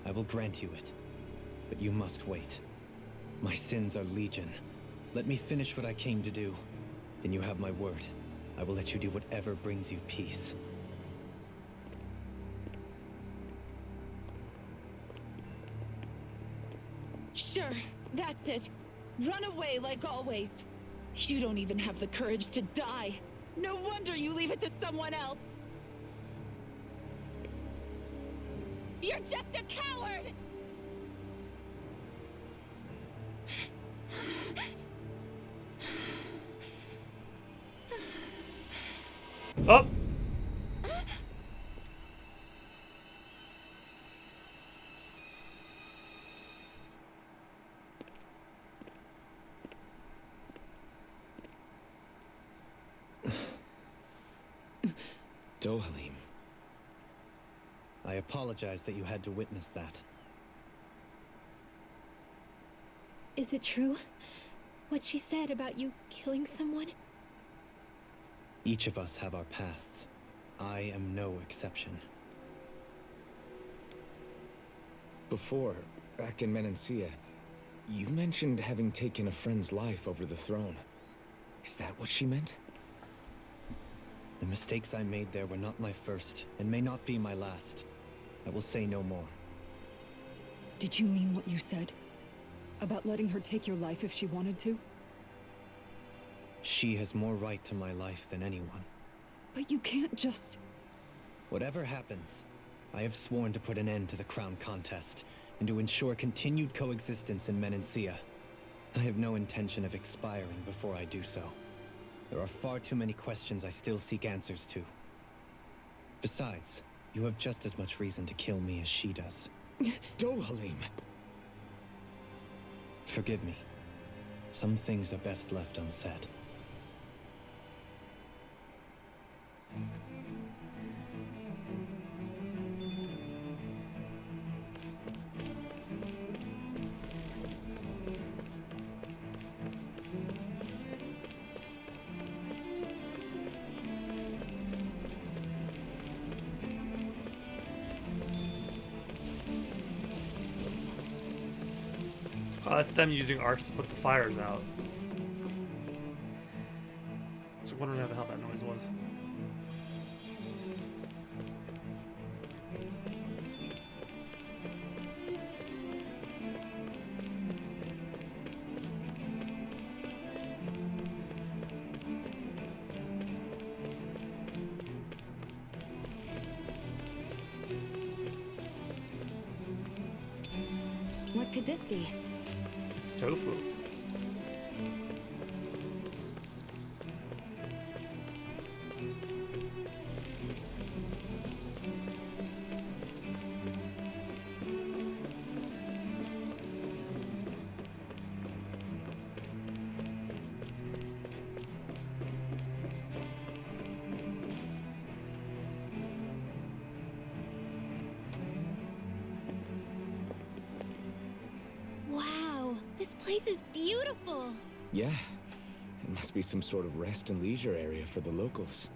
I will grant you it. But you must wait. My sins are legion. Let me finish what I came to do. Then you have my word. I will let you do whatever brings you peace. Sure, that's it. Run away like always. You don't even have the courage to die. No wonder you leave it to someone else. You're just a coward! Oh! Dohalim. I apologize that you had to witness that. Is it true? What she said about you killing someone? Each of us have our pasts. I am no exception. Before, back in Menancia, you mentioned having taken a friend's life over the throne. Is that what she meant? The mistakes I made there were not my first, and may not be my last. I will say no more. Did you mean what you said? About letting her take your life if she wanted to? She has more right to my life than anyone. But you can't just... Whatever happens, I have sworn to put an end to the crown contest, and to ensure continued coexistence in Menancia. I have no intention of expiring before I do so. There are far too many questions I still seek answers to. Besides, you have just as much reason to kill me as she does. Dohalim! Forgive me. Some things are best left unsaid. That's them using arcs to put the fires out. So wondering how the hell that noise was. What could this be? It's tofu. place is beautiful. Yeah, it must be some sort of rest and leisure area for the locals.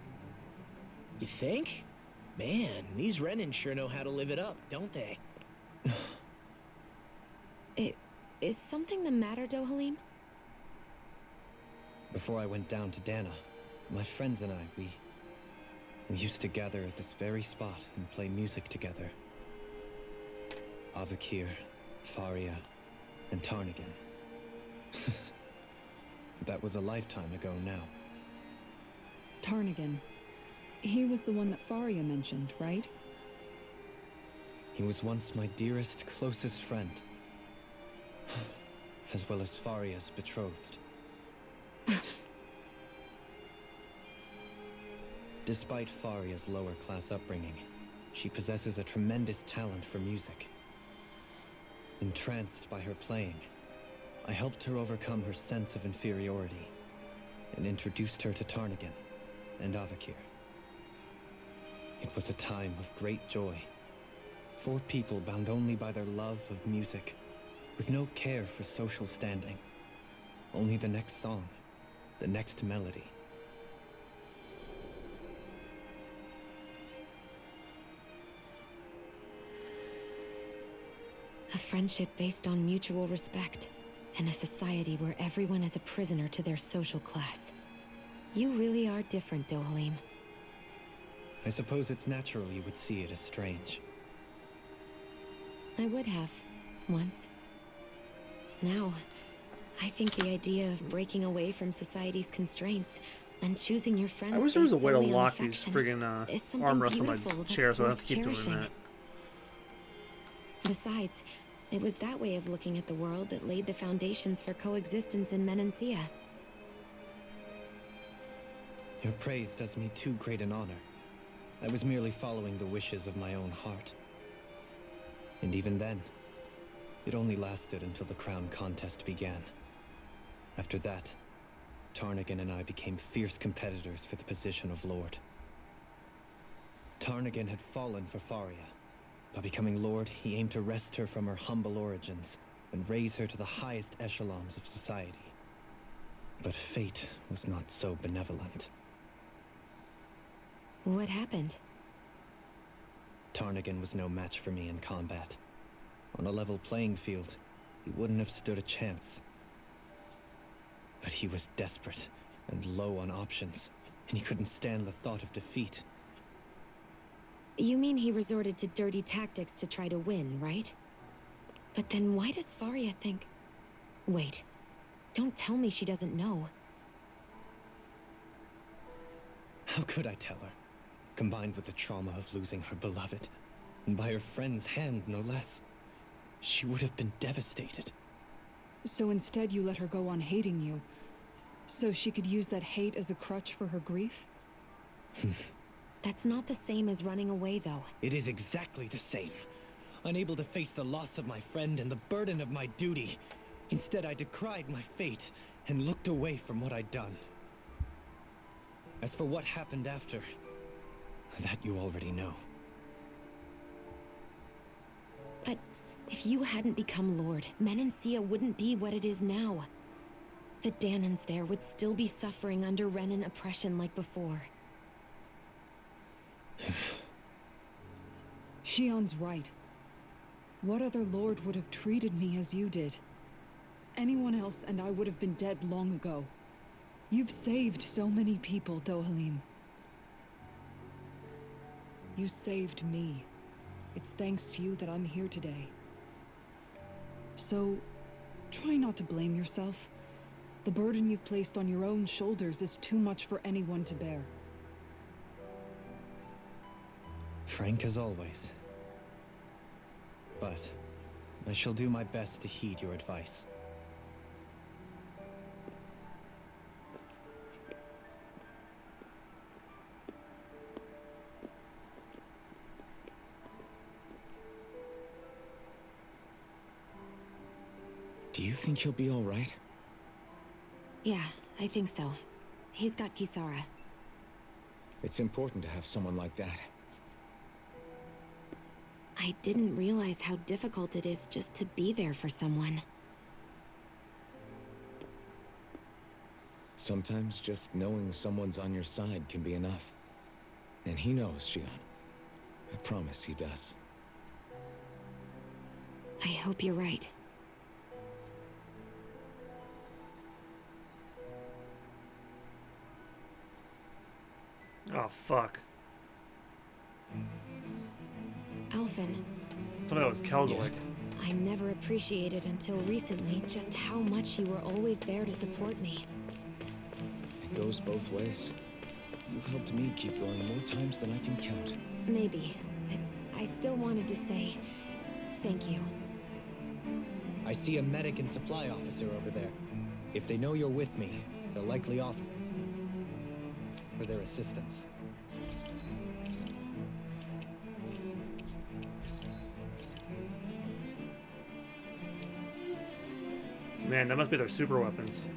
You think? Man, these Renans sure know how to live it up, don't they? Is something the matter, Dohalim? Before I went down to Dahna, my friends and I, we used to gather at this very spot and play music together. Avakir, Faria, and Tarnigan. That was a lifetime ago now. Tarnigan. He was the one that Faria mentioned, right? He was once my dearest, closest friend. As well as Faria's betrothed. Despite Faria's lower class upbringing, she possesses a tremendous talent for music. Entranced by her playing, I helped her overcome her sense of inferiority and introduced her to Tarnigan and Avakir. It was a time of great joy. 4 people bound only by their love of music, with no care for social standing. Only the next song, the next melody. A friendship based on mutual respect, and a society where everyone is a prisoner to their social class. You really are different, Dohalim. I suppose it's natural you would see it as strange. I would have, once. Now, I think the idea of breaking away from society's constraints and choosing your friends. I wish there was a way to based solely on lock these affection friggin' is something armrests on my beautiful that's chair, so I have worth to keep doing cherishing. that. Besides, it was that way of looking at the world that laid the foundations for coexistence in Menancia. Your praise does me too great an honor. I was merely following the wishes of my own heart. And even then, it only lasted until the crown contest began. After that, Tarnigan and I became fierce competitors for the position of Lord. Tarnigan had fallen for Faria. By becoming Lord, he aimed to wrest her from her humble origins and raise her to the highest echelons of society. But fate was not so benevolent. What happened? Tarnigan was no match for me in combat. On a level playing field, he wouldn't have stood a chance. But he was desperate and low on options, and he couldn't stand the thought of defeat. You mean he resorted to dirty tactics to try to win, right? But then why does Faria think... Wait, don't tell me she doesn't know. How could I tell her? Combined with the trauma of losing her beloved, and by her friend's hand, no less, she would have been devastated. So instead you let her go on hating you, so she could use that hate as a crutch for her grief? That's not the same as running away, though. It is exactly the same. Unable to face the loss of my friend and the burden of my duty. Instead, I decried my fate and looked away from what I'd done. As for what happened after, that you already know. But if you hadn't become Lord, Menancia wouldn't be what it is now. The Dahnans there would still be suffering under Renan oppression like before. Shionne's right. What other lord would have treated me as you did? Anyone else and I would have been dead long ago. You've saved so many people, Dohalim. You saved me. It's thanks to you that I'm here today. So, try not to blame yourself. The burden you've placed on your own shoulders is too much for anyone to bear. Frank as always. But I shall do my best to heed your advice. Do you think he'll be all right? Yeah, I think so. He's got Kisara. It's important to have someone like that. I didn't realize how difficult it is just to be there for someone. Sometimes just knowing someone's on your side can be enough. And he knows, Shionne. I promise he does. I hope you're right. Oh, fuck. Alphen, Some of that was Calaglia. I never appreciated until recently just how much you were always there to support me. It goes both ways. You've helped me keep going more times than I can count. Maybe, but I still wanted to say thank you. I see a medic and supply officer over there. If they know you're with me, they'll likely offer for their assistance. Man, that must be their super weapons.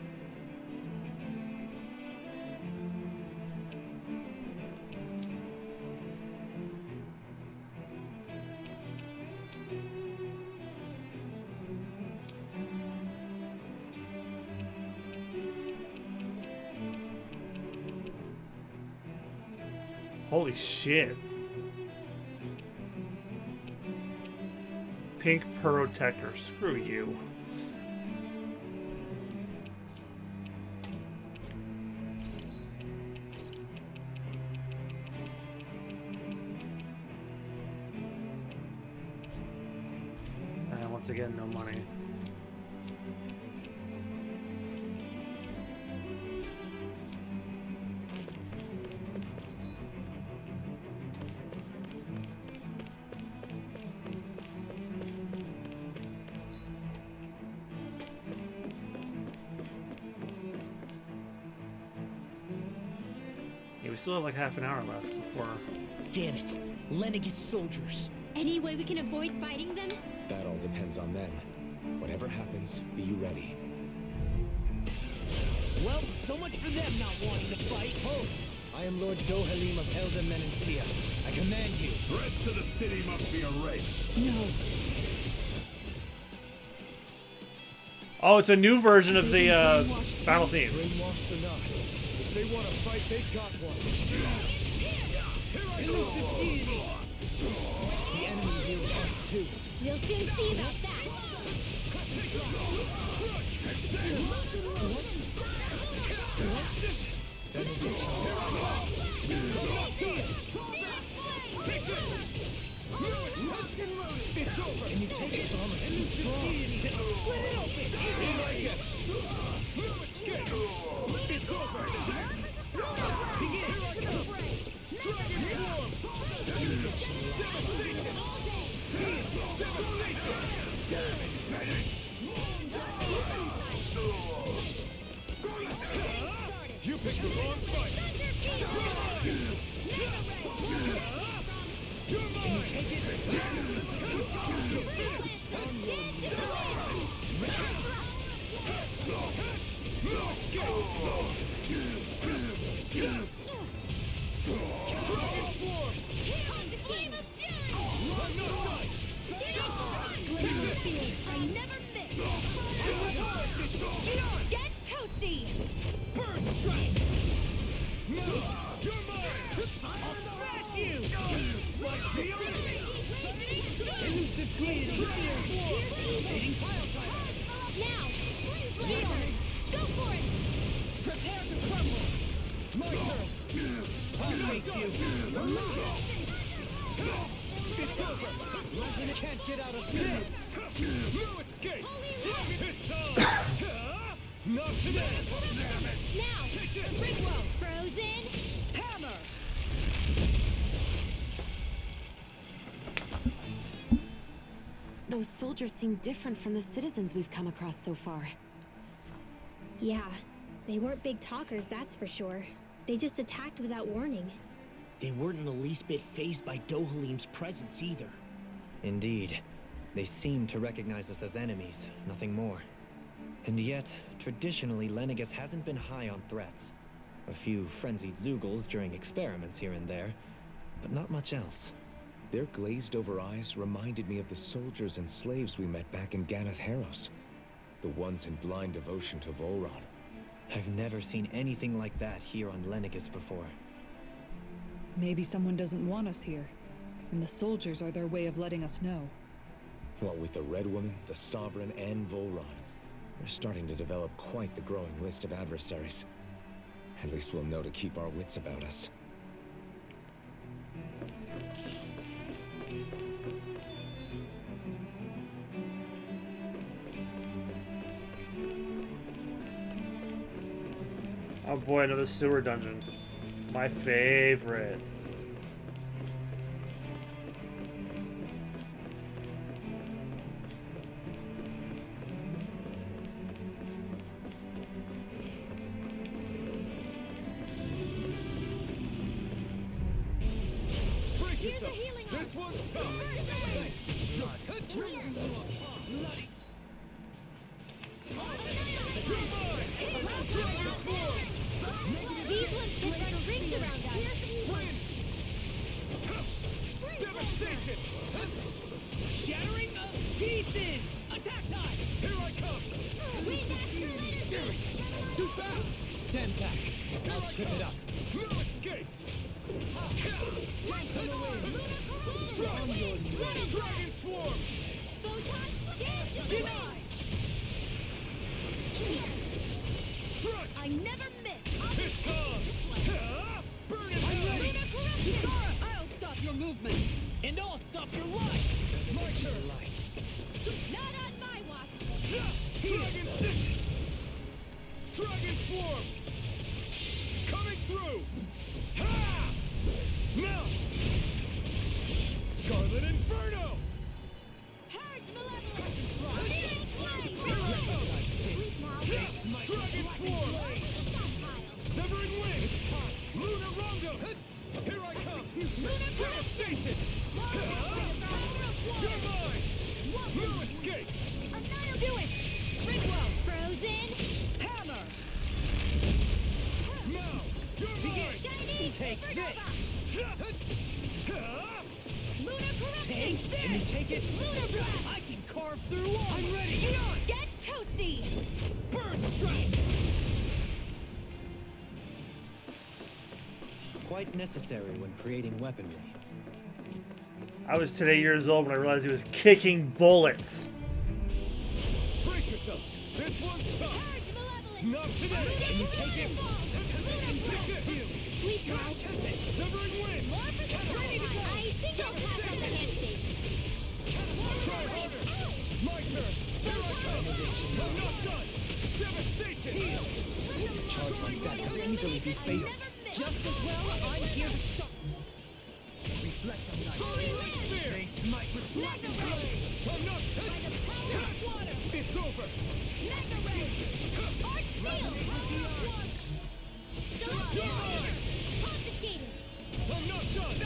Holy shit. Pink Protector. Screw you. And once again, no money. We still have like half an hour left before... Damn it. Lenegis soldiers. Any way we can avoid fighting them? That all depends on them. Whatever happens, be ready. Well, so much for them not wanting to fight. Oh, I am Lord Dohalim of Elder Menancia. I command you. The rest of the city must be erased. No. Oh, it's a new version of the battle theme. Brainwashed or not, if they want to fight, they got one. The enemy heals us too. We'll soon see about that. Can you take this armor so strong? Split it open! Here I get! It's over! Begin! Dragon form! Devastation! You picked the wrong fight. Can you take it? I never miss. Get toasty. Burn strike! No! You're mine! I'll smash you! Like the elusive queen! Rotating pile driver! Now, Shionne, go for it. Prepare to crumble! My turn! I'll make you! It's over! Legend can't get out of bed! No escape! Not today! Now, Ringwell, frozen Hammer! Those soldiers seem different from the citizens we've come across so far. Yeah, they weren't big talkers, that's for sure. They just attacked without warning. They weren't in the least bit fazed by Dohalim's presence either. Indeed. They seem to recognize us as enemies, nothing more. And yet, traditionally, Lenegis hasn't been high on threats. A few frenzied Zeugles during experiments here and there, but not much else. Their glazed-over eyes reminded me of the soldiers and slaves we met back in Ganath Haros. The ones in blind devotion to Volron. I've never seen anything like that here on Lenegis before. Maybe someone doesn't want us here, and the soldiers are their way of letting us know. What with the Red Woman, the Sovereign, and Volron, we're starting to develop quite the growing list of adversaries. At least we'll know to keep our wits about us. Oh boy, another sewer dungeon. My favorite. Here's a healing arm. This one's tough. These ones get like rings around us. Devastation! Shattering of pieces! Attack time! Here I come! Too fast! Stand back. I'll trip it up. No escape! Dragon swarm! Strike! I never miss. This comes! Burn it! I'll stop your movement. And I'll stop your life! My turn! Not on my watch. Dragon stick! Dragon swarm! Coming through! Ha! Now! Scarlet Inferno! Purge malevolence. Dragon swarm! Severing wing! Lunar Rondo! Here I come! Devastation! You're mine! No escape! Do it. Ringwell. Frozen. Hammer! Now! You're mine! Shiny. Take this! Lunar corruption. Take this! And you take it? Lunar blast. I can carve through walls! I'm ready! Shionne. Get toasty. Burn strike! Quite necessary when creating weaponry. I was today years old when I realized he was kicking bullets. Brace yourselves! This one's tough! Purge malevolence. Not today! Can you take it? Take it! Sweet try. Severing wing! More for the I think I'll pass on the handshake. Try harder! My turn! Here I come! I'm not done! Devastation! Charge like that could easily be fatal. Just as well, I'm here to stop. Reflect on that. Solar Sphere! Smite with blackened blade. I'm not By the power of water. It's over! Mega ray. Arc seal. You're mine! Confiscated. I'm not done!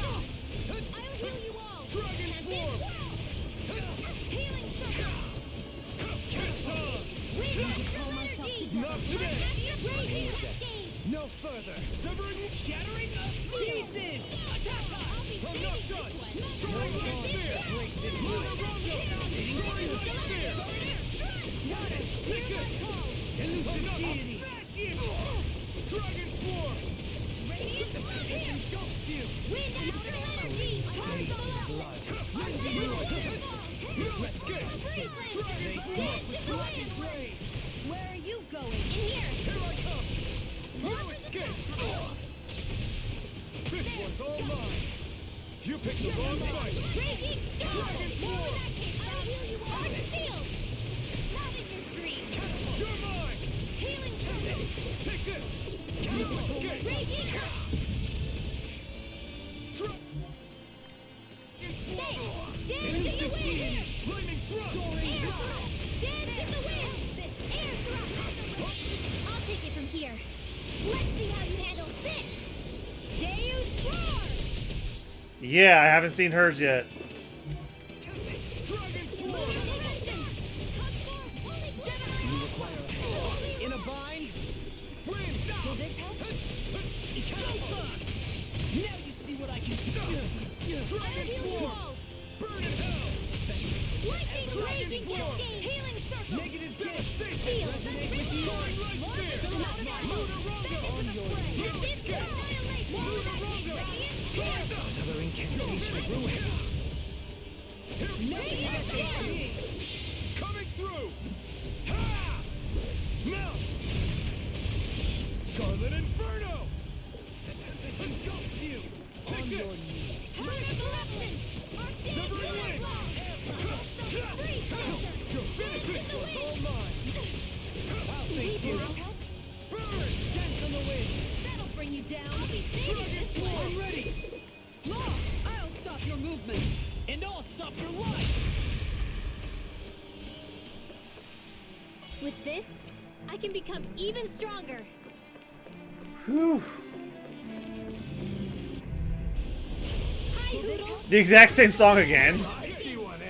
I'll heal you all. Dragon swarm! Healing circle. Kiss on! We got call myself together. Not today! Raging cascade. No further! Severing Shattering of pieces! Attack us! I'm not done! Soaring like spear! Lunar Rondo! Soaring like spear! Take it! I'm not Deity! smash you! Dragon swarm! Radiant here. Ghost you! Wind outer energy. Charge the blood. Escape! Dragon swarm! Where are you going? In here. Here I come! No escape! This one's all mine! You picked the wrong fight! Raging storm. Dragon swarm! I'll heal you all. Arc shield. Not in your dream. You're mine! Healing turtle. Take this! No escape! Raging Dragon Dance in the wind. Flaming thrust! Air thrust. Dance in the wind. Air thrust. I'll take it from here. Let's see how you handle this. Deus Roar. Yeah, I haven't seen hers yet. Dragon swarm! In a bind? Wind! Will this help? Now you see what I can do! Dragon Heal you swarm! all. Burn in hell! Lightning raging swarm. cascade. Healing circle. Negative Devastation! Seal. Soaring like spear! More for the Another incantation of ruin. Coming through! Ha! Now! Scarlet Inferno! Engulf you! On your knees! Severing Wing! Your finish is all mine! I'll take you! Burn! Dance on the wind! That'll bring you down. Dragon Force! I'm ready! Law, I'll stop your movement. And I'll stop your life! With this, I can become even stronger. Whew. Hi, Hoodle. The exact same song again. Sticky one, eh?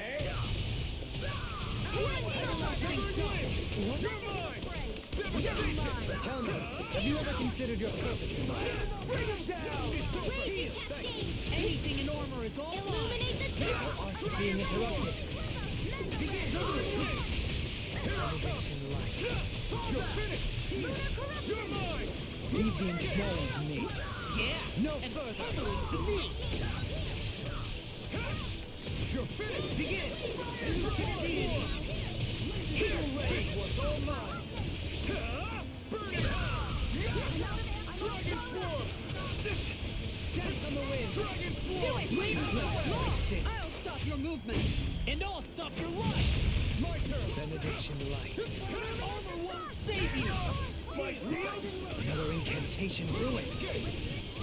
Tell me, have you ever considered your purpose in life? Bring him down! Anything in armor is all Illuminate the top. Arts are being interrupted. You're finished! You're mine! Leave the enthralling to me. Yeah, no further. To me. You're finished! Begin. Here, Ray! Was all mine! Burn it! Dragon Form! Dance on the wind. Dragon Form! Do it. Law, I'll stop your movement. And I'll stop your life. My turn! Benediction light. Armor won't save you. My shield! Another incantation ruin.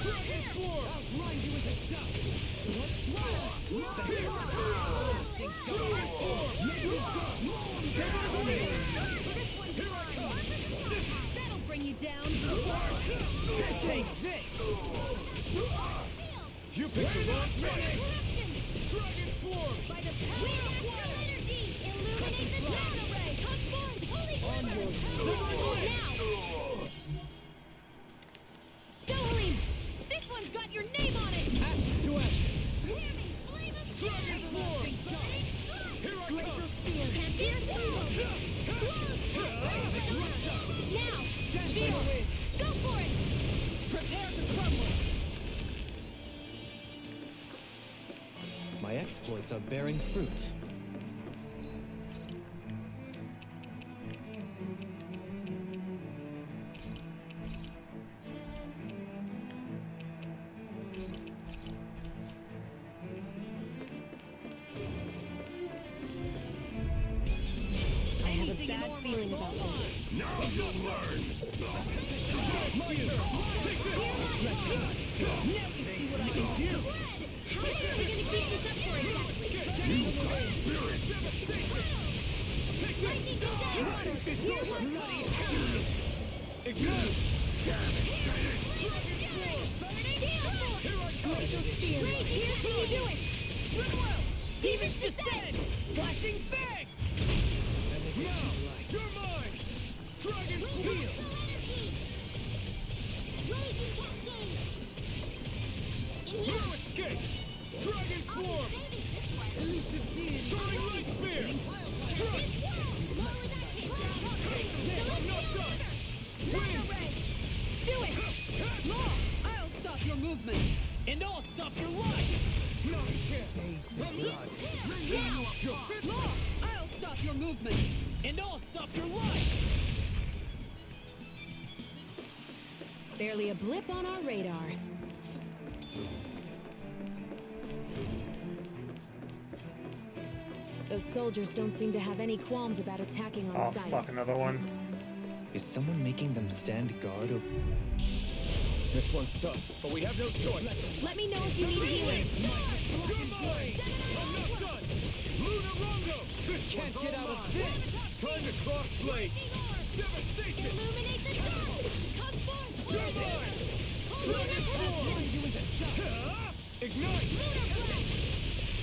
Dragon Form! I'll grind you into dust! Dragon Form! That'll bring you down. Take this. You picked the wrong place! Dragon Form! By the power of astral energy, illuminate the Dahna ray. Transform. Holy now. Jolene, this one's got your name on it. Ash to ash. Hear me, flame of Dragon Form! Here I come! Can't be yourself. Now, Shionne, go for it. Prepare to crumble. My exploits are bearing fruit. I have a bad feeling about this. Now you'll learn! My turn! Take this! Now you see what I can do. How long are we gonna keep this up for exactly? Lightning goes out. Here's one bloody Ignite! Here till you do it. Demons descend. Flashing bang. Now! You're mine! Dragon Steel! Raging cascade. No escape! Dragon Form! Soaring Light Spear! Strike! I'm not done! Win! Do it. Law, I'll stop your movement. And I'll stop your life. Not a chance! Law, I'll stop your movement. And I'll stop your life. Barely a blip on our radar. Those soldiers don't seem to have any qualms about attacking on Oh, sight. fuck, another one. Is someone making them stand guard or... This one's tough, but we have no choice. Let me know if you need healing. You're mine! I'm not done! Luna Rongo! This can't get out of this! Time to cross blade! Devastation! Illuminate the top. Come forth. You're mine! Dragon Form! Ignite!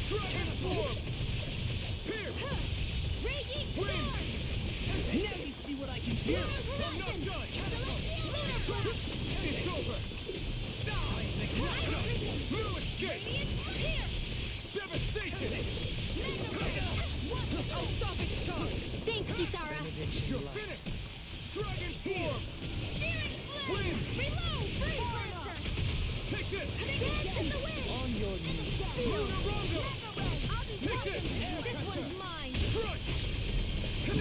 Dragon Form! Pierce! Raging Wind! Now you see what I can do. I'm not done! It's over! No escape! Devastation! I'll stop its charge. Thanks, Kisara. You're finished! Dragon form! Wind! Reload! Freeze Blaster! Take this! Dance in the wind! On your knees! Luna Rondo! I'll be Take watching this! you! This one's mine! Crush! Not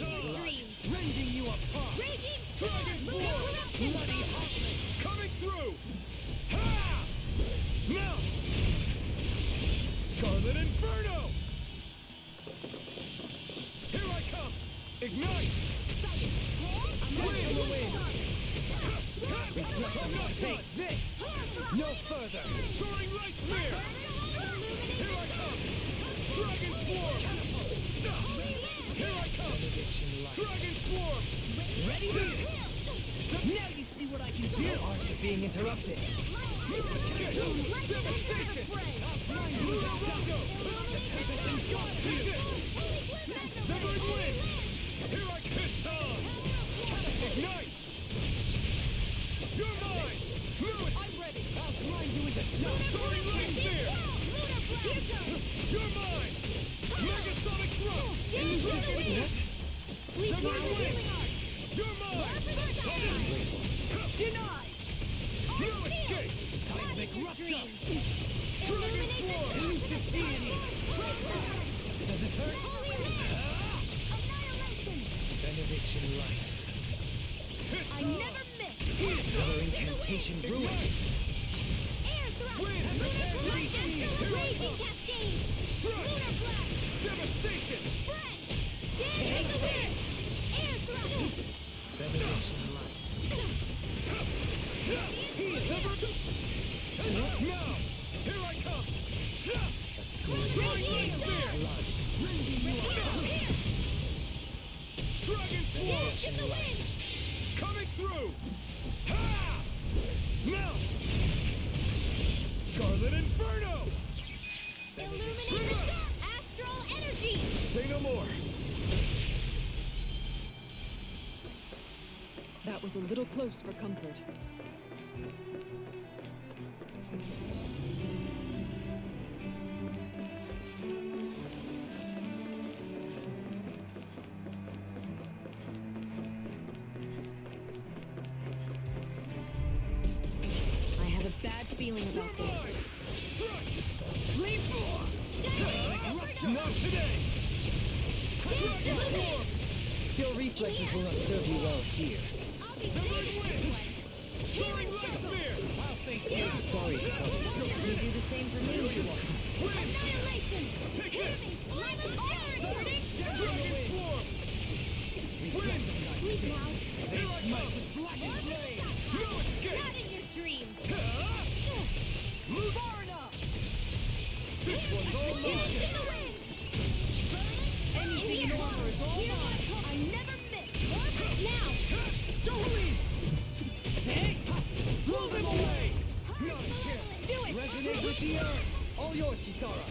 in your dreams! Rending you apart! Raging Dragon Storm! form! Bloody hotness! Coming through! Ha! Now! Scarlet Inferno! Here I come! Ignite! Wind! On the wind! Take this! No further! Soaring Light Spear! Here I come! Dragon Swarm! Here I come! Dragon Swarm! Ready? Now you see what I can do! Your art is being interrupted. Devastation! Luna Rondo! Severing Wind! Here I come! Ignite! You're mine! Move! I'm ready. I'll grind you into Soaring Light Spear! You're mine! Megasonic Thrust! Dragon! Severing Wind! You're mine! Denied! No escape! Seismic rupture! Dragon Swarm! Lucidity! Does it hurt? Benediction light. I never miss! Another incantation ruined. Air thrust! Wind! Raging cascade! Lunar blast! Devastation! Breath! Dance in the wind! Air thrust! Benediction light. Now! Here I come! Raging Spear! Dragon Swarm! Dance in the wind! Coming through! Ha! Now! Scarlet Inferno! Illuminate the dark! Astral energy! Say no more! That was a little close for comfort. I have a bad feeling about this. Leap! Not today! Dragon Swarm! Your reflexes will not serve you well here. Severing Wind! Soaring Light Spear! I'll thank you. Sorry, You do the same for me. Annihilation! Take this! Flame of Fury! Dragon Swarm! Wind! Sleep now! Here I come! No escape! Not in your dreams! Move! This one's all Dance mine! in the wind! Anything you offer is all mine! I never miss! Now! Don't leave! Blow them away! Not a chance! Do it! Resonate with the earth. All yours, Kisara.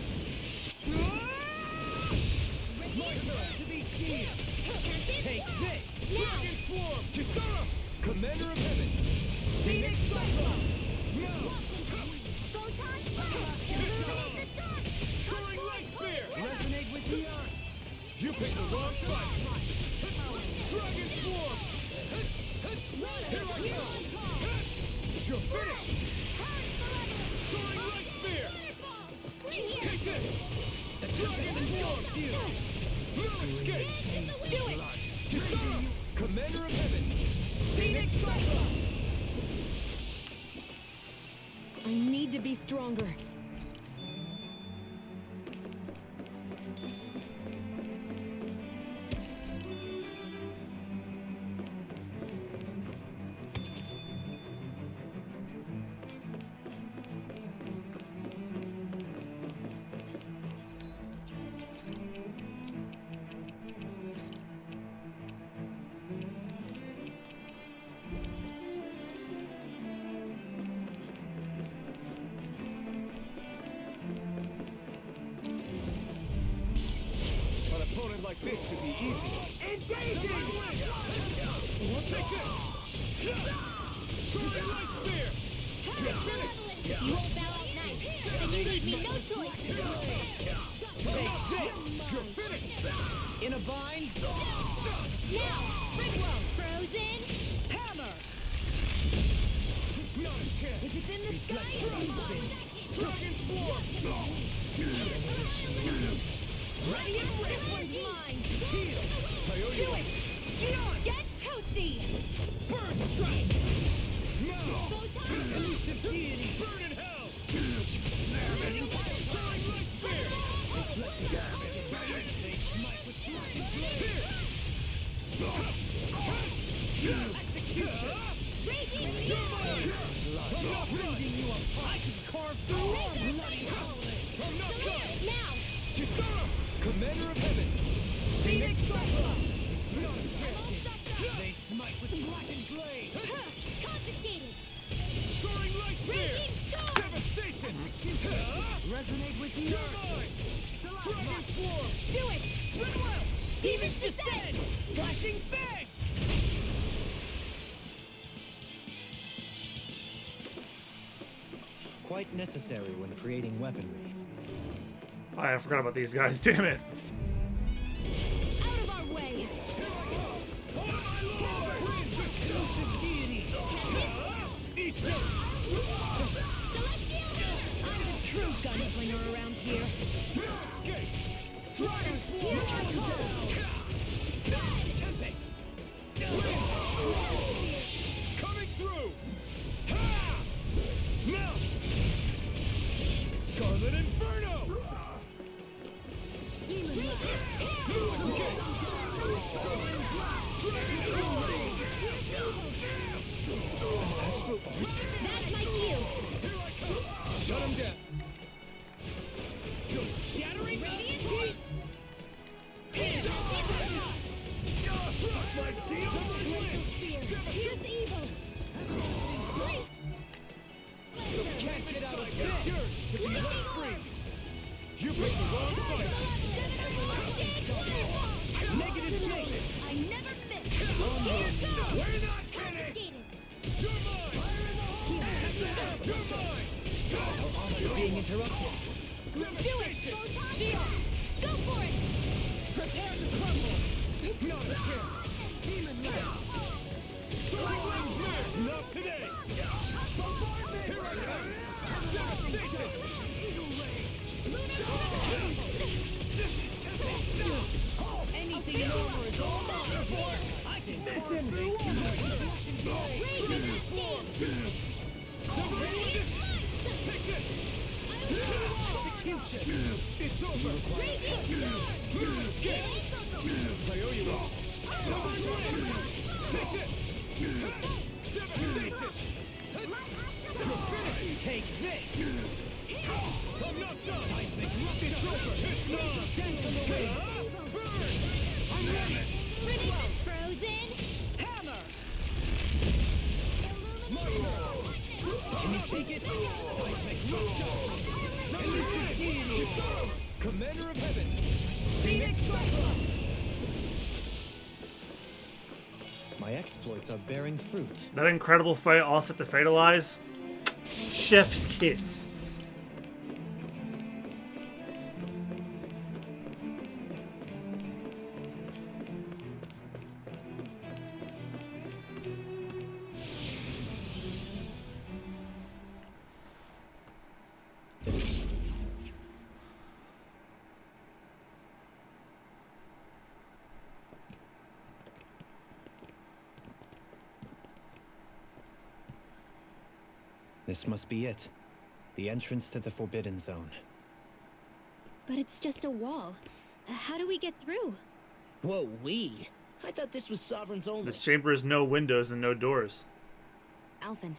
My turn to be seen. Take this. Dragon Swarm! Kisara! Commander of Heaven. Phoenix Cyclone. Now! Photon blast! Illuminate the dark! Soaring Light Spear! Resonate with the earth. You picked the wrong fight! Dragon Swarm! Here I come! You're finished! Soaring Light Spear! Take this! Dragon Swarm! No escape! Do it! Kisara! Commander of Heaven. Phoenix Cyclone. I need to be stronger. An opponent like this should be easy. Engaging! Take this! Soaring Light Spear! You're finished! You won't bow out nice, and you leave me no choice! Take this! You're finished! In a bind. Now, Bridwell, frozen. Hammer. Not a chance. If it's in the sky, Dragon Swarm. ready and rip. Mine. Heal. Do it. Shionne. Get toasty. Burn strike. Now. Photon. Elusive deity. Burn in hell. Soaring light spear. They smite with flying blade. Execution. Raging You're mine. I'm not bending you up. I can carve through armor. Bloody howling. I'm not done. now. Kisara. Commander of heaven. Phoenix Cyclone. Not a chance. They smite with blackened blade. Confiscated. Soaring light spear. Raging storm. Devastation. Resonate with the earth. Dragon swarm. Do it. Bridwell. Demons descend. Flashing fang. Quite necessary when creating weaponry. Oh, I forgot about these guys. Damn it. Out of our way. Elusive deity. Eat them. I'm the true gunslinger around here. Gate. Dragon swarm. Coming through. Ha! Now. Scarlet Inferno. That's my cue. Shut him down. Shattering radiant heat. My deal. Here's evil. Can't get out of this. Yours to be let free. You picked the wrong fight. Negative statement. I never miss. We're not kidding. You're mine. You're mine. You're being interrupted. Do it. Shionne, go for it. Prepare to crumble. Not a chance. Demon Knight. Not today. Here I come. Devastation. Anything in armor is all mine. I can carve through armor. Take this. Execution. It's over. Get. I owe you all. Take this. Devastation. Take this. I'm not done. It's over. It's not. Burn. I'm ready. Renan, frozen. Hammer. My roll. Can you take it? Elusive deity. Commander of heaven. Phoenix Cyclone. My exploits are bearing fruit. That incredible fight all set to fatalize. Chef's kiss. This must be it. The entrance to the Forbidden Zone. But it's just a wall. How do we get through? Whoa, we? I thought this was Sovereign's only. This chamber has no windows and no doors. Alphen.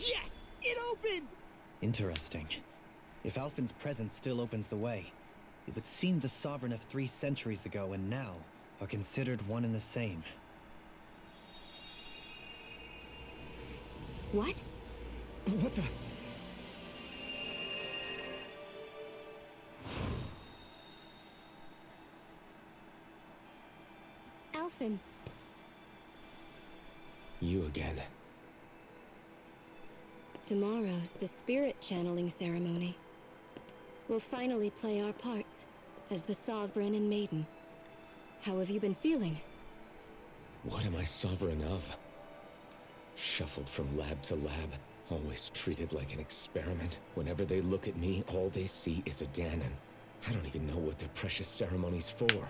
Yes! It opened! Interesting. If Alphen's presence still opens the way, It would seem the sovereign of 3 centuries ago and now are considered one and the same. What? What the? Alphen. You again. Tomorrow's the spirit channeling ceremony. We'll finally play our parts as the Sovereign and Maiden. How have you been feeling? What am I sovereign of? Shuffled from lab to lab, always treated like an experiment. Whenever they look at me, all they see is a Dahnan. I don't even know what their precious ceremony's for.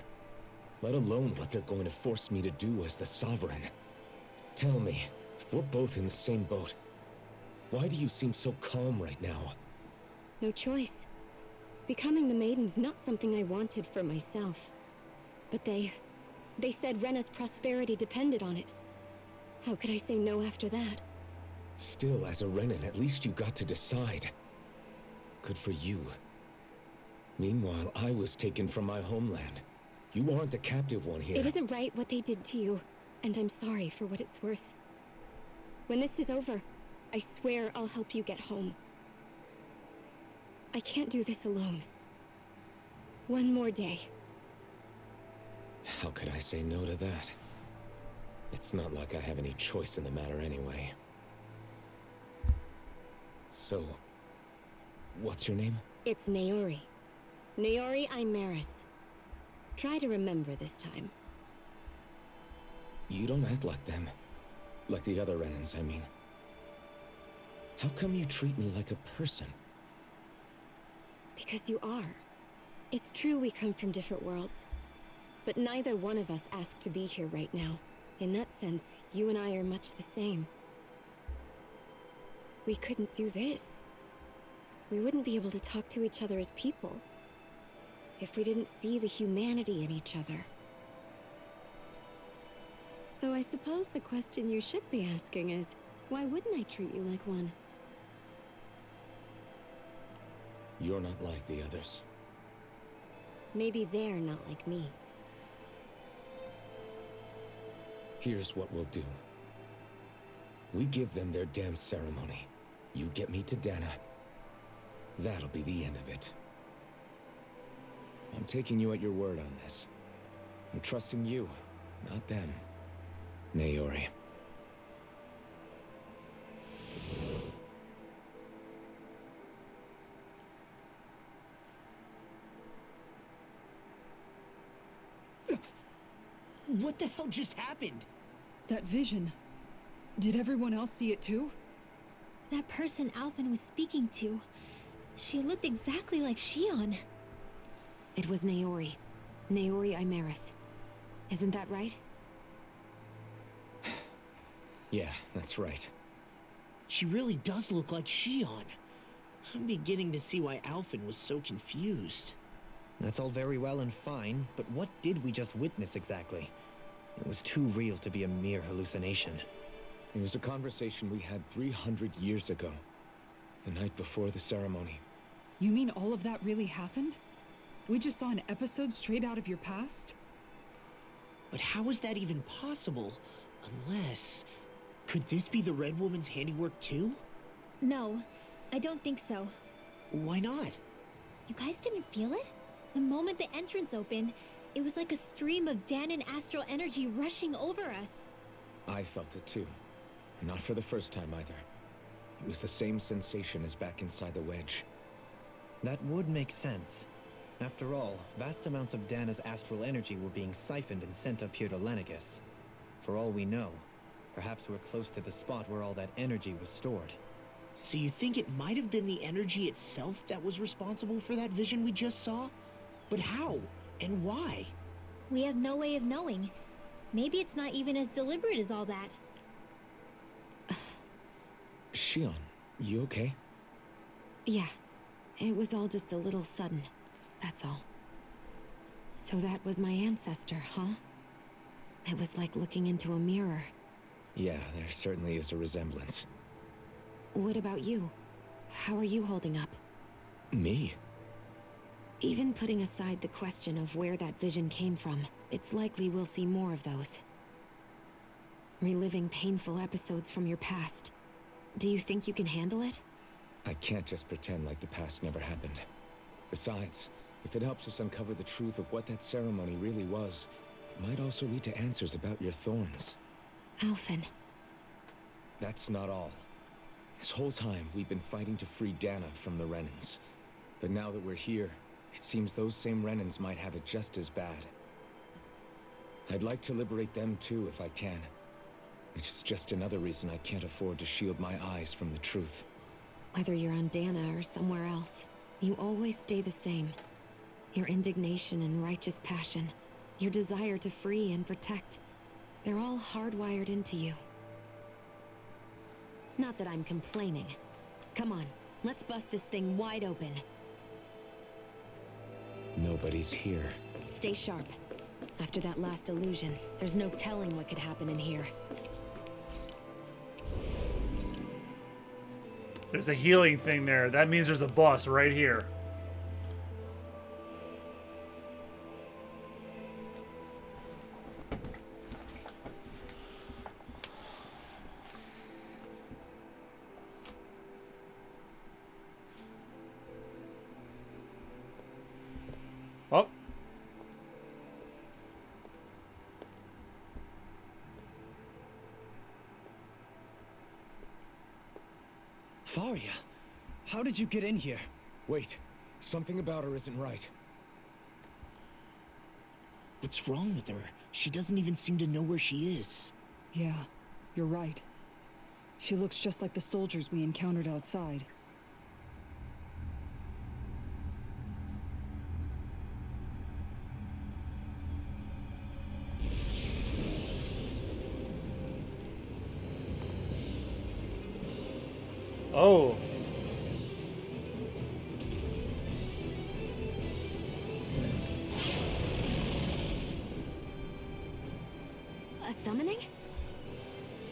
Let alone what they're going to force me to do as the Sovereign. Tell me, if we're both in the same boat, why do you seem so calm right now? No choice. Becoming the Maiden's not something I wanted for myself. But they said Rena's prosperity depended on it. How could I say no after that? Still, as a Renan, at least you got to decide. Good for you. Meanwhile, I was taken from my homeland. You aren't the captive one here. It isn't right what they did to you, and I'm sorry for what it's worth. When this is over, I swear I'll help you get home. I can't do this alone. One more day. How could I say no to that? It's not like I have any choice in the matter anyway. So, what's your name? It's Naori. Naori Imaris. Try to remember this time. You don't act like them. Like the other Renans, I mean. How come you treat me like a person? Because you are. It's true we come from different worlds. But neither one of us asked to be here right now. In that sense, you and I are much the same. We couldn't do this. We wouldn't be able to talk to each other as people if we didn't see the humanity in each other. So I suppose the question you should be asking is, why wouldn't I treat you like one? You're not like the others. Maybe they're not like me. Here's what we'll do. We give them their damn ceremony. You get me to Dahna. That'll be the end of it. I'm taking you at your word on this. I'm trusting you, not them. Naori. What the hell just happened? That vision. Did everyone else see it too? That person Alphen was speaking to, she looked exactly like Shionne. It was Naori. Naori Imaris. Isn't that right? Yeah, that's right. She really does look like Shionne. I'm beginning to see why Alphen was so confused. That's all very well and fine, but what did we just witness exactly? It was too real to be a mere hallucination. It was a conversation we had 300 years ago. The night before the ceremony. You mean all of that really happened? We just saw an episode straight out of your past? But how is that even possible? Unless... Could this be the Red Woman's handiwork too? No, I don't think so. Why not? You guys didn't feel it? The moment the entrance opened, it was like a stream of Dahnan astral energy rushing over us. I felt it too. And not for the first time either. It was the same sensation as back inside the wedge. That would make sense. After all, vast amounts of Dahna's astral energy were being siphoned and sent up here to Lenegis. For all we know, perhaps we're close to the spot where all that energy was stored. So you think it might have been the energy itself that was responsible for that vision we just saw? But how? And why? We have no way of knowing. Maybe it's not even as deliberate as all that. Shionne, you okay? Yeah. It was all just a little sudden. That's all. So that was my ancestor, huh? It was like looking into a mirror. Yeah, there certainly is a resemblance. What about you? How are you holding up? Me? Even putting aside the question of where that vision came from, it's likely we'll see more of those. Reliving painful episodes from your past. Do you think you can handle it? I can't just pretend like the past never happened. Besides, if it helps us uncover the truth of what that ceremony really was, it might also lead to answers about your thorns. Alphen. That's not all. This whole time, we've been fighting to free Dahna from the Renans. But now that we're here, it seems those same Renans might have it just as bad. I'd like to liberate them too if I can. Which is just another reason I can't afford to shield my eyes from the truth. Whether you're on Dahna or somewhere else, you always stay the same. Your indignation and righteous passion, your desire to free and protect, they're all hardwired into you. Not that I'm complaining. Come on, let's bust this thing wide open. Nobody's here. Stay sharp. After that last illusion, there's no telling what could happen in here. There's a healing thing there. That means there's a boss right here. Oh. Faria, how did you get in here? Wait, something about her isn't right. What's wrong with her? She doesn't even seem to know where she is. Yeah, you're right. She looks just like the soldiers we encountered outside. Oh. A summoning?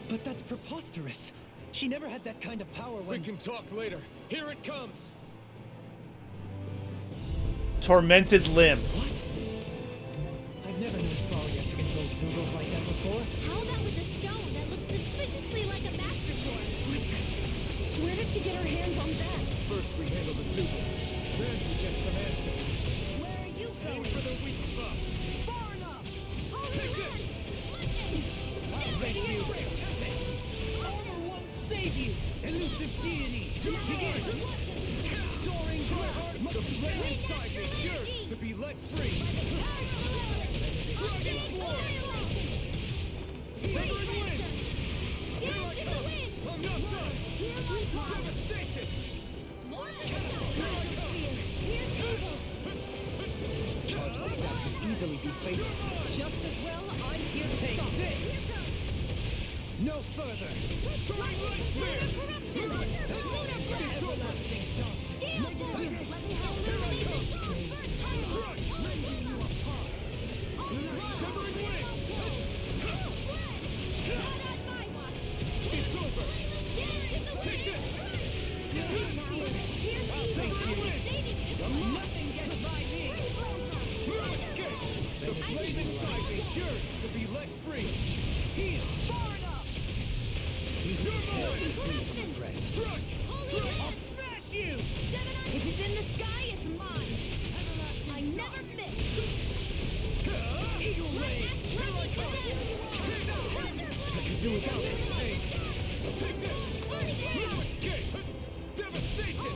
But that's preposterous. She never had that kind of power when... We can talk later. Here it comes. Tormented limbs. I've never known Faria to control Zugos like that before. How about with a stone that looks suspiciously like a master sword? Where did she get her hands on that? First we handle the Zugos. Then we get some answers. Where are you Aim going? for the weak spot. Far enough! Oh, Renan! Lightning! I'll make you. Armor won't save you. Elusive deity. Begin. Soaring to my heart. The flame inside is yours to be let free. Dragon War! Severing wind! Here I come! I'm not done! Devastation! Charge like that could easily be fatal. Just as well, I'm here to Take stop. this! No further! Soaring light spear! Everlasting dawn. Severing wind! It's over! Take this! Nothing gets by me. Escape! The flame inside is yours to be let free! Heal. Far enough! You're mine! Struck! I'll smash you. If it's in the sky, it's mine! I never miss! Eagle ray. Here I come! I could do without it. Take this! No escape! Devastation!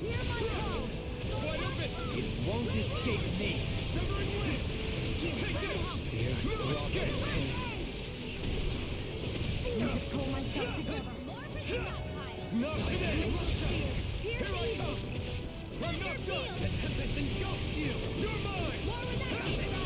You're mine! Wide open! It won't escape me. Severing wind! Take this! Here, No escape! Need to pull myself together. Not today! Here I come! I'm not done! The tempest engulfs you. You're mine!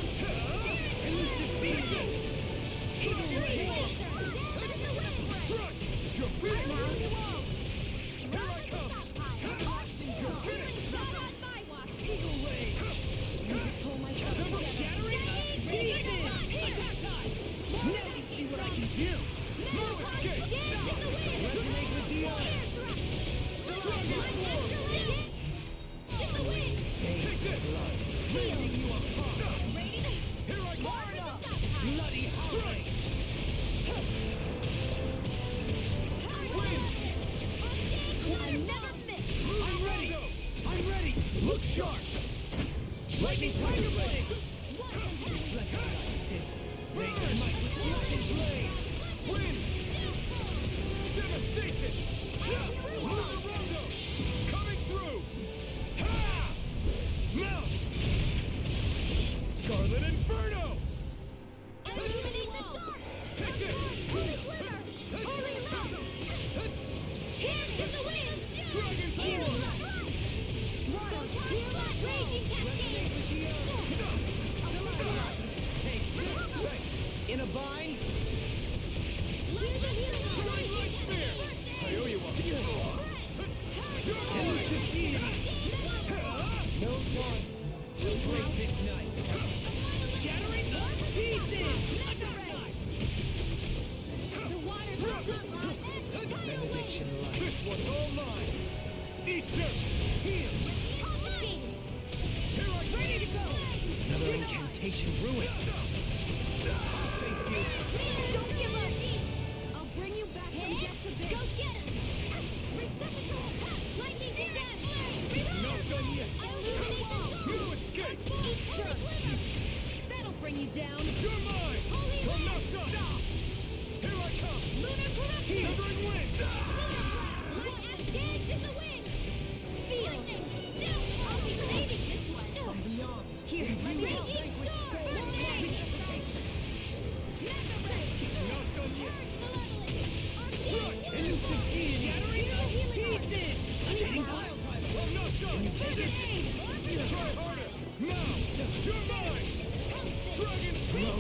Look sharp! Lightning tiger blade! Burn! Lightning blade! Wind! Devastation! Lunar rondo! Coming through! Ha! Mount! Scarlet Inferno! Illuminate the dark! Take it! Holy glitter! Holy love! Hands in the wind! Dragon Heal form! us! Water! Heal us! Raging cascade! In a bind? Here's the healing Shining light spear! I owe you one. Elusive deity! No time. We'll break this night. Shattering pieces! The water Benediction light. This one's all mine! Eat dirt! Heal! Here I Ready to go! Another incantation ruined. Don't give up! I'll bring you back from death to base. Go get him! Receptacle! Lightning descent! Not done yet! I'll illuminate the You storm! escape! Easter! That'll bring you down! You're mine! Holy I'm not light! done! Here I come! Lunar corruption! Severing wind! Light cascades in the wind! Seal! I'll be saving this one! From beyond. Here, let me help! Not done yet! Elusive deity. Shattering pieces! I'm not done! Try harder! Now! You're mine! Dragon Flow!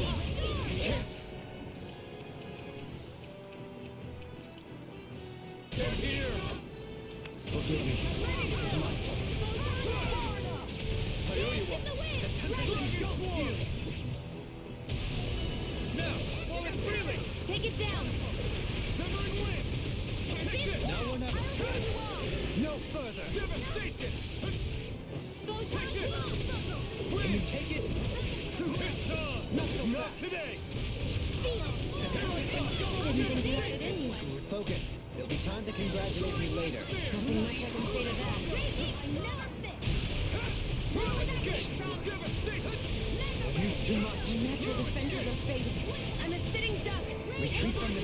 Get here! Forgive me. I owe you one! Dragon Swarm! Now, while it's reeling! Take it down! Severing wind! Take this! Now we're not. No further. Devastation! Take this! Can you take it? It's on! Not today! Focus. There'll be time to congratulate me later. Nothing much I can say to that. Never Okay! Devastation! Use too much. Natural defenses are fading. I'm a sitting duck. Retreat from the...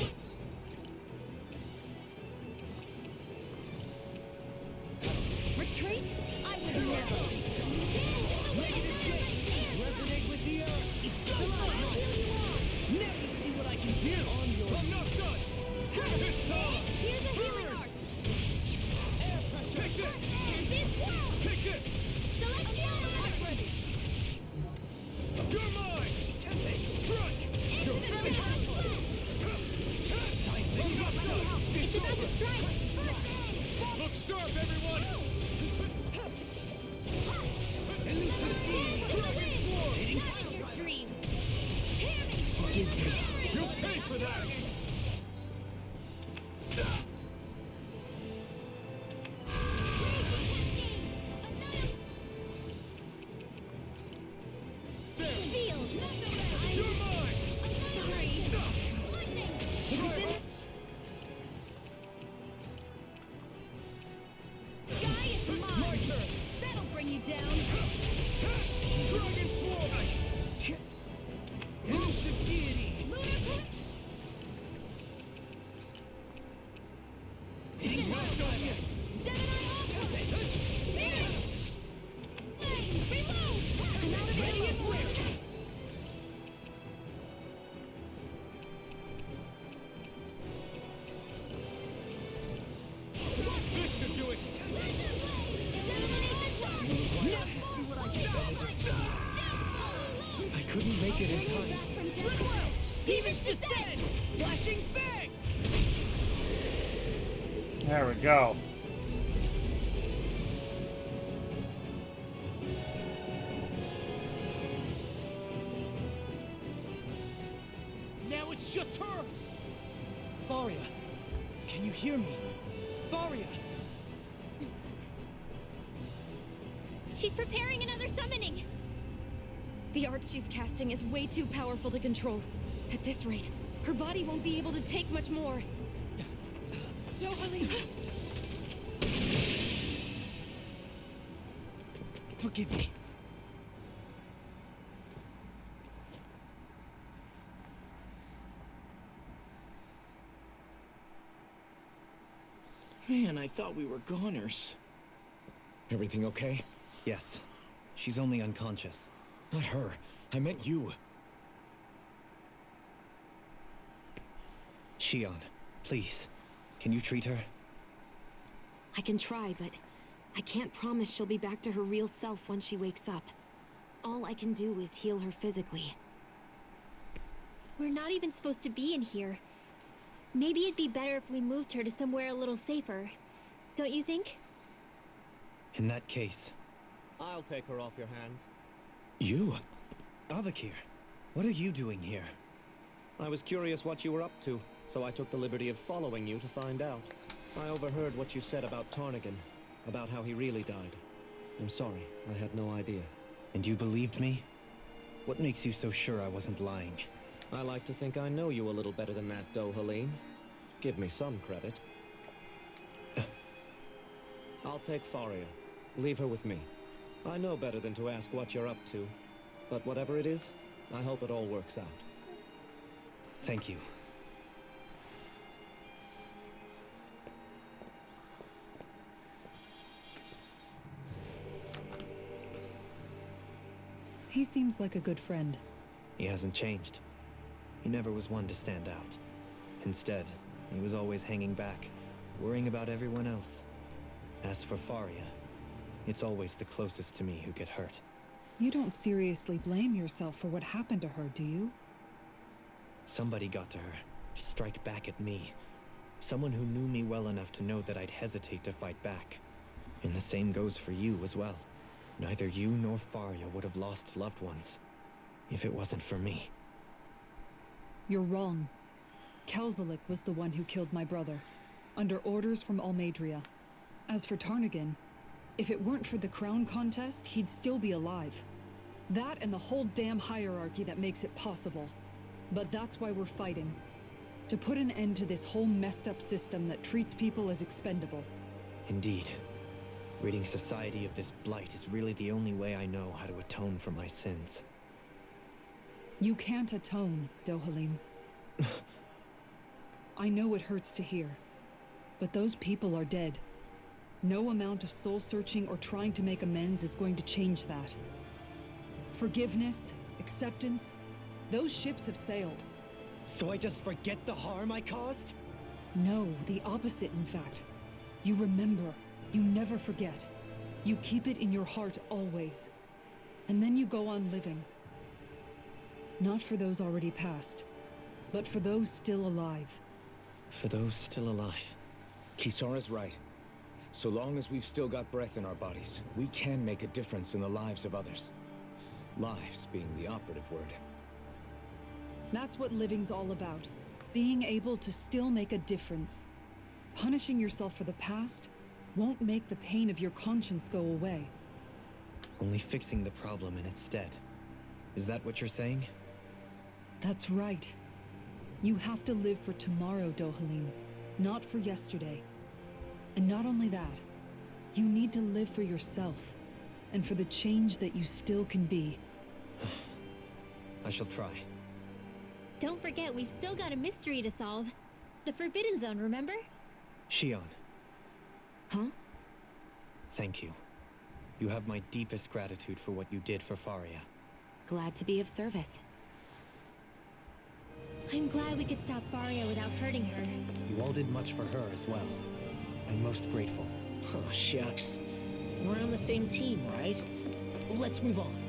Retreat? I would never. Resonate with the earth. Now you see what I can do. On your... I'm not done! It's on! Here's a healing art. Take this! And this world. Take it! Celestial Ready! You're mine! Strike! I'm not done! It's about to strike. Look sharp, everyone! Elusive Dragon Swarm! Not your dreams. Hear me. You'll pay for that! Seal. You're mine! Lightning. Try hard. Sky is My mine. turn! That'll bring you down. Dragon Swarm! Elusive deity. Lunar Not done yet! Gemini Alpha. Reload. Ready and quick. This should do it! I couldn't make it in time. Demons descend. Flashing bang! There we go. Now it's just her! Varia, can you hear me? Varia! She's preparing another summoning. The art she's casting is way too powerful to control. At this rate, her body won't be able to take much more. Don't believe it. Forgive me. Man, I thought we were goners. Everything okay? Yes. She's only unconscious. Not her. I meant you. Shionne, please. Can you treat her? I can try, but I can't promise she'll be back to her real self when she wakes up. All I can do is heal her physically. We're not even supposed to be in here. Maybe it'd be better if we moved her to somewhere a little safer. Don't you think? In that case... I'll take her off your hands. You? Avakir, what are you doing here? I was curious what you were up to, so I took the liberty of following you to find out. I overheard what you said about Tarnigan, about how he really died. I'm sorry, I had no idea. And you believed me? What makes you so sure I wasn't lying? I like to think I know you a little better than that, Dohalim. Give me some credit. I'll take Faria. Leave her with me. I know better than to ask what you're up to. But whatever it is, I hope it all works out. Thank you. He seems like a good friend. He hasn't changed. He never was one to stand out. Instead, he was always hanging back, worrying about everyone else. As for Faria, it's always the closest to me who get hurt. You don't seriously blame yourself for what happened to her, do you? Somebody got to her, to strike back at me. Someone who knew me well enough to know that I'd hesitate to fight back. And the same goes for you as well. Neither you nor Faria would have lost loved ones, if it wasn't for me. You're wrong. Calaglia was the one who killed my brother, under orders from Almadria. As for Tarnigan, if it weren't for the crown contest, he'd still be alive. That and the whole damn hierarchy that makes it possible. But that's why we're fighting. To put an end to this whole messed up system that treats people as expendable. Indeed. Ridding society of this blight is really the only way I know how to atone for my sins. You can't atone, Dohalim. I know it hurts to hear, but those people are dead. No amount of soul-searching or trying to make amends is going to change that. Forgiveness, acceptance, those ships have sailed. So I just forget the harm I caused? No, the opposite, in fact. You remember. You never forget. You keep it in your heart always. And then you go on living. Not for those already past, but for those still alive. For those still alive. Kisara's right. So long as we've still got breath in our bodies, we can make a difference in the lives of others. Lives being the operative word. That's what living's all about. Being able to still make a difference. Punishing yourself for the past won't make the pain of your conscience go away. Only fixing the problem in its stead. Is that what you're saying? That's right. You have to live for tomorrow, Dohalim, not for yesterday. And not only that, you need to live for yourself, and for the change that you still can be. I shall try. Don't forget, we've still got a mystery to solve. The Forbidden Zone, remember? Shionne. Huh? Thank you. You have my deepest gratitude for what you did for Faria. Glad to be of service. I'm glad we could stop Faria without hurting her. You all did much for her as well. I'm most grateful. Oh, shucks. We're on the same team, right? Let's move on.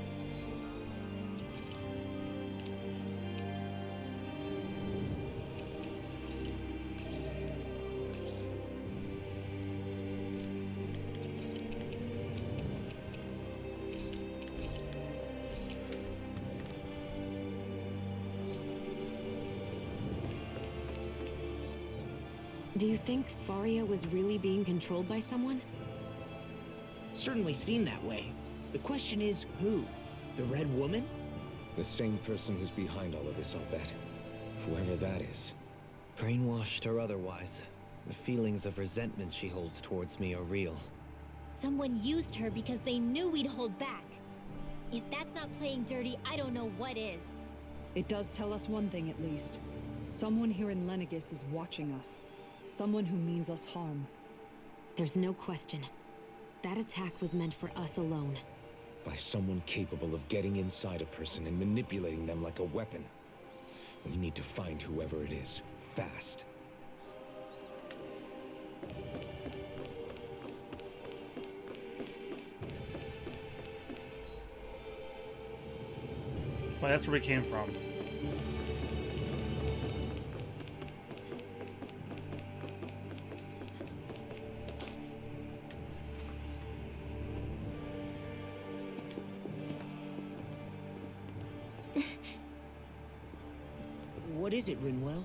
Do you think Faria was really being controlled by someone? Certainly seemed that way. The question is, who? The Red Woman? The same person who's behind all of this, I'll bet. Whoever that is. Brainwashed or otherwise, the feelings of resentment she holds towards me are real. Someone used her because they knew we'd hold back. If that's not playing dirty, I don't know what is. It does tell us one thing at least. Someone here in Lenegis is watching us. Someone who means us harm. There's no question. That attack was meant for us alone. By someone capable of getting inside a person and manipulating them like a weapon. We need to find whoever it is, fast. Well, that's where we came from. What is it, Rinwell?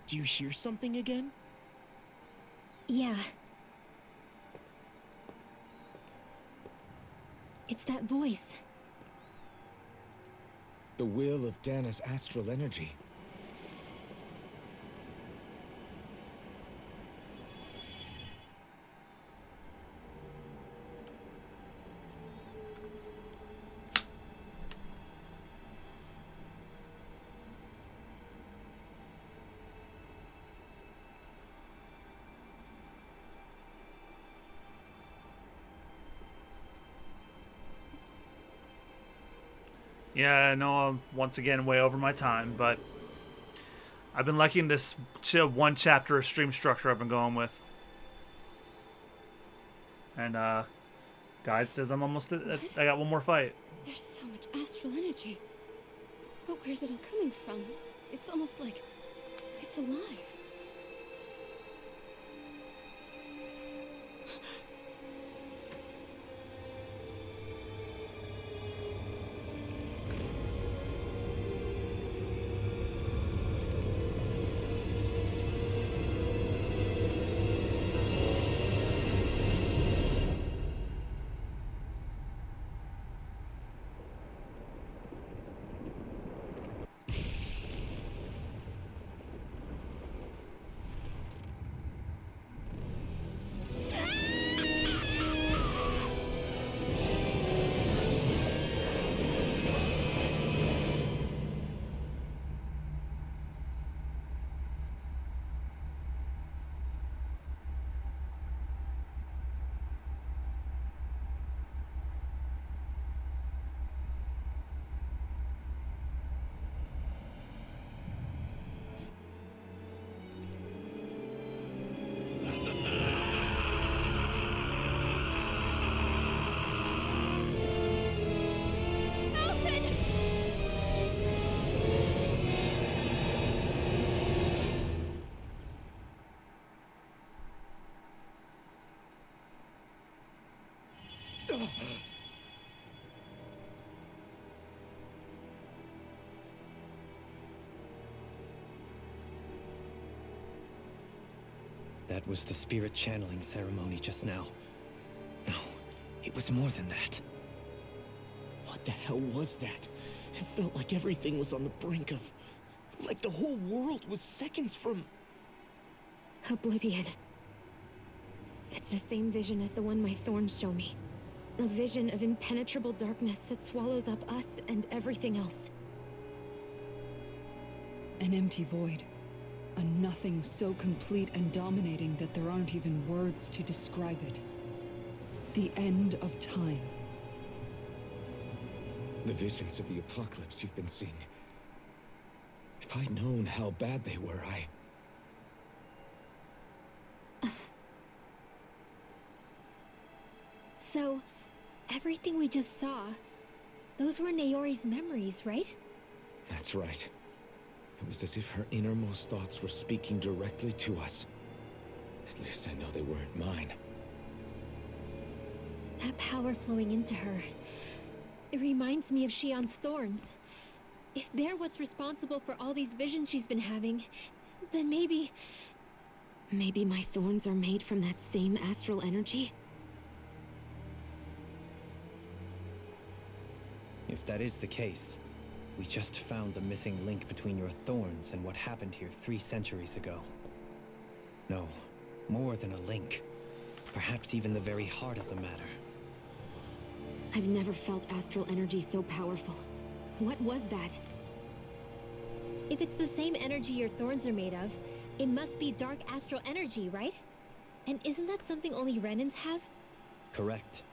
Do you hear something again? Yeah. It's that voice. The will of Dahna's astral energy. Yeah, I know I'm once again way over my time, but I've been liking this one chapter of stream structure I've been going with. And, Guide says I'm almost I got one more fight. There's so much astral energy. But where's it all coming from? It's almost like it's alive. That was the spirit channeling ceremony just now. No, it was more than that. What the hell was that? It felt like everything was on the brink of... like the whole world was seconds from... Oblivion. It's the same vision as the one my thorns show me. A vision of impenetrable darkness that swallows up us and everything else. An empty void. A nothing so complete and dominating that there aren't even words to describe it. The end of time. The visions of the apocalypse you've been seeing. If I'd known how bad they were, So, everything we just saw, those were Naori's memories, right? That's right. It was as if her innermost thoughts were speaking directly to us. At least I know they weren't mine. That power flowing into her, it reminds me of Shionne's thorns. If they're what's responsible for all these visions she's been having, then maybe... Maybe my thorns are made from that same astral energy? If that is the case, we just found the missing link between your thorns and what happened here 3 centuries ago. No, more than a link. Perhaps even the very heart of the matter. I've never felt astral energy so powerful. What was that? If it's the same energy your thorns are made of, it must be dark astral energy, right? And isn't that something only Renans have? Correct.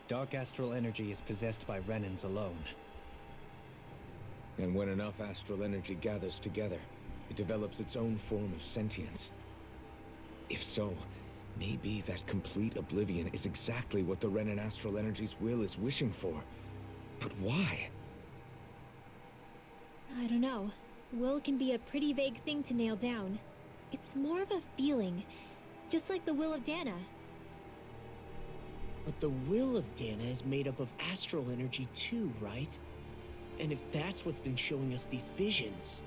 Dark astral energy is possessed by Renans alone. And when enough astral energy gathers together, it develops its own form of sentience. If so, maybe that complete oblivion is exactly what the Renan astral energy's will is wishing for. But why? I don't know. Will can be a pretty vague thing to nail down. It's more of a feeling, just like the will of Dahna. But the will of Dahna is made up of astral energy too, right? And if that's what's been showing us these visions...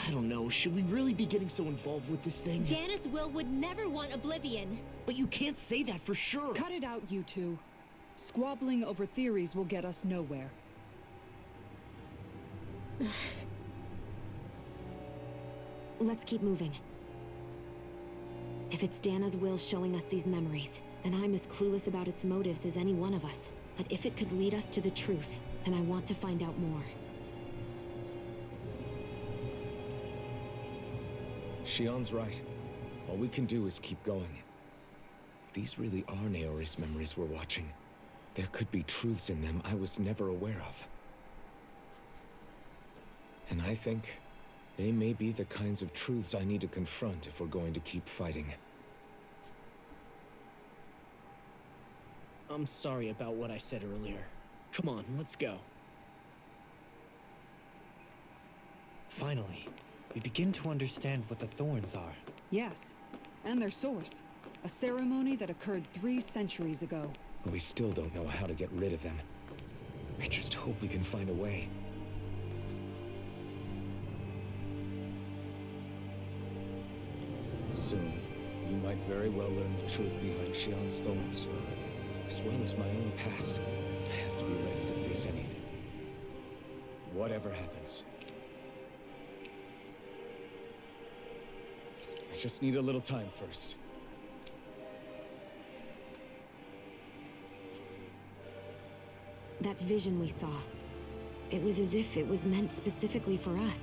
I don't know, should we really be getting so involved with this thing? Dahna's will would never want oblivion. But you can't say that for sure. Cut it out, you two. Squabbling over theories will get us nowhere. Let's keep moving. If it's Dahna's will showing us these memories, then I'm as clueless about its motives as any one of us. But if it could lead us to the truth, then I want to find out more. Shionne's right. All we can do is keep going. If these really are Naori's memories we're watching, there could be truths in them I was never aware of. And I think they may be the kinds of truths I need to confront if we're going to keep fighting. I'm sorry about what I said earlier. Come on, let's go. Finally, we begin to understand what the thorns are. Yes, and their source. A ceremony that occurred 3 centuries ago. But we still don't know how to get rid of them. I just hope we can find a way. Soon, we might very well learn the truth behind Shionne's thorns. As well as my own past. I have to be ready to face anything. Whatever happens. I just need a little time first. That vision we saw. It was as if it was meant specifically for us.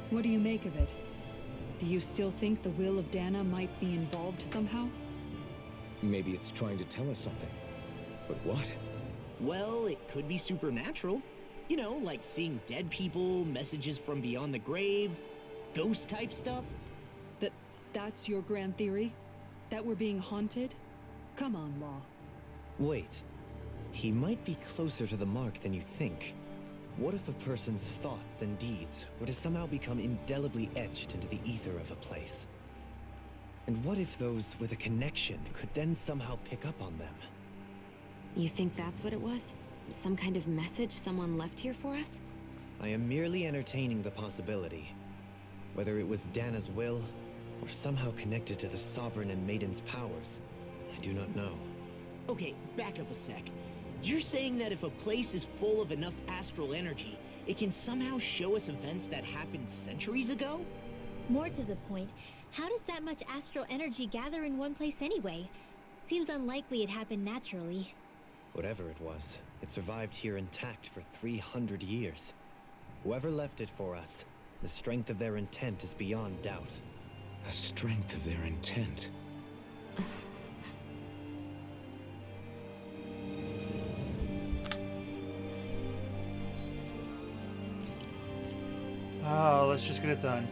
What do you make of it? Do you still think the will of Dahna might be involved somehow? Maybe it's trying to tell us something. But what? Well, it could be supernatural. You know, like seeing dead people, messages from beyond the grave, ghost-type stuff. That's your grand theory? That we're being haunted? Come on, Law. Wait. He might be closer to the mark than you think. What if a person's thoughts and deeds were to somehow become indelibly etched into the ether of a place? And what if those with a connection could then somehow pick up on them? You think that's what it was? Some kind of message someone left here for us? I am merely entertaining the possibility. Whether it was Dahna's will, or somehow connected to the Sovereign and Maiden's powers, I do not know. Okay, back up a sec. You're saying that if a place is full of enough astral energy, it can somehow show us events that happened centuries ago? More to the point, how does that much astral energy gather in one place anyway? Seems unlikely it happened naturally. Whatever it was, it survived here intact for 300 years. Whoever left it for us, the strength of their intent is beyond doubt. The strength of their intent. Oh, let's just get it done.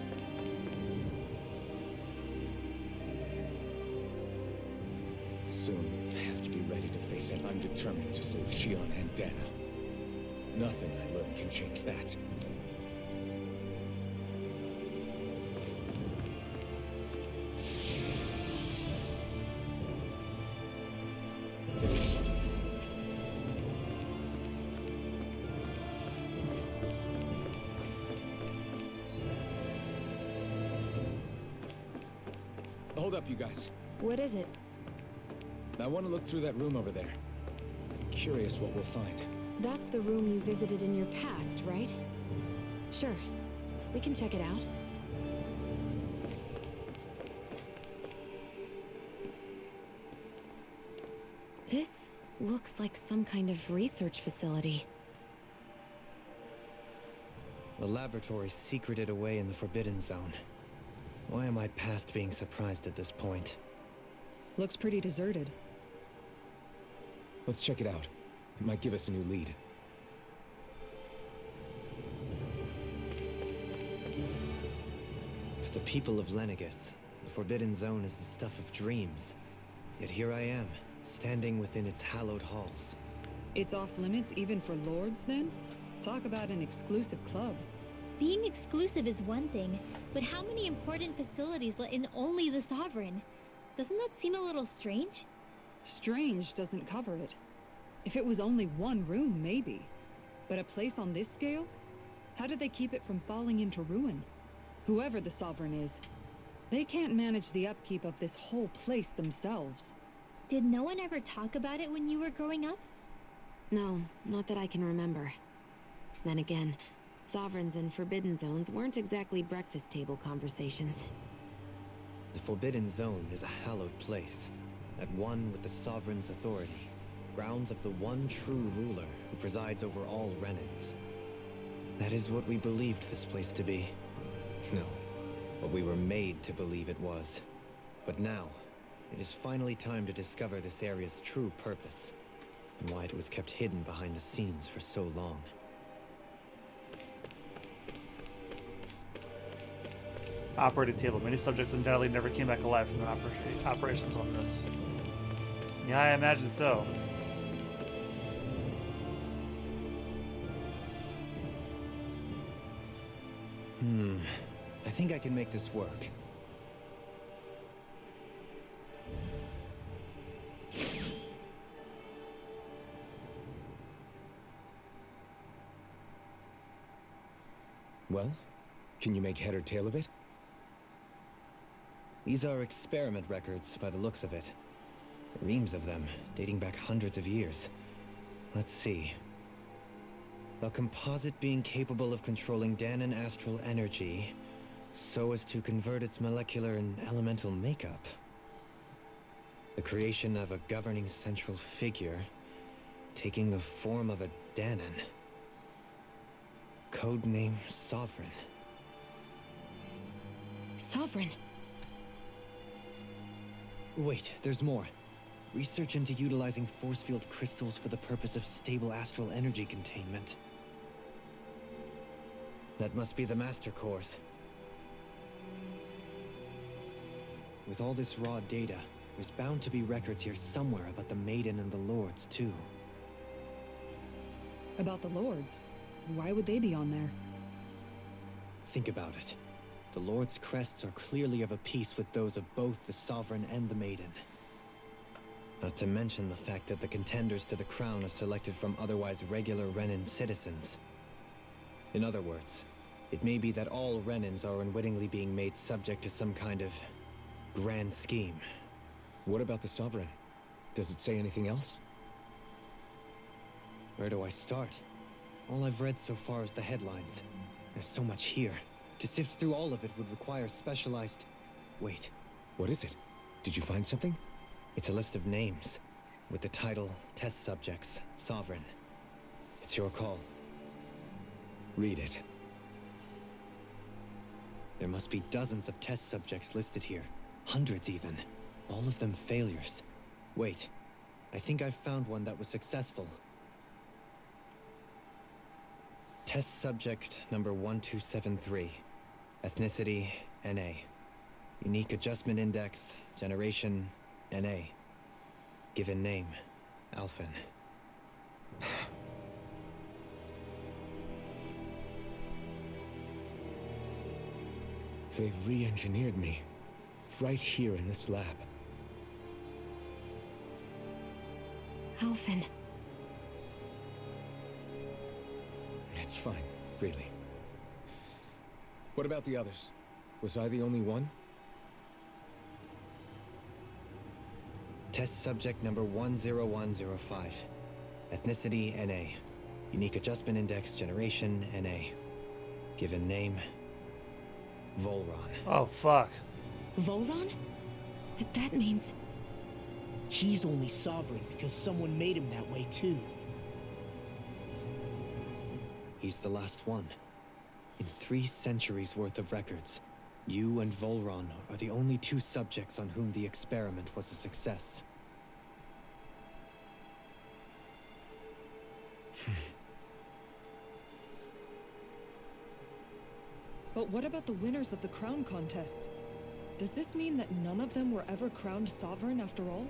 Soon, I have to be ready to face it. I'm determined to save Shionne and Dahna. Nothing I learn can change that. Hold up, you guys. What is it? I want to look through that room over there. I'm curious what we'll find. That's the room you visited in your past, right? Sure. We can check it out. This looks like some kind of research facility. A laboratory secreted away in the Forbidden Zone. Why am I past being surprised at this point? Looks pretty deserted. Let's check it out. It might give us a new lead. For the people of Lenegis, the Forbidden Zone is the stuff of dreams. Yet here I am, standing within its hallowed halls. It's off limits even for lords, then? Talk about an exclusive club. Being exclusive is one thing, but how many important facilities let in only the Sovereign? Doesn't that seem a little strange? Strange doesn't cover it. If it was only one room, maybe. But a place on this scale? How do they keep it from falling into ruin? Whoever the Sovereign is, they can't manage the upkeep of this whole place themselves. Did no one ever talk about it when you were growing up? No, not that I can remember. Then again, Sovereigns and Forbidden Zones weren't exactly breakfast table conversations. The Forbidden Zone is a hallowed place, at one with the Sovereign's authority, grounds of the one true ruler who presides over all Renans. That is what we believed this place to be. No, what we were made to believe it was. But now, it is finally time to discover this area's true purpose, and why it was kept hidden behind the scenes for so long. Operating table. Many subjects undoubtedly never came back alive from the operations on this. Yeah, I imagine so. I think I can make this work. Well, can you make head or tail of it? These are experiment records by the looks of it. Reams of them, dating back hundreds of years. Let's see. The composite being capable of controlling Dahnan astral energy so as to convert its molecular and elemental makeup. The creation of a governing central figure taking the form of a Dahnan. Codename Sovereign. Sovereign? Wait, there's more. Research into utilizing force field crystals for the purpose of stable astral energy containment. That must be the master cores. With all this raw data, there's bound to be records here somewhere about the Maiden and the Lords, too. About the lords? Why would they be on there? Think about it. The Lord's crests are clearly of a piece with those of both the Sovereign and the Maiden. Not to mention the fact that the contenders to the crown are selected from otherwise regular Renan citizens. In other words, it may be that all Renans are unwittingly being made subject to some kind of grand scheme. What about the Sovereign? Does it say anything else? Where do I start? All I've read so far is the headlines. There's so much here. To sift through all of it would require specialized... Wait. What is it? Did you find something? It's a list of names, with the title, Test Subjects, Sovereign. It's your call. Read it. There must be dozens of test subjects listed here. Hundreds even. All of them failures. Wait. I think I've found one that was successful. Test subject number 1273. Ethnicity, NA. Unique adjustment index, generation, NA. Given name, Alphen. They re-engineered me. Right here in this lab. Alphen. It's fine, really. What about the others? Was I the only one? Test subject number 10105. Ethnicity, NA. Unique adjustment index, generation, NA. Given name, Volron. Oh, fuck. Volron? But that means... He's only sovereign because someone made him that way too. He's the last one. In 3 centuries worth of records, you and Volron are the only 2 subjects on whom the experiment was a success. But what about the winners of the crown contests? Does this mean that none of them were ever crowned sovereign after all?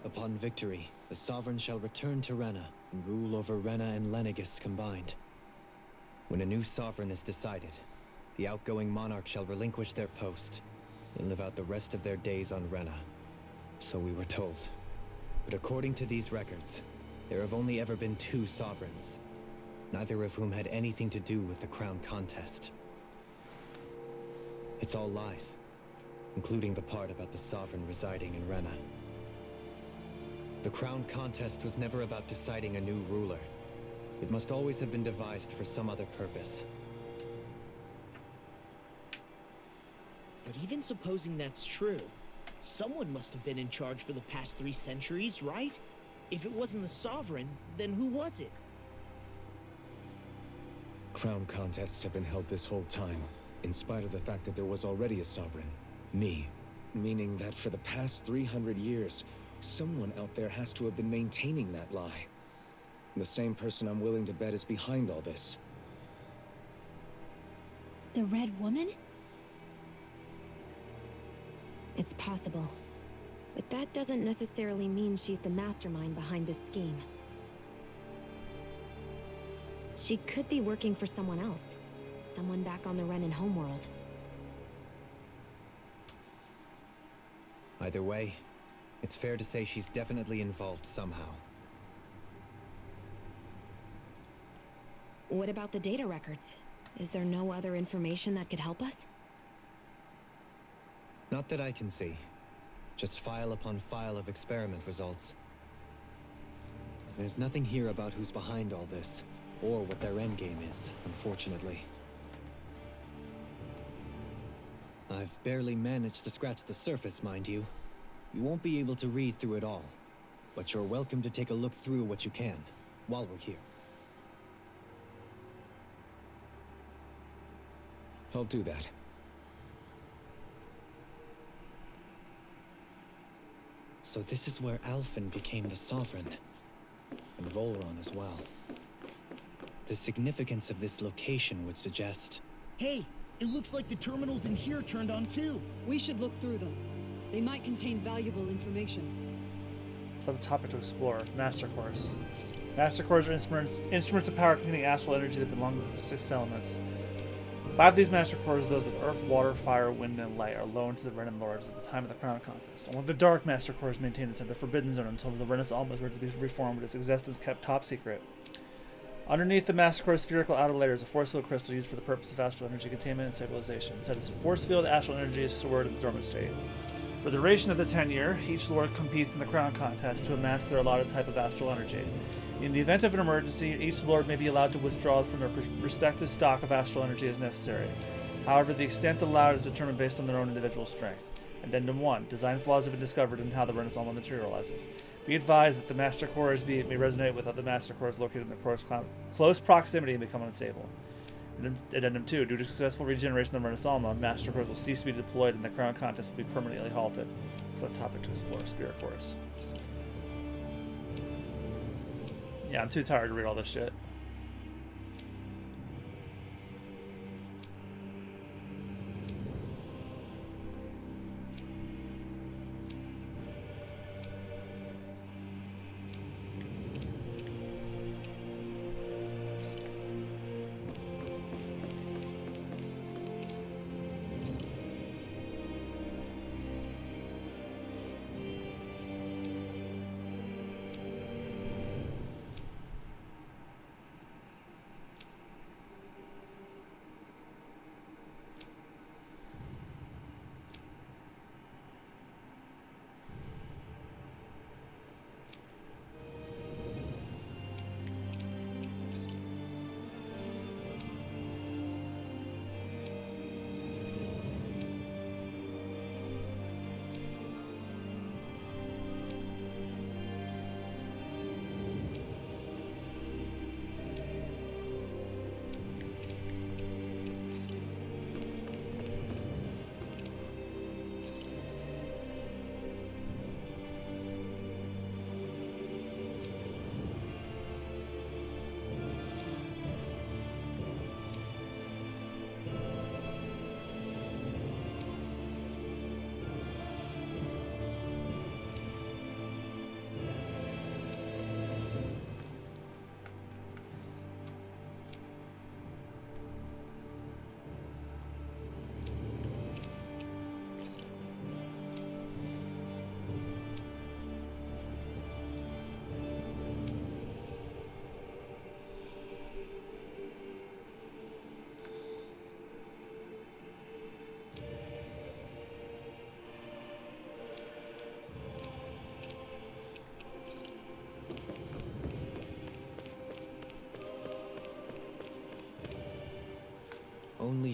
Upon victory, the sovereign shall return to Rena and rule over Rena and Lenegis combined. When a new sovereign is decided, the outgoing monarch shall relinquish their post and live out the rest of their days on Rena. So we were told. But according to these records, there have only ever been 2 sovereigns, neither of whom had anything to do with the crown contest. It's all lies, including the part about the sovereign residing in Rena. The crown contest was never about deciding a new ruler. It must always have been devised for some other purpose. But even supposing that's true, someone must have been in charge for the past 3 centuries, right? If it wasn't the sovereign, then who was it? Crown contests have been held this whole time, in spite of the fact that there was already a sovereign. Me. Meaning that for the past 300 years, someone out there has to have been maintaining that lie. The same person I'm willing to bet is behind all this. The Red Woman? It's possible. But that doesn't necessarily mean she's the mastermind behind this scheme. She could be working for someone else. Someone back on the Renan homeworld. Either way, it's fair to say she's definitely involved somehow. What about the data records? Is there no other information that could help us? Not that I can see. Just file upon file of experiment results. There's nothing here about who's behind all this, or what their endgame is, unfortunately. I've barely managed to scratch the surface, mind you. You won't be able to read through it all, but you're welcome to take a look through what you can, while we're here. I'll do that. So this is where Alphen became the sovereign, and Volron as well. The significance of this location would suggest... Hey, it looks like the terminals in here turned on too. We should look through them. They might contain valuable information. So the topic to explore. Master Cores. Master Cores are instruments of power containing astral energy that belong to the 6 elements. 5 of these Master Cores, those with earth, water, fire, wind, and light, are loaned to the Renan Lords at the time of the Crown Contest. Only the Dark Master Cores maintained inside the Forbidden Zone until the Renans Almas were to be reformed, but its existence kept top secret. Underneath the Master Core's spherical outer layer is a force field crystal used for the purpose of astral energy containment and stabilization. Inside this force field, astral energy is stored in the dormant state. For the duration of the tenure, each Lord competes in the Crown Contest to amass their allotted type of astral energy. In the event of an emergency, each Lord may be allowed to withdraw from their respective stock of astral energy as necessary. However, the extent allowed is determined based on their own individual strength. Addendum 1. Design flaws have been discovered in how the Renans Alma materializes. Be advised that the Master Cores may resonate with other Master Cores located in the close proximity and become unstable. Addendum 2. Due to successful regeneration of the Renans Alma, Master Cores will cease to be deployed and the Crown Contest will be permanently halted. So that's the topic to explore. Spirit Cores. Yeah, I'm too tired to read all this shit.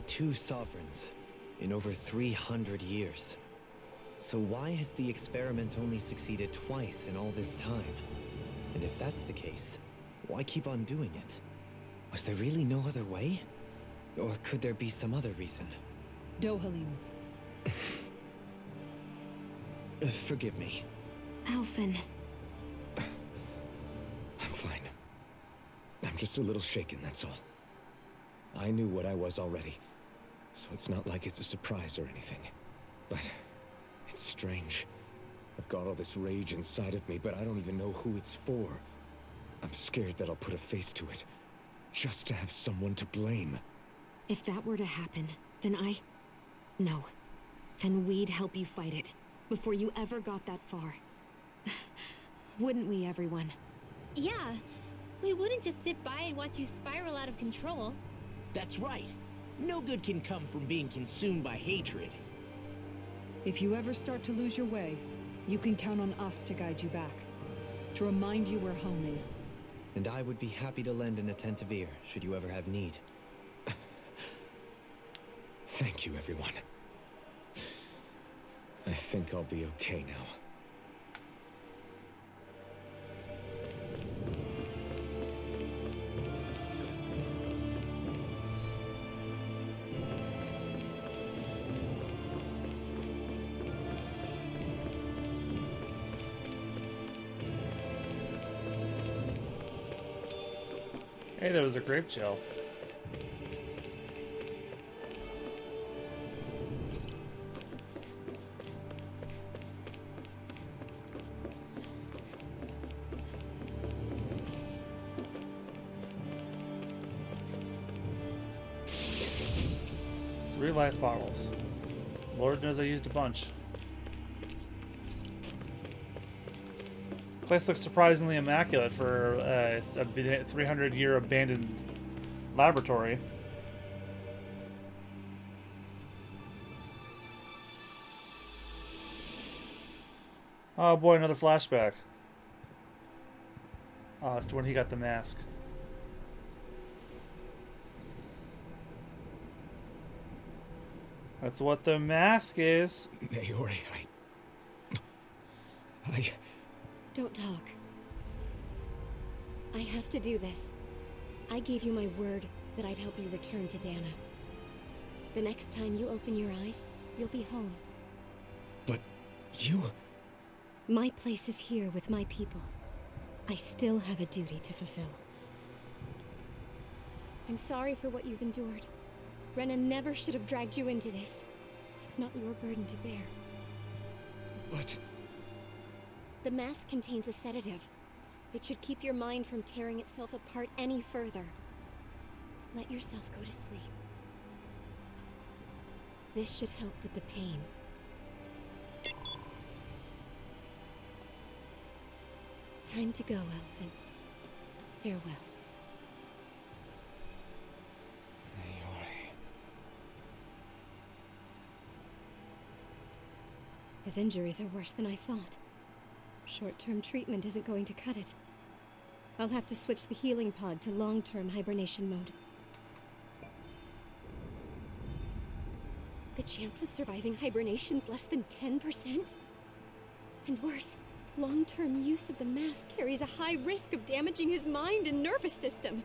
2 sovereigns in over 300 years. So why has the experiment only succeeded twice in all this time? And if that's the case, why keep on doing it? Was there really no other way? Or could there be some other reason? Dohalim. Forgive me. Alphen. I'm fine. I'm just a little shaken, that's all. I knew what I was already, so it's not like it's a surprise or anything. But it's strange. I've got all this rage inside of me, but I don't even know who it's for. I'm scared that I'll put a face to it, just to have someone to blame. If that were to happen, then No. Then we'd help you fight it, before you ever got that far. Wouldn't we, everyone? Yeah, we wouldn't just sit by and watch you spiral out of control. That's right. No good can come from being consumed by hatred. If you ever start to lose your way, you can count on us to guide you back. To remind you where home is. And I would be happy to lend an attentive ear, should you ever have need. Thank you, everyone. I think I'll be okay now. Hey, there was a grape gel. Three life bottles. Lord knows I used a bunch. Place looks surprisingly immaculate for a 300-year abandoned laboratory. Oh boy, another flashback. Oh, it's when he got the mask. That's what the mask is. Naori, I... Don't talk. I have to do this. I gave you my word that I'd help you return to Dahna. The next time you open your eyes, you'll be home. But you... My place is here with my people. I still have a duty to fulfill. I'm sorry for what you've endured. Renan never should have dragged you into this. It's not your burden to bear. But... The mask contains a sedative. It should keep your mind from tearing itself apart any further. Let yourself go to sleep. This should help with the pain. Time to go, Alphen. Farewell. His injuries are worse than I thought. Short-term treatment isn't going to cut it. I'll have to switch the healing pod to long-term hibernation mode. The chance of surviving hibernation's less than 10%? And worse, long-term use of the mask carries a high risk of damaging his mind and nervous system.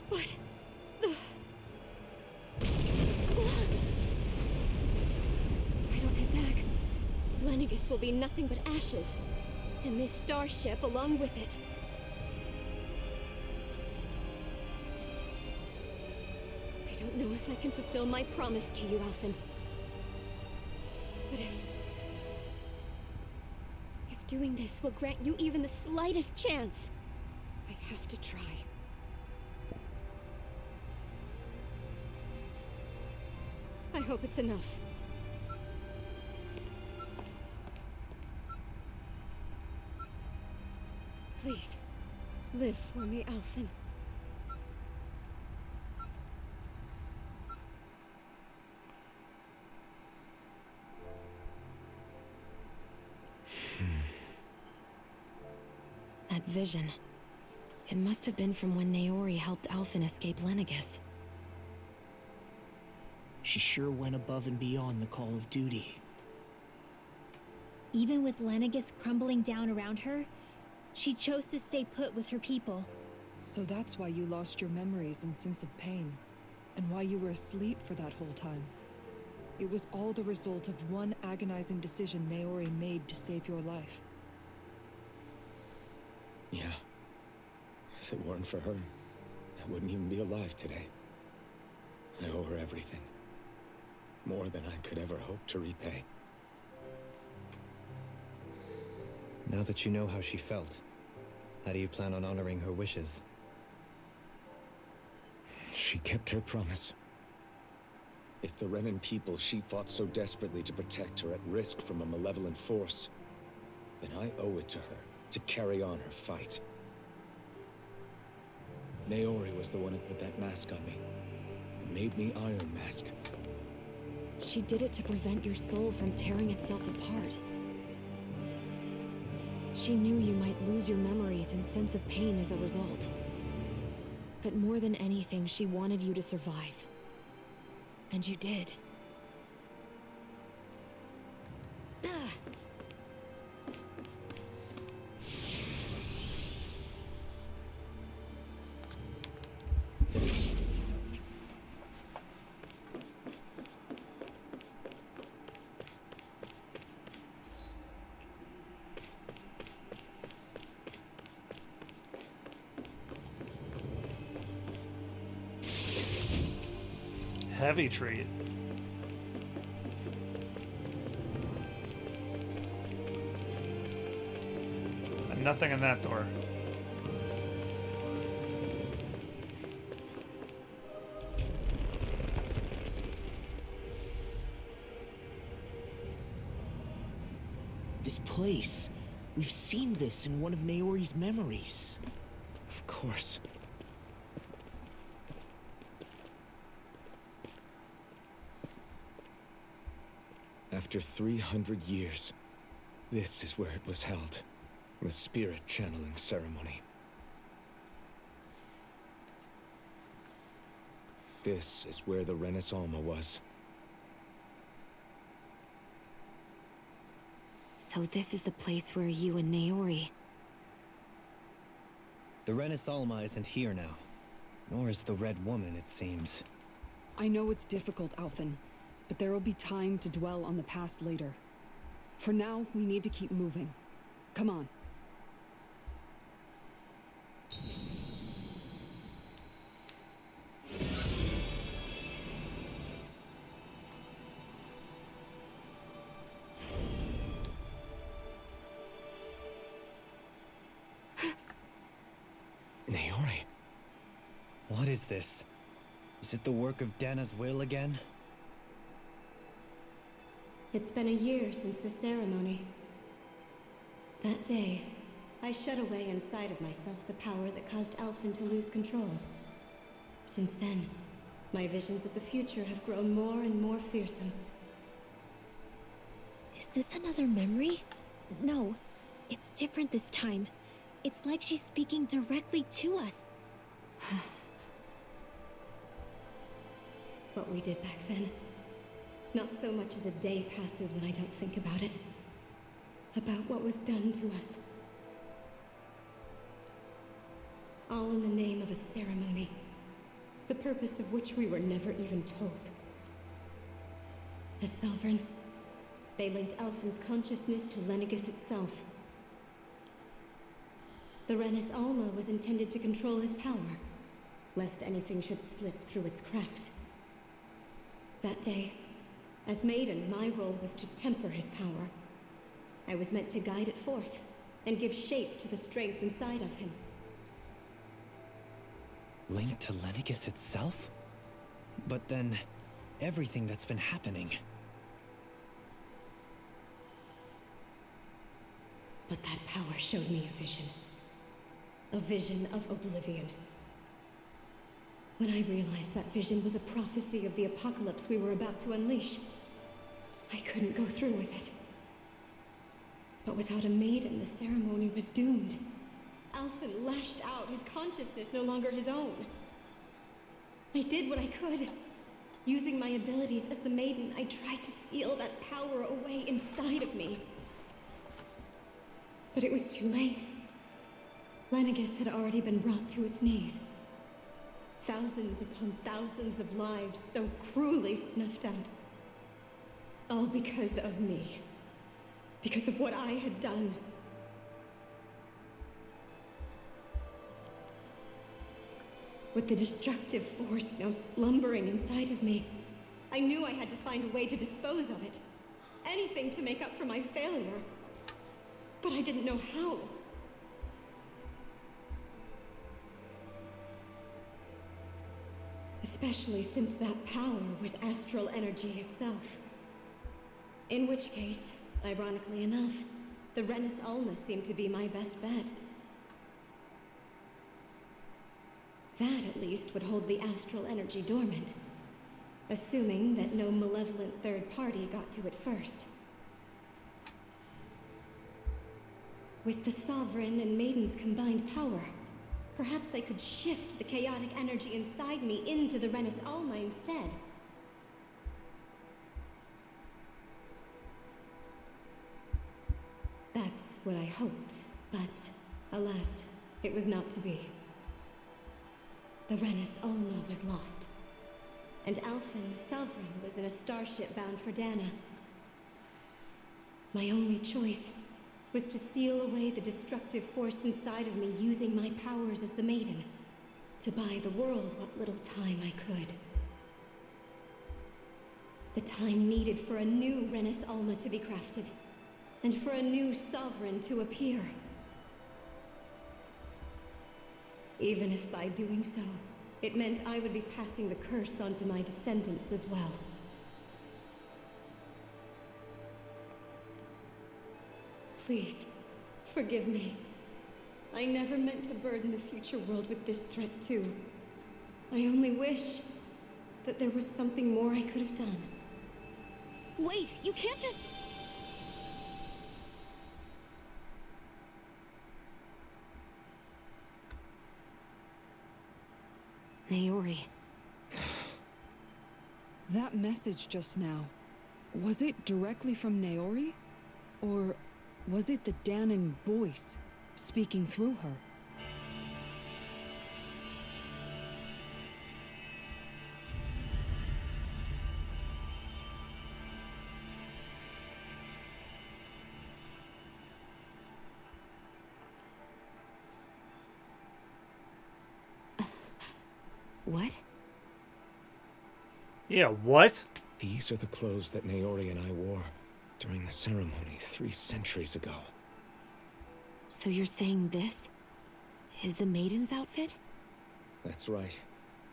What? If I don't head back, Lenegis will be nothing but ashes, and this starship along with it. I don't know if I can fulfill my promise to you, Alphen. But if doing this will grant you even the slightest chance, I have to try. I hope it's enough. Please, live for me, Alphen. That vision. It must have been from when Naori helped Alphen escape Lenegis. She sure went above and beyond the call of duty. Even with Lenegis crumbling down around her, she chose to stay put with her people. So that's why you lost your memories and sense of pain, and why you were asleep for that whole time. It was all the result of one agonizing decision Naori made to save your life. Yeah. If it weren't for her, I wouldn't even be alive today. I owe her everything. More than I could ever hope to repay. Now that you know how she felt, how do you plan on honoring her wishes? She kept her promise. If the Renan people she fought so desperately to protect are at risk from a malevolent force, then I owe it to her to carry on her fight. Naori was the one who put that mask on me. It made me Iron Mask. She did it to prevent your soul from tearing itself apart. She knew you might lose your memories and sense of pain as a result. But more than anything, she wanted you to survive. And you did. Heavy treat. And nothing in that door. This place. We've seen this in one of Naori's memories. Of course. After 300 years, this is where it was held. The spirit channeling ceremony. This is where the Renis Alma was. So this is the place where you and Naori... The Renis Alma isn't here now. Nor is the Red Woman, it seems. I know it's difficult, Alphen, but there will be time to dwell on the past later. For now, we need to keep moving. Come on. Naori. What is this? Is it the work of Dahna's will again? It's been a year since the ceremony. That day, I shut away inside of myself the power that caused Alphen to lose control. Since then, my visions of the future have grown more and more fearsome. Is this another memory? No, it's different this time. It's like she's speaking directly to us. What we did back then. Not so much as a day passes when I don't think about it. About what was done to us. All in the name of a ceremony. The purpose of which we were never even told. As sovereign, they linked Alphen's consciousness to Lenegis itself. The Renis Alma was intended to control his power, lest anything should slip through its cracks. That day, as Maiden, my role was to temper his power. I was meant to guide it forth, and give shape to the strength inside of him. Linked to Lenegis itself? But then, everything that's been happening... But that power showed me a vision. A vision of oblivion. When I realized that vision was a prophecy of the apocalypse we were about to unleash, I couldn't go through with it. But without a maiden, the ceremony was doomed. Alphen lashed out, his consciousness no longer his own. I did what I could. Using my abilities as the Maiden, I tried to seal that power away inside of me. But it was too late. Lenegis had already been brought to its knees. Thousands upon thousands of lives so cruelly snuffed out. All because of me. Because of what I had done. With the destructive force now slumbering inside of me, I knew I had to find a way to dispose of it. Anything to make up for my failure. But I didn't know how. Especially since that power was astral energy itself. In which case, ironically enough, the Renis Alma seemed to be my best bet. That, at least, would hold the astral energy dormant. Assuming that no malevolent third party got to it first. With the Sovereign and Maiden's combined power, perhaps I could shift the chaotic energy inside me into the Renis Alma instead. That's what I hoped, but alas, it was not to be. The Renis Alma was lost, and Alphen, the Sovereign, was in a starship bound for Dahna. My only choice was to seal away the destructive force inside of me using my powers as the Maiden, to buy the world what little time I could. The time needed for a new Renis Alma to be crafted, and for a new Sovereign to appear. Even if by doing so, it meant I would be passing the curse on to my descendants as well. Please, forgive me. I never meant to burden the future world with this threat too. I only wish that there was something more I could have done. Wait, you can't just... Naori. That message just now, was it directly from Naori? Or was it the Dahnan voice speaking through her? What? Yeah, what? These are the clothes that Naori and I wore during the ceremony 3 centuries ago. So you're saying this is the Maiden's outfit? That's right.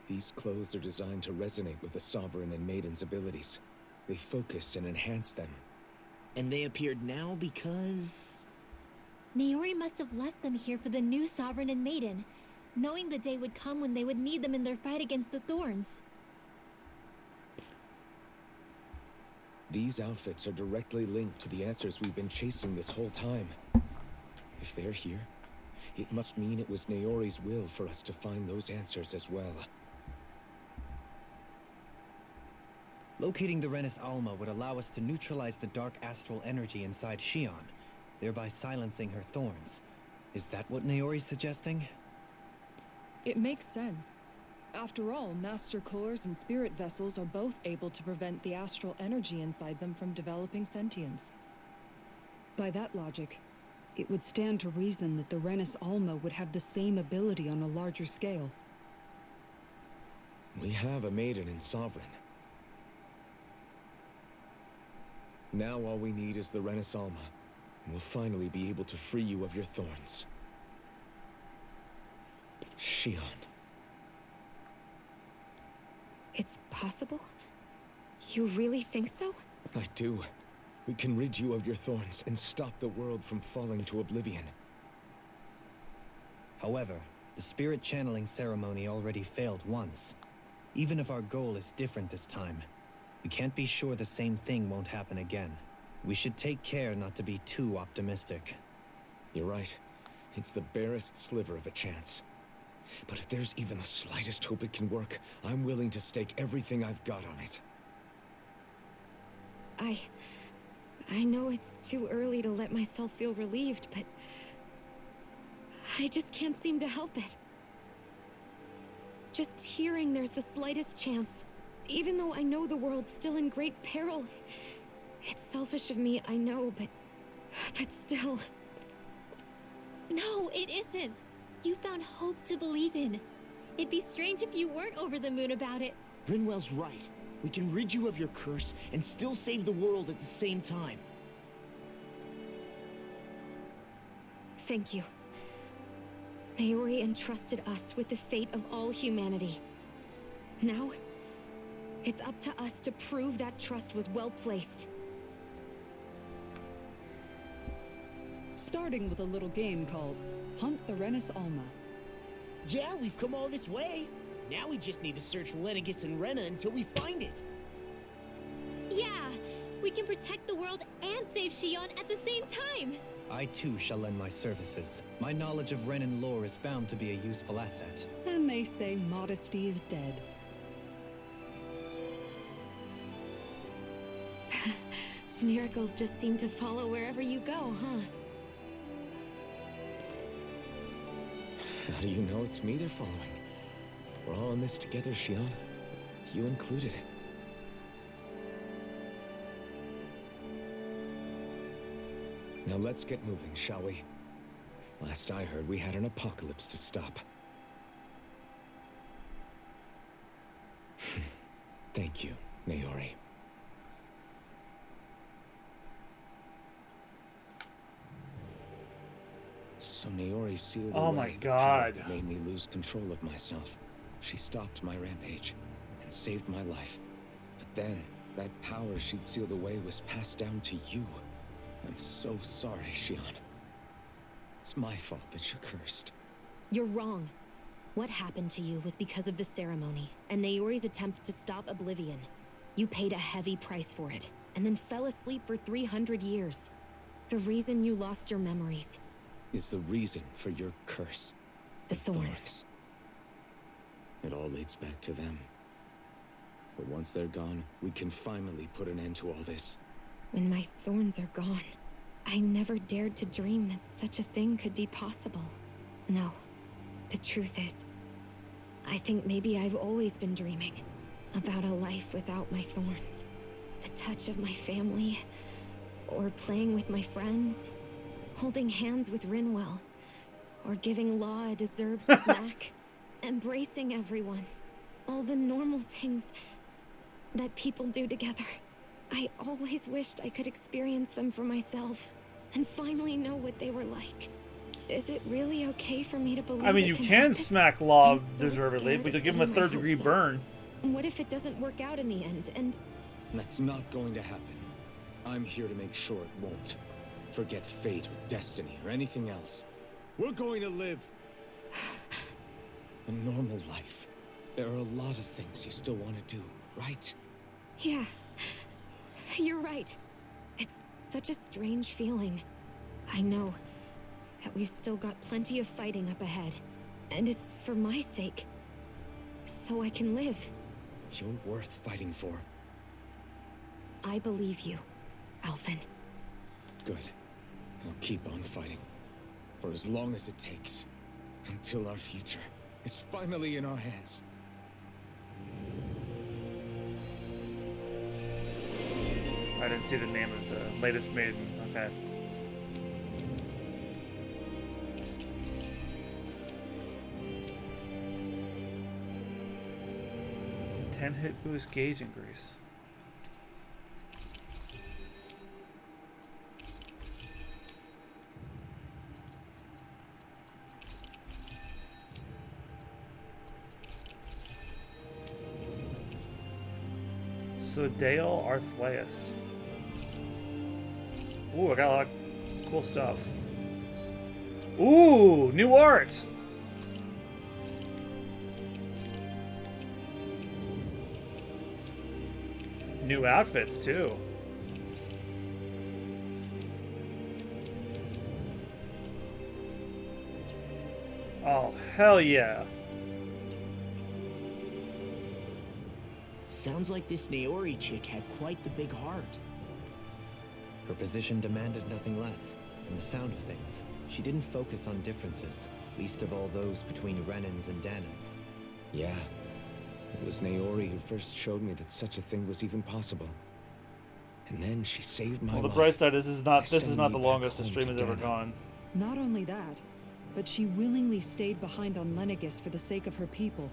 These clothes are designed to resonate with the Sovereign and Maiden's abilities. They focus and enhance them. And they appeared now because... Naori must have left them here for the new Sovereign and Maiden, knowing the day would come when they would need them in their fight against the Thorns. These outfits are directly linked to the answers we've been chasing this whole time. If they're here, it must mean it was Naori's will for us to find those answers as well. Locating the Renis Alma would allow us to neutralize the dark astral energy inside Shionne, thereby silencing her thorns. Is that what Naori's suggesting? It makes sense. After all, Master Cores and Spirit Vessels are both able to prevent the astral energy inside them from developing sentience. By that logic, it would stand to reason that the Renis Alma would have the same ability on a larger scale. We have a Maiden and Sovereign. Now all we need is the Renis Alma, and we'll finally be able to free you of your thorns. Shionne. It's possible? You really think so? I do. We can rid you of your thorns and stop the world from falling to oblivion. However, the spirit channeling ceremony already failed once. Even if our goal is different this time, we can't be sure the same thing won't happen again. We should take care not to be too optimistic. You're right. It's the barest sliver of a chance. But if there's even the slightest hope it can work, I'm willing to stake everything I've got on it. I know it's too early to let myself feel relieved, but I just can't seem to help it. Just hearing there's the slightest chance, even though I know the world's still in great peril. It's selfish of me, I know, but still. No, it isn't. You found hope to believe in. It'd be strange if you weren't over the moon about it. Rinwell's right. We can rid you of your curse and still save the world at the same time. Thank you. Naori entrusted us with the fate of all humanity. Now, it's up to us to prove that trust was well placed. Starting with a little game called Hunt the Renis Alma. Yeah, we've come all this way. Now we just need to search Lenegis and Renan until we find it. Yeah, we can protect the world and save Shionne at the same time. I too shall lend my services. My knowledge of Renan lore is bound to be a useful asset. And they say modesty is dead. Miracles just seem to follow wherever you go, huh? How do you know it's me they're following? We're all in this together, Shionne. You included. Now let's get moving, shall we? Last I heard, we had an apocalypse to stop. Thank you, Naori. So Naori sealed Oh away my the God. power that made me lose control of myself. She stopped my rampage and saved my life. But then, that power she'd sealed away was passed down to you. I'm so sorry, Shionne. It's my fault that you're cursed. You're wrong. What happened to you was because of the ceremony, and Naori's attempt to stop Oblivion. You paid a heavy price for it, and then fell asleep for 300 years. The reason you lost your memories. Is the reason for your curse. The thorns. It all leads back to them. But once they're gone, we can finally put an end to all this. When my thorns are gone, I never dared to dream that such a thing could be possible. No, the truth is, I think maybe I've always been dreaming about a life without my thorns. The touch of my family, or playing with my friends, holding hands with Rinwell, or giving Law a deserved smack, embracing everyone. All the normal things that people do together. I always wished I could experience them for myself, and finally know what they were like. Is it really okay for me to believe I mean, you can smack Law deservedly, but you'll give him a third-degree burn. What if it doesn't work out in the end, and... That's not going to happen. I'm here to make sure it won't. Forget fate or destiny or anything else. We're going to live a normal life. There are a lot of things you still want to do, right? Yeah, you're right. It's such a strange feeling. I know that we've still got plenty of fighting up ahead, and it's for my sake, so I can live. You're worth fighting for. I believe you, Alphen. Good. I'll keep on fighting. For as long as it takes. Until our future is finally in our hands. I didn't see the name of the latest maiden. Okay. Hit boost gauge increase. So Dale Arthleus. Ooh, I got a lot of cool stuff. Ooh, new art! New outfits, too. Oh, hell yeah. Sounds like this Naori chick had quite the big heart. Her position demanded nothing less. From the sound of things, she didn't focus on differences, least of all those between Renans and Dahnans. Yeah. It was Naori who first showed me that such a thing was even possible. And then she saved my life. Well, the bright side is this is not the Sending me longest back the stream home has to ever Dahna. gone. Not only that, but she willingly stayed behind on Lenegis for the sake of her people.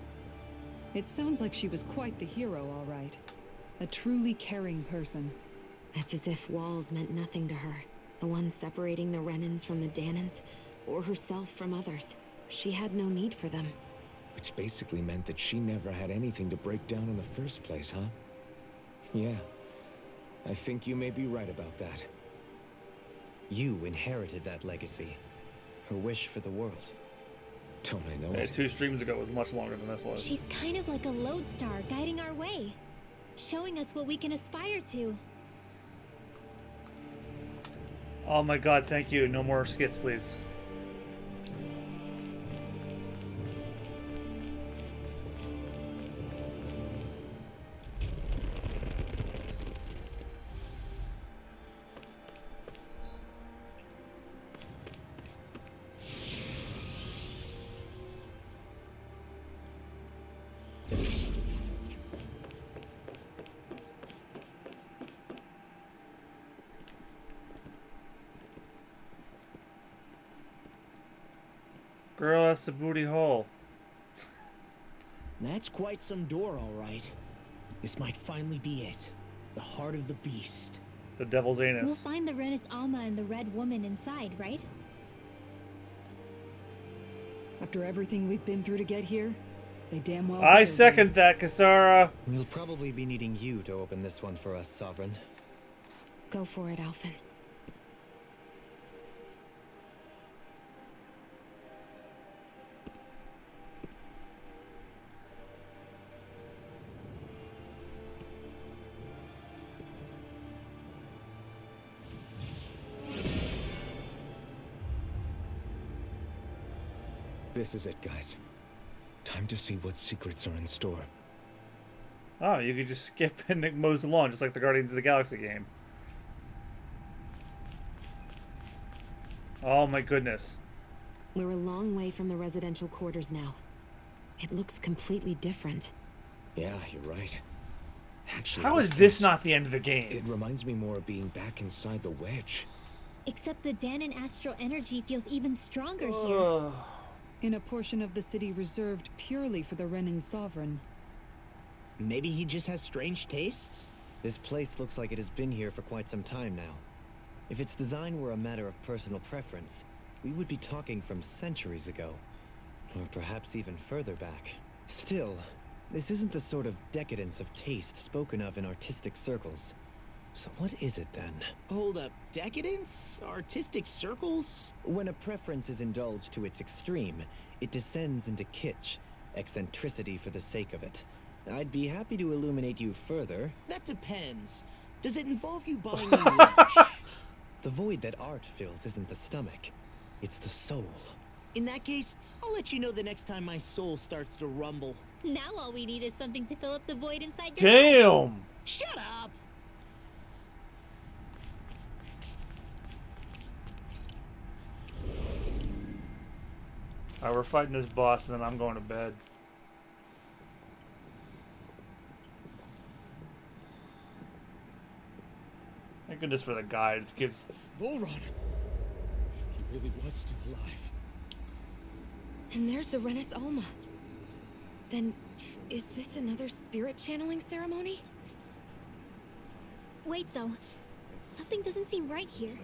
It sounds like she was quite the hero, all right. A truly caring person. It's as if walls meant nothing to her. The ones separating the Renans from the Dahnans, or herself from others. She had no need for them. Which basically meant that she never had anything to break down in the first place, huh? Yeah. I think you may be right about that. You inherited that legacy. Her wish for the world. Don't I know Yeah, it? 2 streams ago was much longer than this was. She's kind of like a lodestar guiding our way, showing us what we can aspire to. Oh my god, thank you. No more skits, please. Girl, that's the booty hole. That's quite some door, all right. This might finally be it. The heart of the beast. The devil's We'll anus. find the Renis Alma and the Red Woman inside, right? After everything we've been through to get here, they damn well I better be. second that, Kasara. We'll probably be needing you to open this one for us, Sovereign. Go for it, Alphen. This is it, guys. Time to see what secrets are in store. Oh, you could just skip and it mows along, just like the Guardians of the Galaxy game. Oh my goodness. We're a long way from the residential quarters now. It looks completely different. Yeah, you're right. Actually, How is this not the end of the game? It reminds me more of being back inside the wedge. Except the Dahnan astral energy feels even stronger here. Ugh. In a portion of the city reserved purely for the Renan sovereign. Maybe he just has strange tastes? This place looks like it has been here for quite some time now. If its design were a matter of personal preference, we would be talking from centuries ago. Or perhaps even further back. Still, this isn't the sort of decadence of taste spoken of in artistic circles. So what is it then? Hold up, decadence? Artistic circles? When a preference is indulged to its extreme, it descends into kitsch, eccentricity for the sake of it. I'd be happy to illuminate you further. That depends. Does it involve you buying me lunch? The void that art fills isn't the stomach, it's the soul. In that case, I'll let you know the next time my soul starts to rumble. Now all we need is something to fill up the void inside your head. Damn! Shut up! Alright, we're fighting this boss and then I'm going to bed. Thank goodness for the guide. It's give. Volron! He really was still alive. And there's the Renis Alma. Then, is this another spirit channeling ceremony? Wait though, something doesn't seem right here.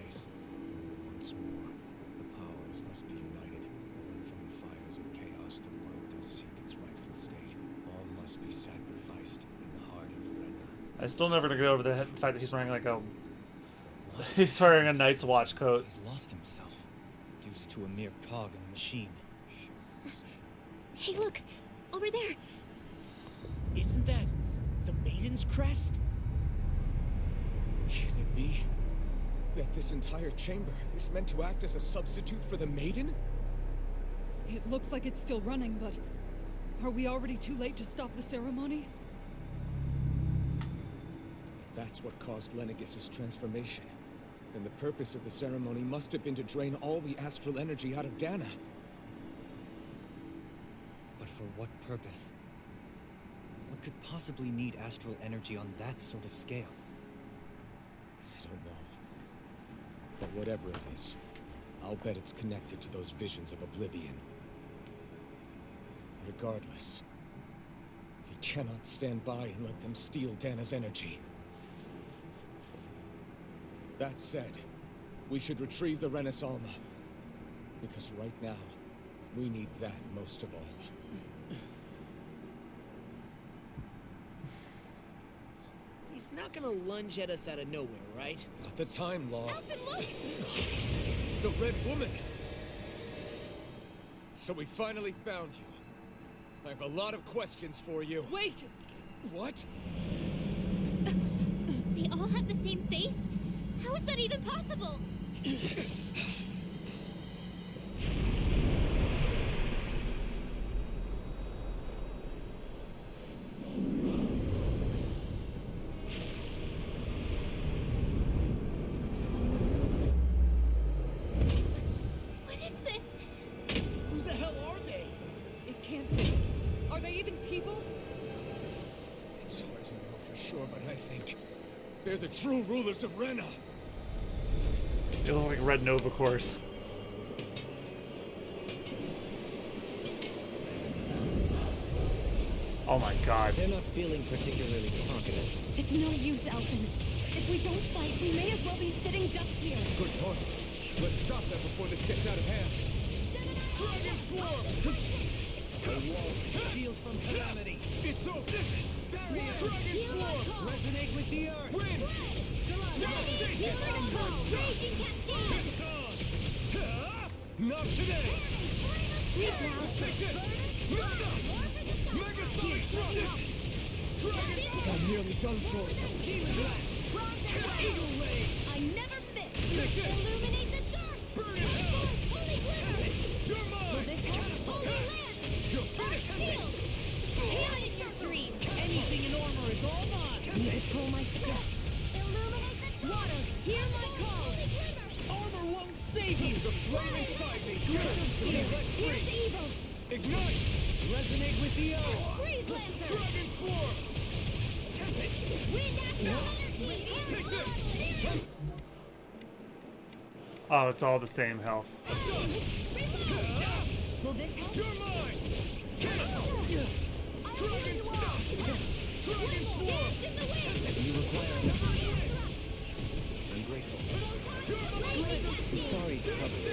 Once more, the powers must be united. Born from the fires of chaos, the world does seek its rightful state. All must be sacrificed in the heart of Renan. I still never gonna get over the fact that he's wearing like a. He's wearing a Night's Watch coat. He's lost himself, reduced to a mere cog in the machine. Hey look, over there. Isn't that the Maiden's crest? Can it be that this entire chamber is meant to act as a substitute for the Maiden? It looks like it's still running, but are we already too late to stop the ceremony? If that's what caused Lenegis' transformation, then the purpose of the ceremony must have been to drain all the astral energy out of Dahna. But for what purpose? What could possibly need astral energy on that sort of scale? I don't know. But whatever it is, I'll bet it's connected to those visions of oblivion. Regardless, we cannot stand by and let them steal Dahna's energy. That said, we should retrieve the Renas Alma. Because right now, we need that most of all. He's not gonna lunge at us out of nowhere, right? Not the time, Law. Alphen, look! The Red Woman! So we finally found you. I have a lot of questions for you. Wait! What? They all have the same face? How is that even possible? What is this? Who the hell are they? It can't be. Are they even people? It's hard to know for sure, but I think they're the true rulers of Renan. They look like Red Nova Course. Oh my god. They're not feeling particularly confident. It's no use, Alphen. If we don't fight, we may as well be sitting ducks here. Good point. Let's stop them before this gets out of hand. Dragon Swarm! A wall shield from calamity. It's over! Barrier! Dragon Swarm! Resonate with the earth! Win! Raging cascade! Not today! Freak now! Take this! Megasonic thrust! Dragon I'm nearly done for. Eagle ray! I never miss! Illuminate the dark! Burn in hell! Holy glitter! You're mine! Holy land! You're finished! Shield! Heal in your dream! Anything in armor is all mine! Control my step! Illuminate the dark! Water, hear my call! Holy glimmer! Armor won't save you! The flame inside me! Here's Let Here's free! the evil! Ignite! Resonate with the earth! Freeze Lancer! Dragon Swarm! Wind astral energy! Take this! Oh, it's all the same health. Will this help? You're mine! Dragon Swarm! Dance in the wind! You require I'm grateful. Sorry to trouble you.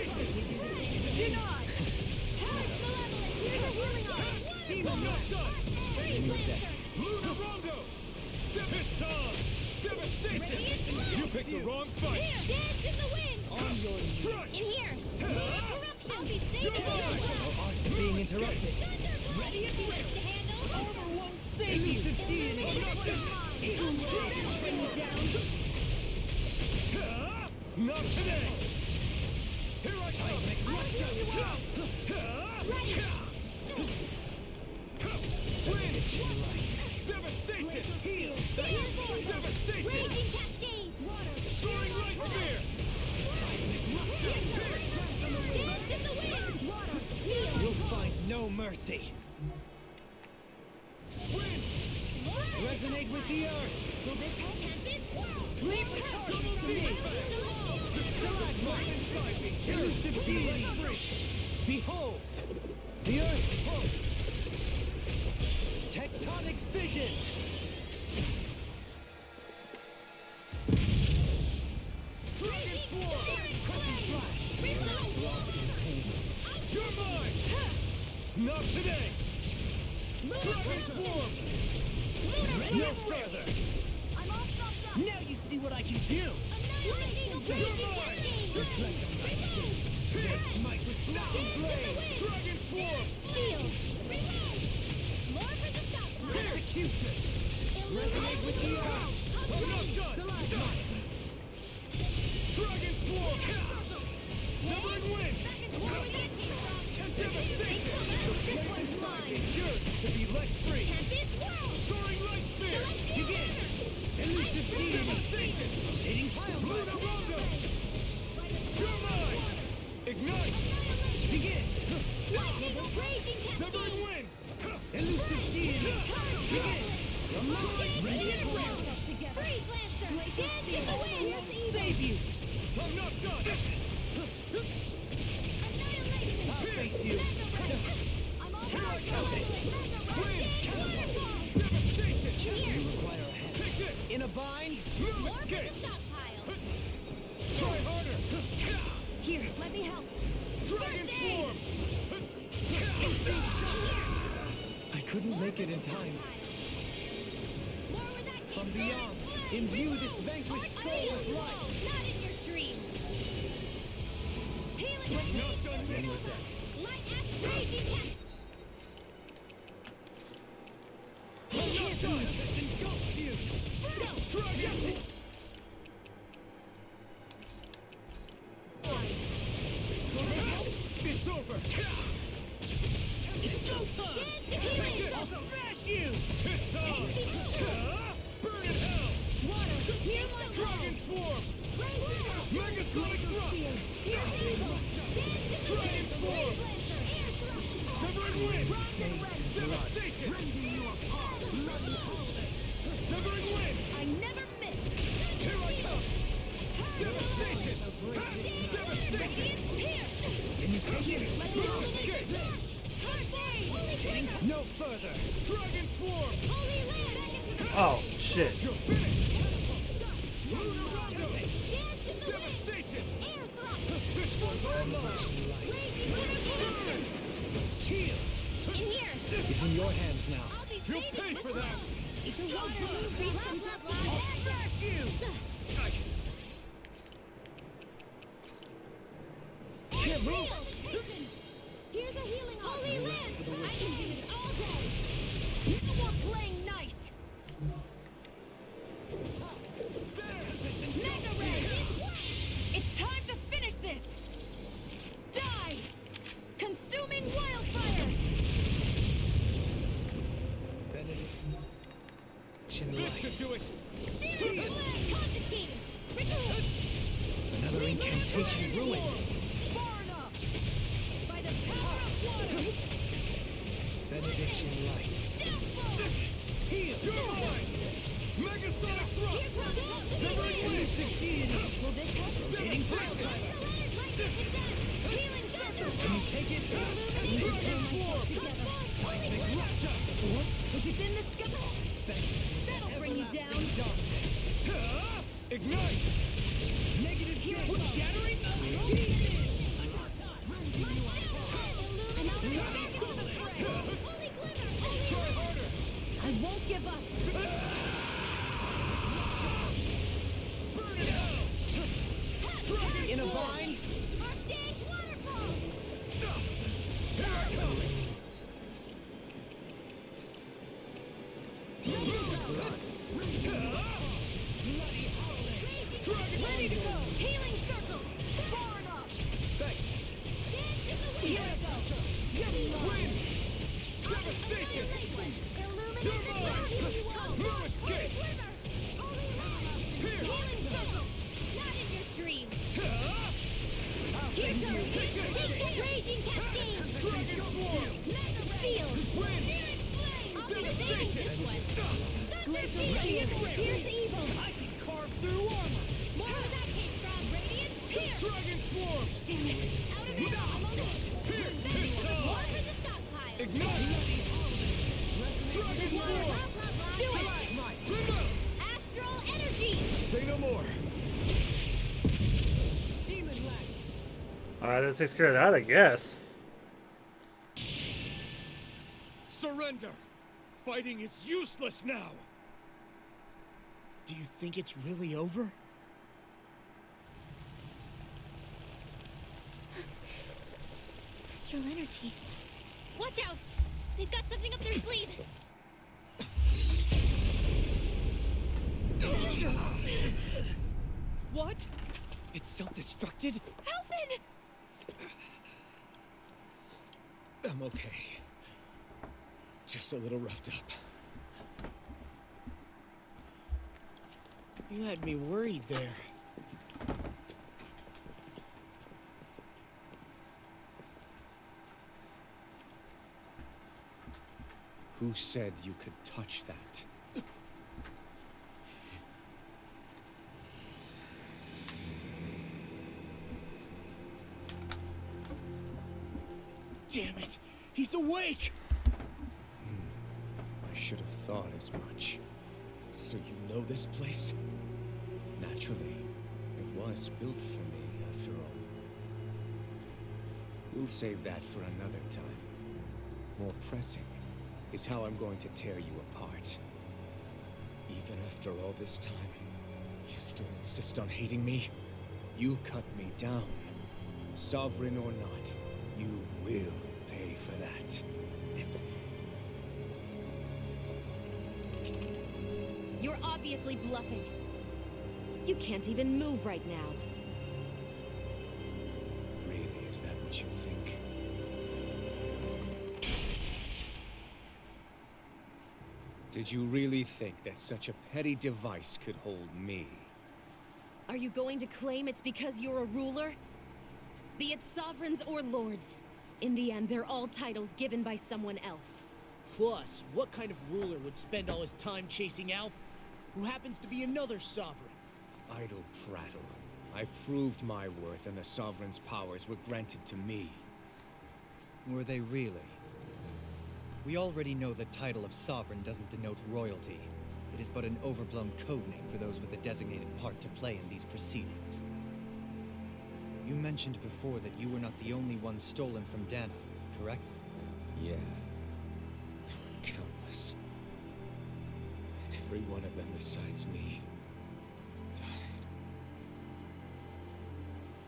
Deny! Purge malevolence! Here's a healing arm! Demon not done! Freeze Lancer! Luna Rondo! Piston! Devastation! You picked the wrong fight! Here! Dance in the wind! On your knees! Strike! In here! Corruption! I'll be saving you! Being interrupted! Ready if you wish to handle! Armor won't save you! Eagle ray! Bring you down! Not today! Here I come! I'll heal you up! Ready! Win! Devastation! Heal! Devastation! Raging cascade! Water! Soaring right spear! Dance in the wind! Water! Heal! You'll find no mercy! Win! Resonate with the earth! Will this help? Can't this? Leave the trouble to me! Inside me! Elusive deity! Behold! The earth pulse! Tectonic vision! Dragon Swarm! You're mine! Not today! Dragon Swarm! No further! I'm all stopped up! Now you see what I can do! Lightning! Raging cascade! This might with Black Blade! Dragon Swarm! Steel! More for the stockpile! Execution! Resonate with the earth! Not done! Dragon Swarm! Severing wind! Back and forth where that came from! Devastation! make it in time. From beyond, imbue this vanquished soul with life. Not in your dreams. Healing with When was that? light raging cat. Engulf you! Dragon! It's over! It's go time! Take it! I'll smash you! It's on! Burn in hell! Water, here one Dragon swarm! Megasonic thrust! Dragon swarm! Severing wind! Devastation! Severing wind! I never miss. Here I come! Devastation! Devastation! Can you take it? Escape! No further! Dragon swarm! Oh, shit. You're finished! Lunar rondo! Devastation! This one's all mine! Heal! It's in your hands now. You'll pay for that! It's a water I'll smash you! Can't move! Here's a healing Holy Land! I can do this all day! No more playing nice! Mega Ray! It's time to finish this! Die! Consuming wildfire! This should do it! Searing flame! Confiscated! Another incantation ruined. Far enough! By the power of water! Benediction light. Heal! You're mine! Megasonic thrust! Severing wind! Will this help? Rotating projectile! Healing circle! Can you take it? Dragon swarm! Cosmic raptor! If it's in the sky, that'll bring you down. Ignite! Negative gate! Shattering! Try harder! I won't give up. Burn in hell! Dragon In a swarm! vine? Arctic waterfall! Here I come! Ready to go! Healing circle! Far enough! Thanks! Here I go! Wind! Devastation! Illuminate You're the mine! sky! No escape! Here! Healing circle! Not in your dreams! Here goes! Raging cascade! Dragon swarm! Field! Wind! I'll be saving Devastation! this one! Glacial radiance! Here's evil! I can carve through armor! More where that came from! Radiant! Here! Dragon swarm! Damn it! Out of it! I'm on it! Here! More for the stockpile! Ignite! Dragon swarm! Do it! Remove! Astral energy! Say no more! Alright, that takes care of that, I guess. Surrender! Fighting is useless now! Do you think it's really over? Astral energy. Watch out! They've got something up their sleeve! What? It's self-destructed? Alphen! I'm okay. Just a little roughed up. You had me worried there. Who said you could touch that? Damn it! He's awake! I should have thought as much. So you know this place? Naturally. It was built for me, after all. We'll save that for another time. More pressing. is how I'm going to tear you apart. Even after all this time, you still insist on hating me? You cut me down. Sovereign or not, you will pay for that. You're obviously bluffing. You can't even move right now. Really, is that what you think? Did you really think that such a petty device could hold me? Are you going to claim it's because you're a ruler? Be it sovereigns or lords. In the end, they're all titles given by someone else. Plus, what kind of ruler would spend all his time chasing Alphen, who happens to be another sovereign? Idle prattle. I proved my worth and the Sovereign's powers were granted to me. Were they really? We already know the title of Sovereign doesn't denote royalty. It is but an overblown codename for those with a designated part to play in these proceedings. You mentioned before that you were not the only one stolen from Dahna, correct? Yeah. Countless. And every one of them besides me died.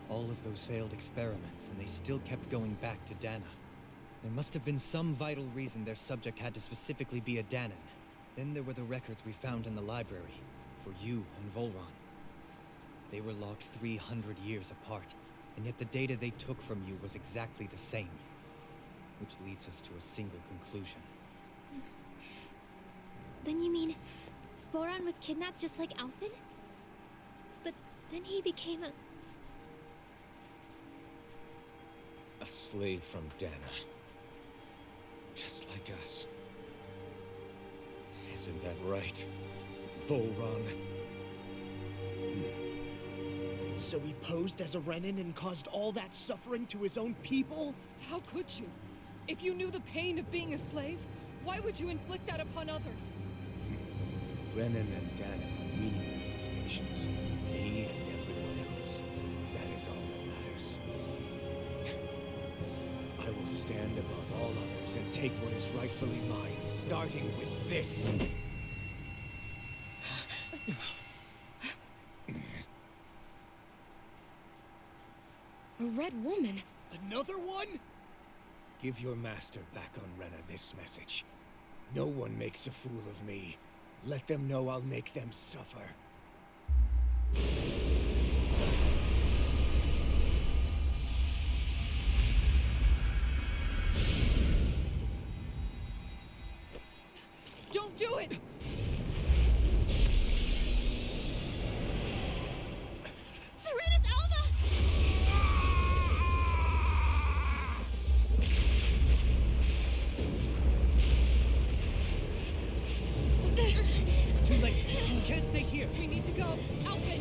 All of those failed experiments, and they still kept going back to Dahna. There must have been some vital reason their subject had to specifically be a Dahnan. Then there were the records we found in the library, for you and Volron. They were logged 300 years apart, and yet the data they took from you was exactly the same. Which leads us to a single conclusion. Then you mean Voron was kidnapped just like Alphen? But then he became A slave from Dahna. Just like us. Isn't that right, Volron? So he posed as a Renan and caused all that suffering to his own people? How could you? If you knew the pain of being a slave, why would you inflict that upon others? Renan and Dahna are meaningless distinctions. Me and everyone else. That is all that matters. I will stand above all others and take what is rightfully mine, starting with this. A red woman? Another one? Give your master back on Renan this message. No one makes a fool of me. Let them know I'll make them suffer. Don't do it! Serenus Alva! It's too late. We can't stay here. We need to go. Alphen!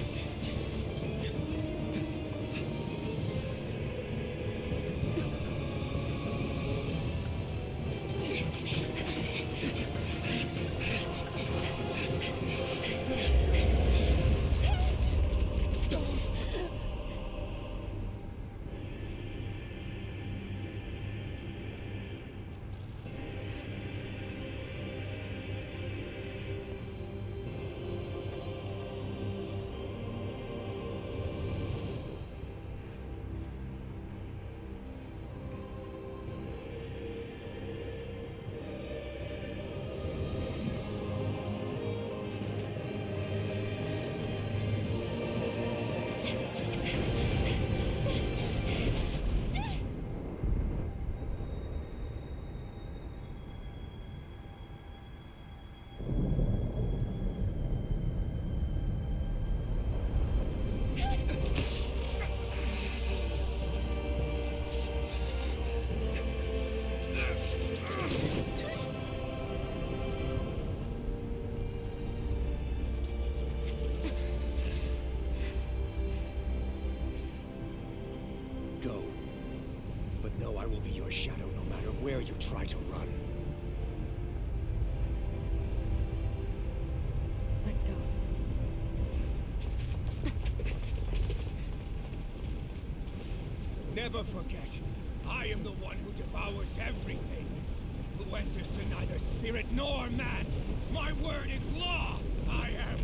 Go. But know I will be your shadow no matter where you try to run. Let's go. Never forget, I am the one who devours everything. who answers to neither spirit nor man. My word is law. I am.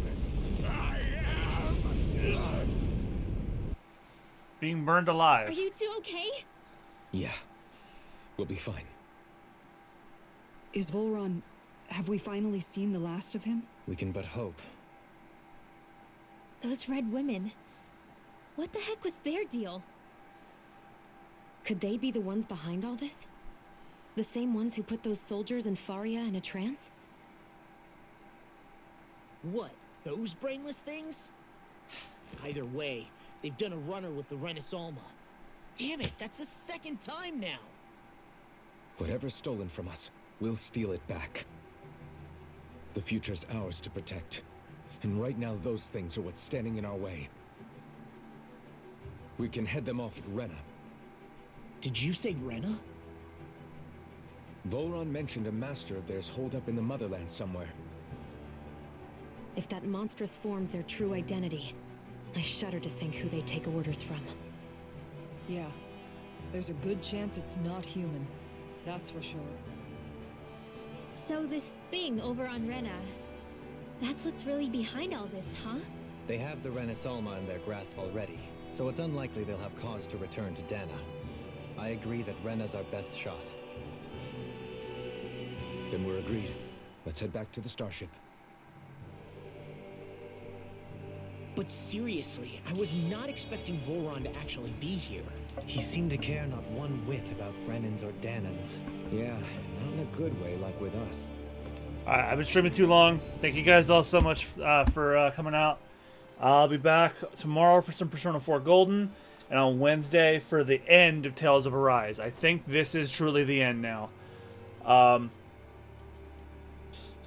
Being burned alive. Are you two okay? Yeah. We'll be fine. Is Volron... Have we finally seen the last of him? We can but hope. Those red women. What the heck was their deal? Could they be the ones behind all this? The same ones who put those soldiers in Faria in a trance? What? Those brainless things? Either way, they've done a runner with the Renasalma. Damn it, that's the second time now! Whatever's stolen from us, we'll steal it back. The future's ours to protect. And right now, those things are what's standing in our way. We can head them off at Rena. Did you say Rena? Volron mentioned a master of theirs holed up in the motherland somewhere. If that monstrous form's their true identity, I shudder to think who they take orders from. Yeah. There's a good chance it's not human. That's for sure. So this thing over on Rena, that's what's really behind all this, huh? They have the Renasalma in their grasp already, so it's unlikely they'll have cause to return to Dahna. I agree that Rena's our best shot. Then we're agreed. Let's head back to the starship. But seriously, I was not expecting Volron to actually be here. He seemed to care not one whit about Renans or Dahnans. Yeah, not in a good way like with us. Alright, I've been streaming too long. Thank you guys all so much for coming out. I'll be back tomorrow for some Persona 4 Golden, and on Wednesday for the end of Tales of Arise. I think this is truly the end now. If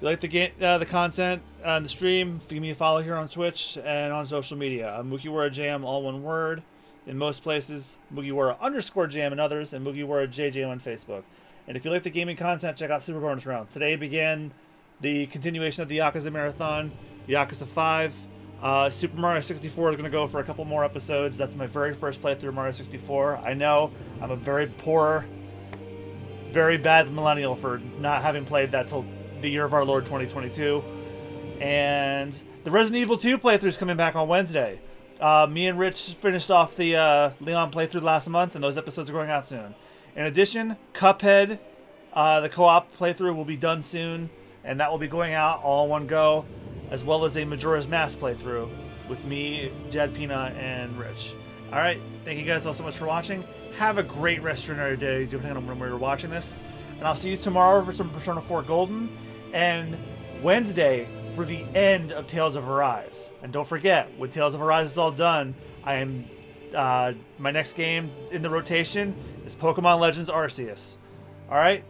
you like the content on the stream, give me a follow here on Twitch and on social media. MugiwaraJM, all one word, in most places. Mugiwara_JM in others, and MugiwaraJM on Facebook. And if you like the gaming content, check out Super Bonus Round. Today began the continuation of the Yakuza Marathon, Yakuza 5. Super Mario 64 is going to go for a couple more episodes. That's my very first playthrough of Mario 64. I know I'm a very poor, very bad millennial for not having played that till the year of our Lord 2022. And the Resident Evil 2 playthrough is coming back on Wednesday. Me and Rich finished off the Leon playthrough last month, and those episodes are going out soon. In addition, Cuphead, the co-op playthrough will be done soon, and that will be going out all in one go, as well as a Majora's Mask playthrough with me, Jad Pina, and Rich. Alright, thank you guys all so much for watching. Have a great rest of your day, depending on when you're watching this. And I'll see you tomorrow for some Persona 4 Golden, and Wednesday for the end of Tales of Arise. And don't forget, when Tales of Arise is all done, I am my next game in the rotation is Pokemon Legends Arceus. Alright?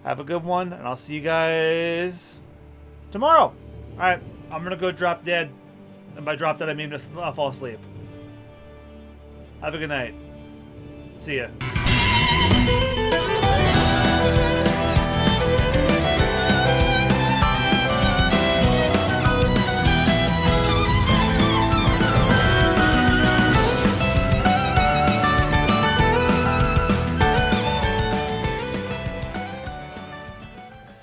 Have a good one, and I'll see you guys tomorrow. Alright, I'm gonna go drop dead. And by drop dead, I mean to fall asleep. Have a good night. See ya.